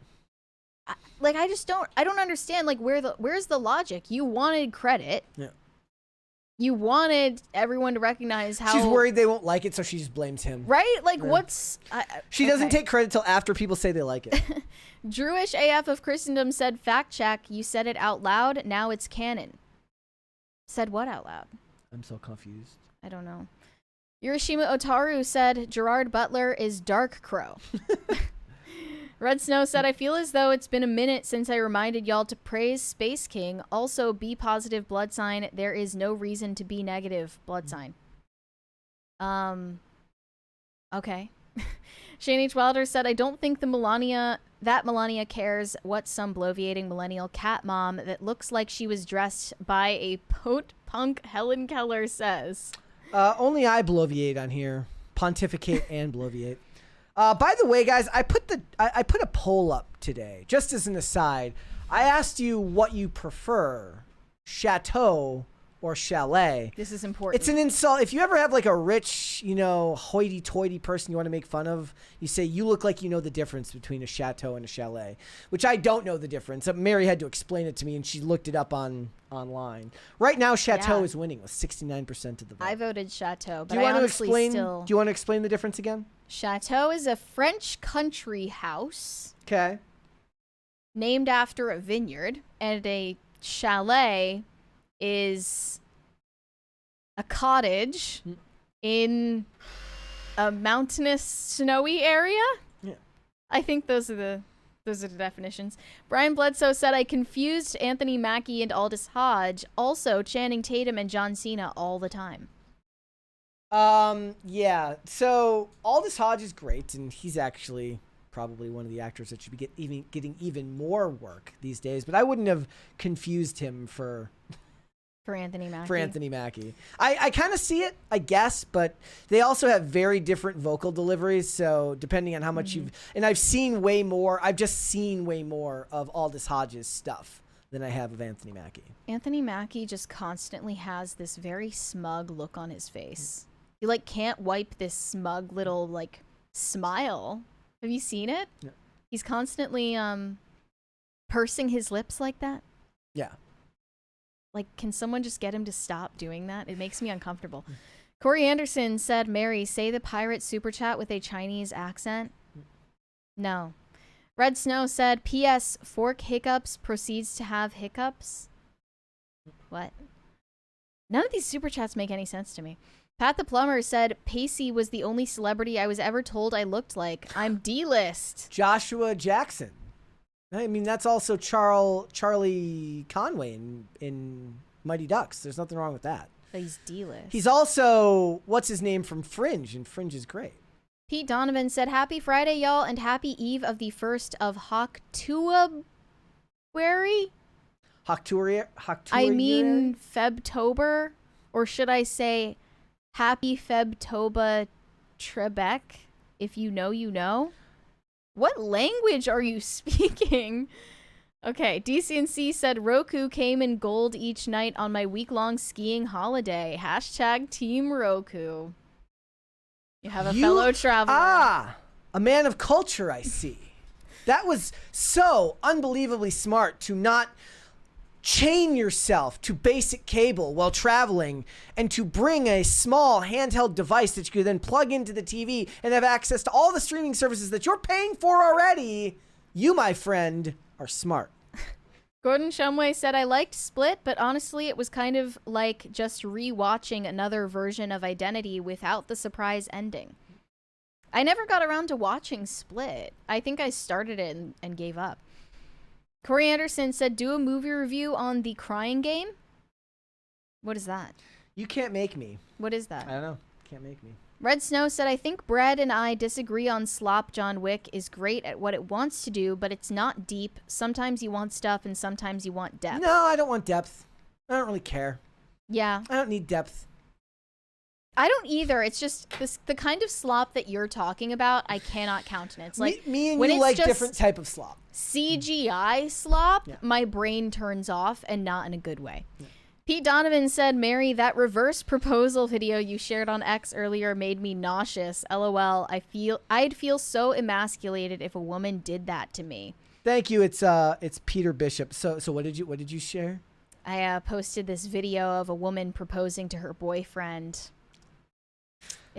I don't understand, like, where's the logic? You wanted credit. Yeah. You wanted everyone to recognize how... She's worried they won't like it, so she just blames him. Right? Like, Yeah. what's... She doesn't okay. take credit till after people say they like it. Drewish AF of Christendom said, fact check, you said it out loud, now it's canon. Said what out loud? I'm so confused. I don't know. Hiroshima Otaru said, Gerard Butler is Dark Crow. Red Snow said, I feel as though it's been a minute since I reminded y'all to praise Space King. Also, be positive, blood sign. There is no reason to be negative, blood sign. Okay. Shane H. Wilder said, I don't think Melania cares what some bloviating millennial cat mom that looks like she was dressed by a post-punk Helen Keller says. Only I bloviate on here. Pontificate and bloviate. By the way, guys, I put a poll up today, just as an aside. I asked you what you prefer, chateau or chalet. This is important. It's an insult. If you ever have like a rich, hoity-toity person you want to make fun of, you say, you look like you know the difference between a chateau and a chalet, which I don't know the difference. Mary had to explain it to me, and she looked it up online. Right now, chateau is winning with 69% of the vote. I voted chateau, but do you want I to honestly explain? still... Do you want to explain the difference again? Chateau is a French country house Okay. named after a vineyard, and a chalet is a cottage in a mountainous, snowy area. Yeah. I think those are the definitions. Brian Bledsoe said, I confused Anthony Mackie and Aldous Hodge, also Channing Tatum and John Cena all the time. Yeah. So Aldous Hodge is great, and he's actually probably one of the actors that should be getting even more work these days. But I wouldn't have confused him for Anthony Mackie. For Anthony Mackie. I kind of see it, I guess, but they also have very different vocal deliveries. So depending on how much and I've just seen way more of Aldous Hodge's stuff than I have of Anthony Mackie. Anthony Mackie just constantly has this very smug look on his face. He can't wipe this smug little smile. Have you seen it? Yeah. He's constantly pursing his lips like that. Yeah. Like, can someone just get him to stop doing that? It makes me uncomfortable. Corey Anderson said, Mary, say the pirate super chat with a Chinese accent. No. Red Snow said, P.S. Fork hiccups proceeds to have hiccups. What? None of these super chats make any sense to me. Pat the Plumber said, Pacey was the only celebrity I was ever told I looked like. I'm D-list. Joshua Jackson. I mean, that's also Charlie Conway in Mighty Ducks. There's nothing wrong with that. But he's D-list. He's also, what's his name from Fringe, and Fringe is great. Pete Donovan said, Happy Friday, y'all, and happy eve of the first of Hoctuary? Hoctuary? I mean Febtober? Or should I say Happy Febtober Trebek? If you know, you know. What language are you speaking? Okay, DCNC said Roku came in gold each night on my week-long skiing holiday. Hashtag Team Roku. You have a fellow traveler. Ah, a man of culture, I see. That was so unbelievably smart to not chain yourself to basic cable while traveling and to bring a small handheld device that you could then plug into the TV and have access to all the streaming services that you're paying for already. You, my friend, are smart. Gordon Shumway said, I liked Split, but honestly, it was kind of like just re-watching another version of Identity without the surprise ending. I never got around to watching Split. I think I started it and gave up. Corey Anderson said, do a movie review on The Crying Game? What is that? You can't make me. What is that? I don't know. Can't make me. Red Snow said, I think Brad and I disagree on Slop. John Wick is great at what it wants to do, but it's not deep. Sometimes you want stuff and sometimes you want depth. No, I don't want depth. I don't really care. Yeah. I don't need depth. I don't either. It's just the kind of slop that you're talking about, I cannot countenance. Like me and when you it's like just different type of slop. CGI slop, Yeah. my brain turns off and not in a good way. Yeah. Pete Donovan said, Mary, that reverse proposal video you shared on X earlier made me nauseous. LOL. I'd feel so emasculated if a woman did that to me. Thank you. It's Peter Bishop. So what did you share? I posted this video of a woman proposing to her boyfriend.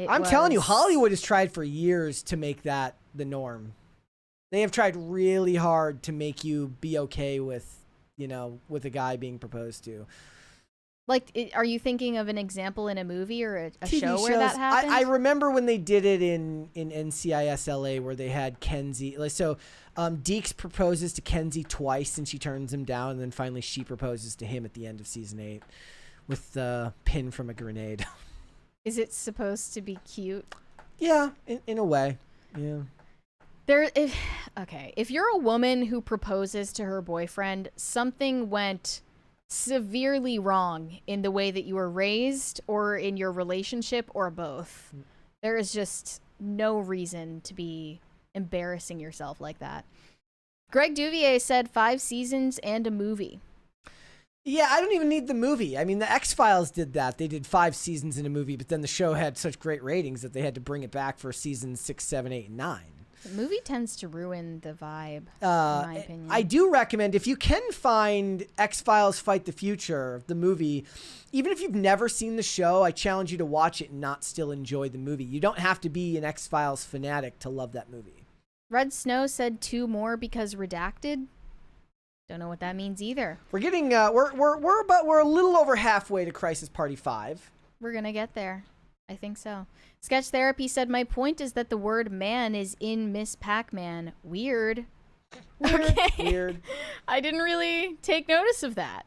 I'm telling you, Hollywood has tried for years to make that the norm. They have tried really hard to make you be okay with, with a guy being proposed to. Like, are you thinking of an example in a movie or a TV show where shows. that happened? I remember when they did it in NCIS LA where they had Kenzie. Deeks proposes to Kenzie twice and she turns him down, and then finally she proposes to him at the end of season 8 with the pin from a grenade. Is it supposed to be cute? Yeah, in a way. Yeah. If you're a woman who proposes to her boyfriend, something went severely wrong in the way that you were raised or in your relationship or both. There is just no reason to be embarrassing yourself like that. Greg Duvier said 5 seasons and a movie. Yeah, I don't even need the movie. I mean, the X-Files did that. They did 5 seasons in a movie, but then the show had such great ratings that they had to bring it back for seasons 6, 7, 8, and 9. The movie tends to ruin the vibe, in my opinion. I do recommend, if you can find X-Files Fight the Future, the movie, even if you've never seen the show, I challenge you to watch it and not still enjoy the movie. You don't have to be an X-Files fanatic to love that movie. Red Snow said 2 more because redacted. Don't know what that means either. We're getting we're a little over halfway to Crisis Party 5. We're gonna get there. I think so. Sketch Therapy said, my point is that the word man is in Miss Pac-Man. Weird. Okay. Weird. I didn't really take notice of that.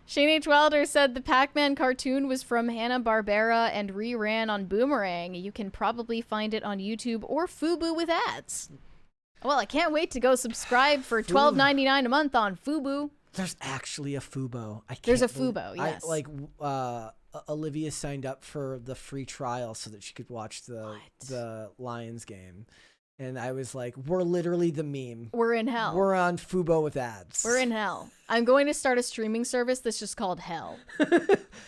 Shane H. Wilder said the Pac-Man cartoon was from Hanna-Barbera and reran on Boomerang. You can probably find it on YouTube or Fubu with ads. Well, I can't wait to go subscribe for $12.99 a month on Fubu. There's actually a Fubo. There's a Fubo, yes. Olivia signed up for the free trial so that she could watch the Lions game. And I was like, we're literally the meme. We're in hell. We're on Fubo with ads. We're in hell. I'm going to start a streaming service that's just called Hell.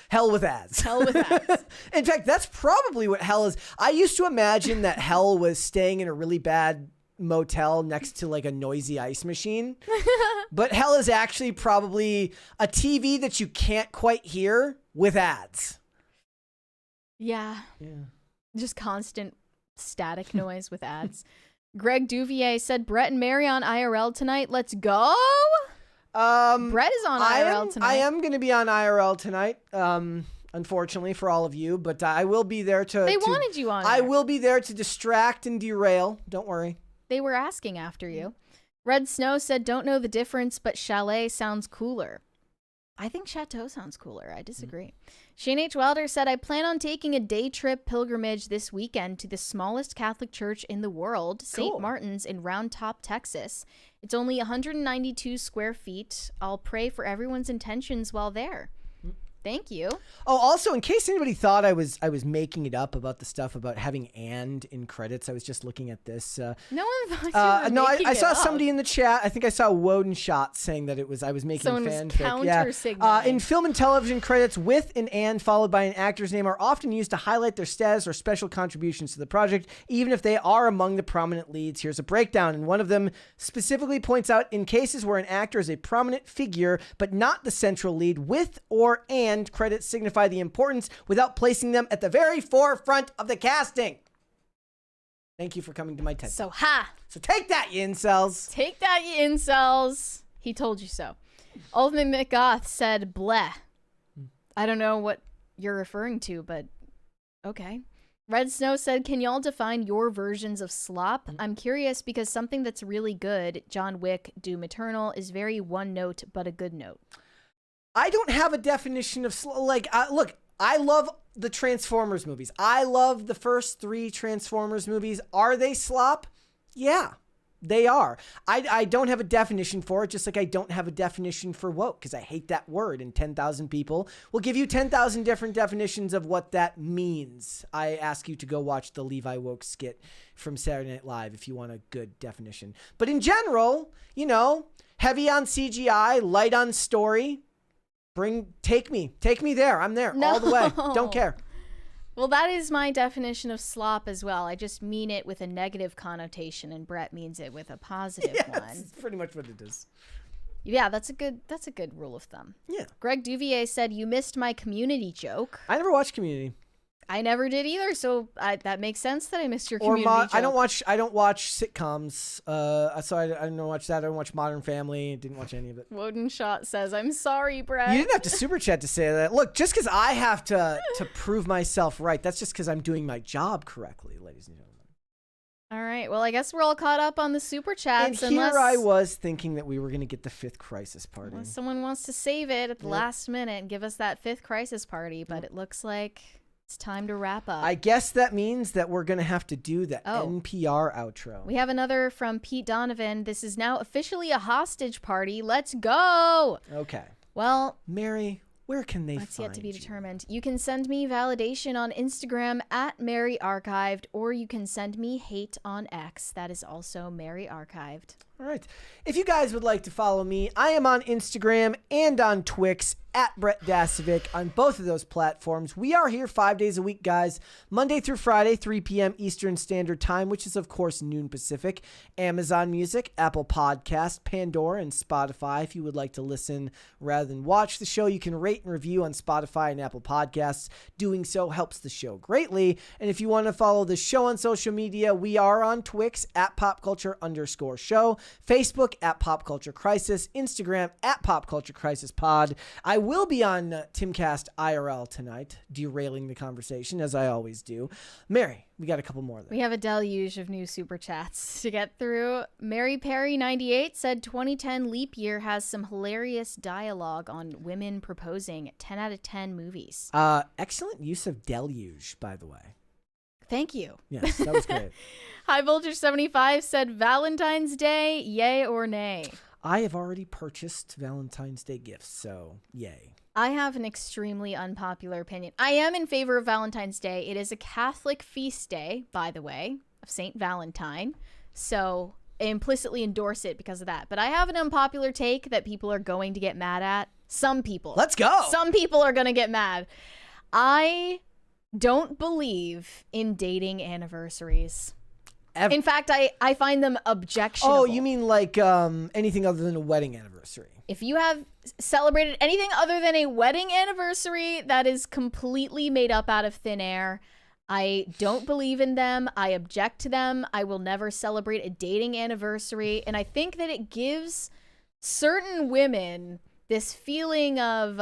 Hell with ads. Hell with ads. In fact, that's probably what hell is. I used to imagine that hell was staying in a really bad motel next to like a noisy ice machine. But hell is actually probably a TV that you can't quite hear with ads. Yeah. Yeah. Just constant static noise with ads. Greg Duvier said, Brett and Mary on IRL tonight. Let's go. Brett is on IRL tonight. I am going to be on IRL tonight. Unfortunately for all of you, but I will be there to. They wanted you on. I will be there to distract and derail. Don't worry. They were asking after you. Red Snow said, don't know the difference, but chalet sounds cooler. I think chateau sounds cooler. I disagree. Shane H. Wilder said, I plan on taking a day trip pilgrimage this weekend to the smallest Catholic church in the world, Cool. St. Martin's in Round Top, Texas. It's only 192 square feet. I'll pray for everyone's intentions while there. Thank you. Oh, also, in case anybody thought I was making it up about the stuff about having "and" in credits, I was just looking at this. No one thought you were making I it saw up. somebody in the chat. I think I saw Woden Shot saying that I was making Someone was fanfic. counter-signaling. In film and television credits, with an "and" followed by an actor's name are often used to highlight their status or special contributions to the project, even if they are among the prominent leads. Here's a breakdown, and one of them specifically points out in cases where an actor is a prominent figure but not the central lead, with or and credits signify the importance without placing them at the very forefront of the casting. Thank you for coming to my TED. So, So take that, you incels. Take that, you incels. He told you so. Ultimate McGoth said, bleh. I don't know what you're referring to, but okay. Red Snow said, can y'all define your versions of slop? I'm curious because something that's really good, John Wick, Doom Eternal, is very one note, but a good note. I don't have a definition of look, I love the Transformers movies. I love the first 3 Transformers movies. Are they slop? Yeah, they are. I don't have a definition for it, just like I don't have a definition for woke, because I hate that word, and 10,000 people will give you 10,000 different definitions of what that means. I ask you to go watch the Levi Woke skit from Saturday Night Live if you want a good definition. But in general, heavy on CGI, light on story. Take me there. I'm there all the way. Don't care. Well, that is my definition of slop as well. I just mean it with a negative connotation, and Brett means it with a positive one. That's pretty much what it is. Yeah, that's a good rule of thumb. Yeah. Greg Duvier said, you missed my Community joke. I never watched Community. I never did either, so that makes sense that I missed your Community joke. I don't watch sitcoms. So I don't watch that. I don't watch Modern Family. Didn't watch any of it. Woden Shot says, I'm sorry, Brett. You didn't have to super chat to say that. Look, just because I have to prove myself right, that's just because I'm doing my job correctly, ladies and gentlemen. All right. Well, I guess we're all caught up on the super chats. And here I was thinking that we were going to get the 5th crisis party. Unless someone wants to save it at the last minute and give us that 5th crisis party, but it looks like it's time to wrap up. I guess that means that we're going to have to do the NPR outro. We have another from Pete Donovan. This is now officially a hostage party. Let's go. Okay. Well, Mary, where can they that's find yet to be you? determined. You can send me validation on Instagram at Mary Archived, or you can send me hate on X. That is also Mary Archived. All right. If you guys would like to follow me, I am on Instagram and on Twix at Brett Dasovic on both of those platforms. We are here 5 days a week, guys. Monday through Friday, 3 p.m. Eastern Standard Time, which is, of course, noon Pacific. Amazon Music, Apple Podcast, Pandora, and Spotify. If you would like to listen rather than watch the show, you can rate and review on Spotify and Apple Podcasts. Doing so helps the show greatly. And if you want to follow the show on social media, we are on Twix at popculture_show, Facebook at Pop Culture Crisis, Instagram at Pop Culture Crisis Pod. I will be on Timcast IRL tonight, derailing the conversation as I always do. Mary, we got a couple more there. We have a deluge of new super chats to get through. Mary Perry 98 said 2010 leap year has some hilarious dialogue on women proposing. 10 out of 10 movies. Excellent use of deluge, by the way. Thank you. Yes, that was great. High Voltage 75 said Valentine's Day, yay or nay? I have already purchased Valentine's Day gifts, so yay. I have an extremely unpopular opinion. I am in favor of Valentine's Day. It is a Catholic feast day, by the way, of Saint Valentine. So I implicitly endorse it because of that. But I have an unpopular take that people are going to get mad at. Some people. Let's go. Some people are going to get mad. I don't believe in dating anniversaries. In fact, I find them objectionable. Oh, you mean like anything other than a wedding anniversary? If you have celebrated anything other than a wedding anniversary that is completely made up out of thin air, I don't believe in them. I object to them. I will never celebrate a dating anniversary. And I think that it gives certain women this feeling of,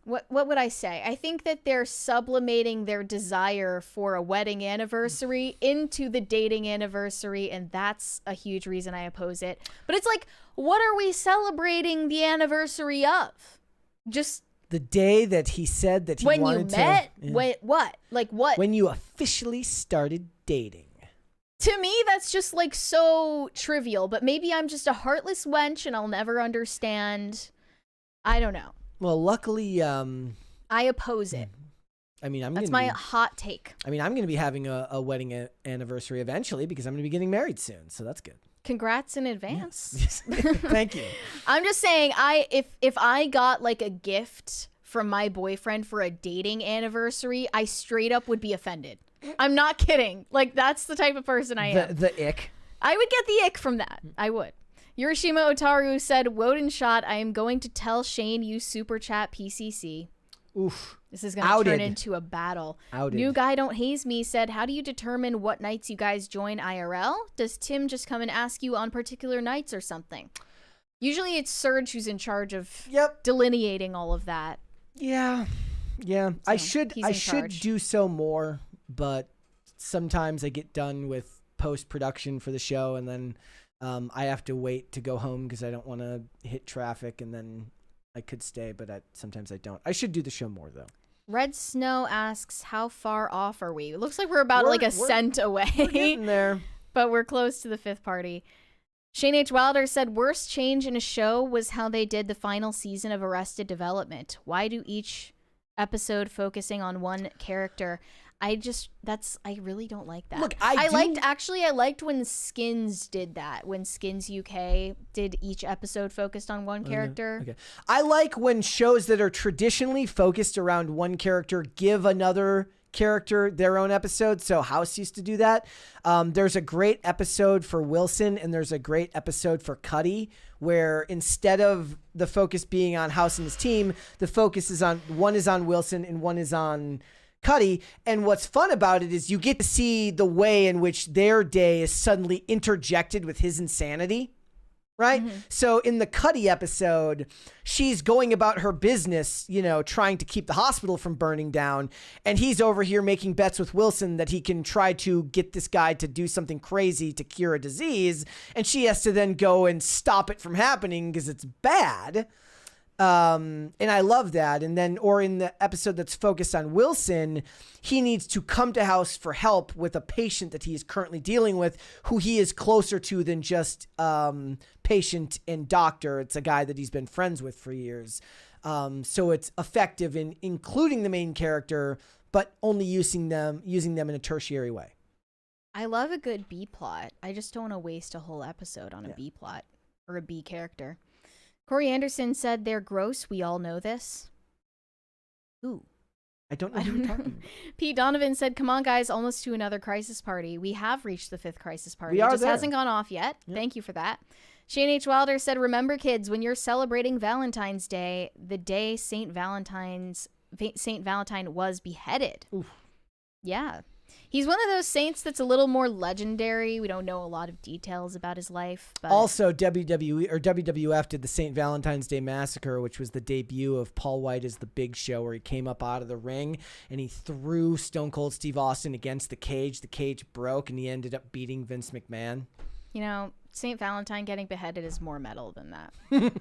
what would I say? I think that they're sublimating their desire for a wedding anniversary into the dating anniversary, and that's a huge reason I oppose it. But it's like, what are we celebrating the anniversary of? Just the day that he said that he when wanted you met? to... Yeah. What? Like what? When you officially started dating. To me, that's just like so trivial, but maybe I'm just a heartless wench and I'll never understand. I don't know. Well, luckily, I oppose it. I mean, that's my hot take. I mean, I'm going to be having a wedding anniversary eventually because I'm going to be getting married soon, so that's good. Congrats in advance. Yes. Thank you. I'm just saying, if I got like a gift from my boyfriend for a dating anniversary, I straight up would be offended. I'm not kidding. Like, that's the type of person I am. The ick. I would get the ick from that. I would. Yurishima Otaru said, Woden shot, I am going to tell Shane you super chat PCC. Oof. This is going to turn into a battle. Outed. New Guy Don't Haze Me said, how do you determine what nights you guys join IRL? Does Tim just come and ask you on particular nights or something? Usually it's Serge who's in charge of delineating all of that. Yeah. So I should do so more, but sometimes I get done with post-production for the show and then I have to wait to go home because I don't want to hit traffic, and then I could stay, but sometimes I don't. I should do the show more, though. Red Snow asks, how far off are we? It looks like we're about like a cent away. We're getting there. But we're close to the fifth party. Shane H. Wilder said, worst change in a show was how they did the final season of Arrested Development. Why do each episode focusing on one character? I really don't like that. Look, I liked when Skins did that. When Skins UK did each episode focused on one character. Okay. I like when shows that are traditionally focused around one character give another character their own episode. So House used to do that. There's a great episode for Wilson and there's a great episode for Cuddy where instead of the focus being on House and his team, the focus is on one is on Wilson and one is on Cuddy. And what's fun about it is you get to see the way in which their day is suddenly interjected with his insanity. Right? Mm-hmm. So in the Cuddy episode, she's going about her business, trying to keep the hospital from burning down. And he's over here making bets with Wilson that he can try to get this guy to do something crazy to cure a disease. And she has to then go and stop it from happening because it's bad. And I love that. And then, or in the episode that's focused on Wilson, he needs to come to House for help with a patient that he is currently dealing with, who he is closer to than just patient and doctor. It's a guy that he's been friends with for years. So it's effective in including the main character, but only using them in a tertiary way. I love a good B plot. I just don't want to waste a whole episode on a B plot or a B character. Corey Anderson said they're gross. We all know this. Ooh. I don't know who you're talking about. Pete Donovan said, come on, guys, almost to another crisis party. We have reached the fifth crisis party. We are it just there. Hasn't gone off yet. Yep. Thank you for that. Shane H. Wilder said, remember, kids, when you're celebrating Valentine's Day, the day Saint Valentine was beheaded. Oof. Yeah. He's one of those saints that's a little more legendary. We don't know a lot of details about his life. But also, WWE or WWF did the St. Valentine's Day Massacre, which was the debut of Paul White as the Big Show, where he came up out of the ring and he threw Stone Cold Steve Austin against the cage. The cage broke and he ended up beating Vince McMahon. St. Valentine getting beheaded is more metal than that.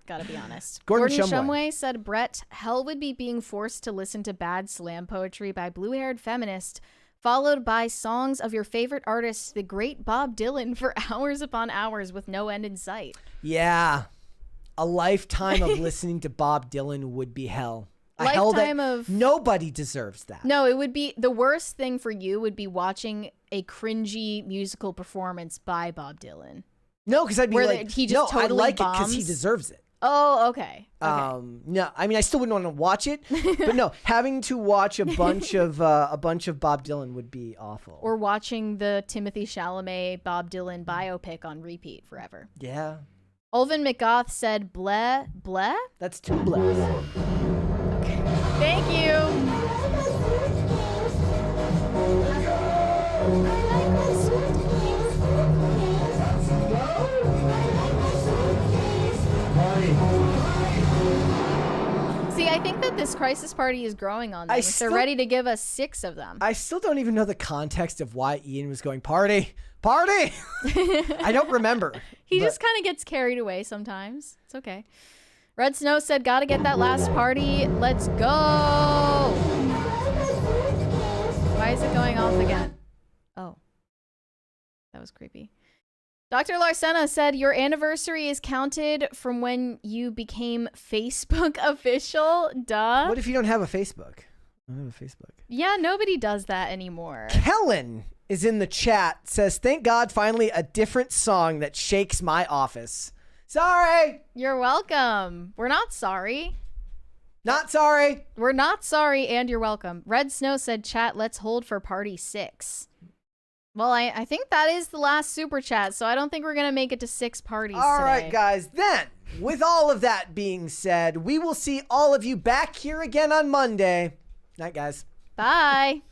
Gotta be honest. Gordon Shumway said, Brett, hell would be being forced to listen to bad slam poetry by blue-haired feminist, followed by songs of your favorite artist, the great Bob Dylan, for hours upon hours with no end in sight. Yeah. A lifetime of listening to Bob Dylan would be hell. Nobody deserves that. No, it would be the worst thing for you would be watching a cringy musical performance by Bob Dylan. No, because I'd be like, he just totally I like bombs. it because he deserves it. Oh, okay. No, I mean I still wouldn't want to watch it, but no, having to watch a bunch of Bob Dylan would be awful. Or watching the Timothy Chalamet Bob Dylan biopic on repeat forever. Yeah. Ulvin McGoth said bleh, bleh? That's too blessed. Okay. Thank you. See, I think that this crisis party is growing on them. They're ready to give us 6 of them. I still don't even know the context of why Ian was going party. I don't remember. He just kind of gets carried away sometimes. It's okay. Red Snow said, gotta get that last party. Let's go. Why is it going off again? Oh. That was creepy. Dr. Larcena said, your anniversary is counted from when you became Facebook official. Duh. What if you don't have a Facebook? I don't have a Facebook. Yeah, nobody does that anymore. Kellen is in the chat, says, thank God finally a different song that shakes my office. Sorry. You're welcome. We're not sorry. Not sorry. We're not sorry, and you're welcome. Red Snow said, chat, let's hold for party 6. Well, I think that is the last super chat, so I don't think we're going to make it to 6 parties All today. right, guys. Then, with all of that being said, we will see all of you back here again on Monday. Night, guys. Bye.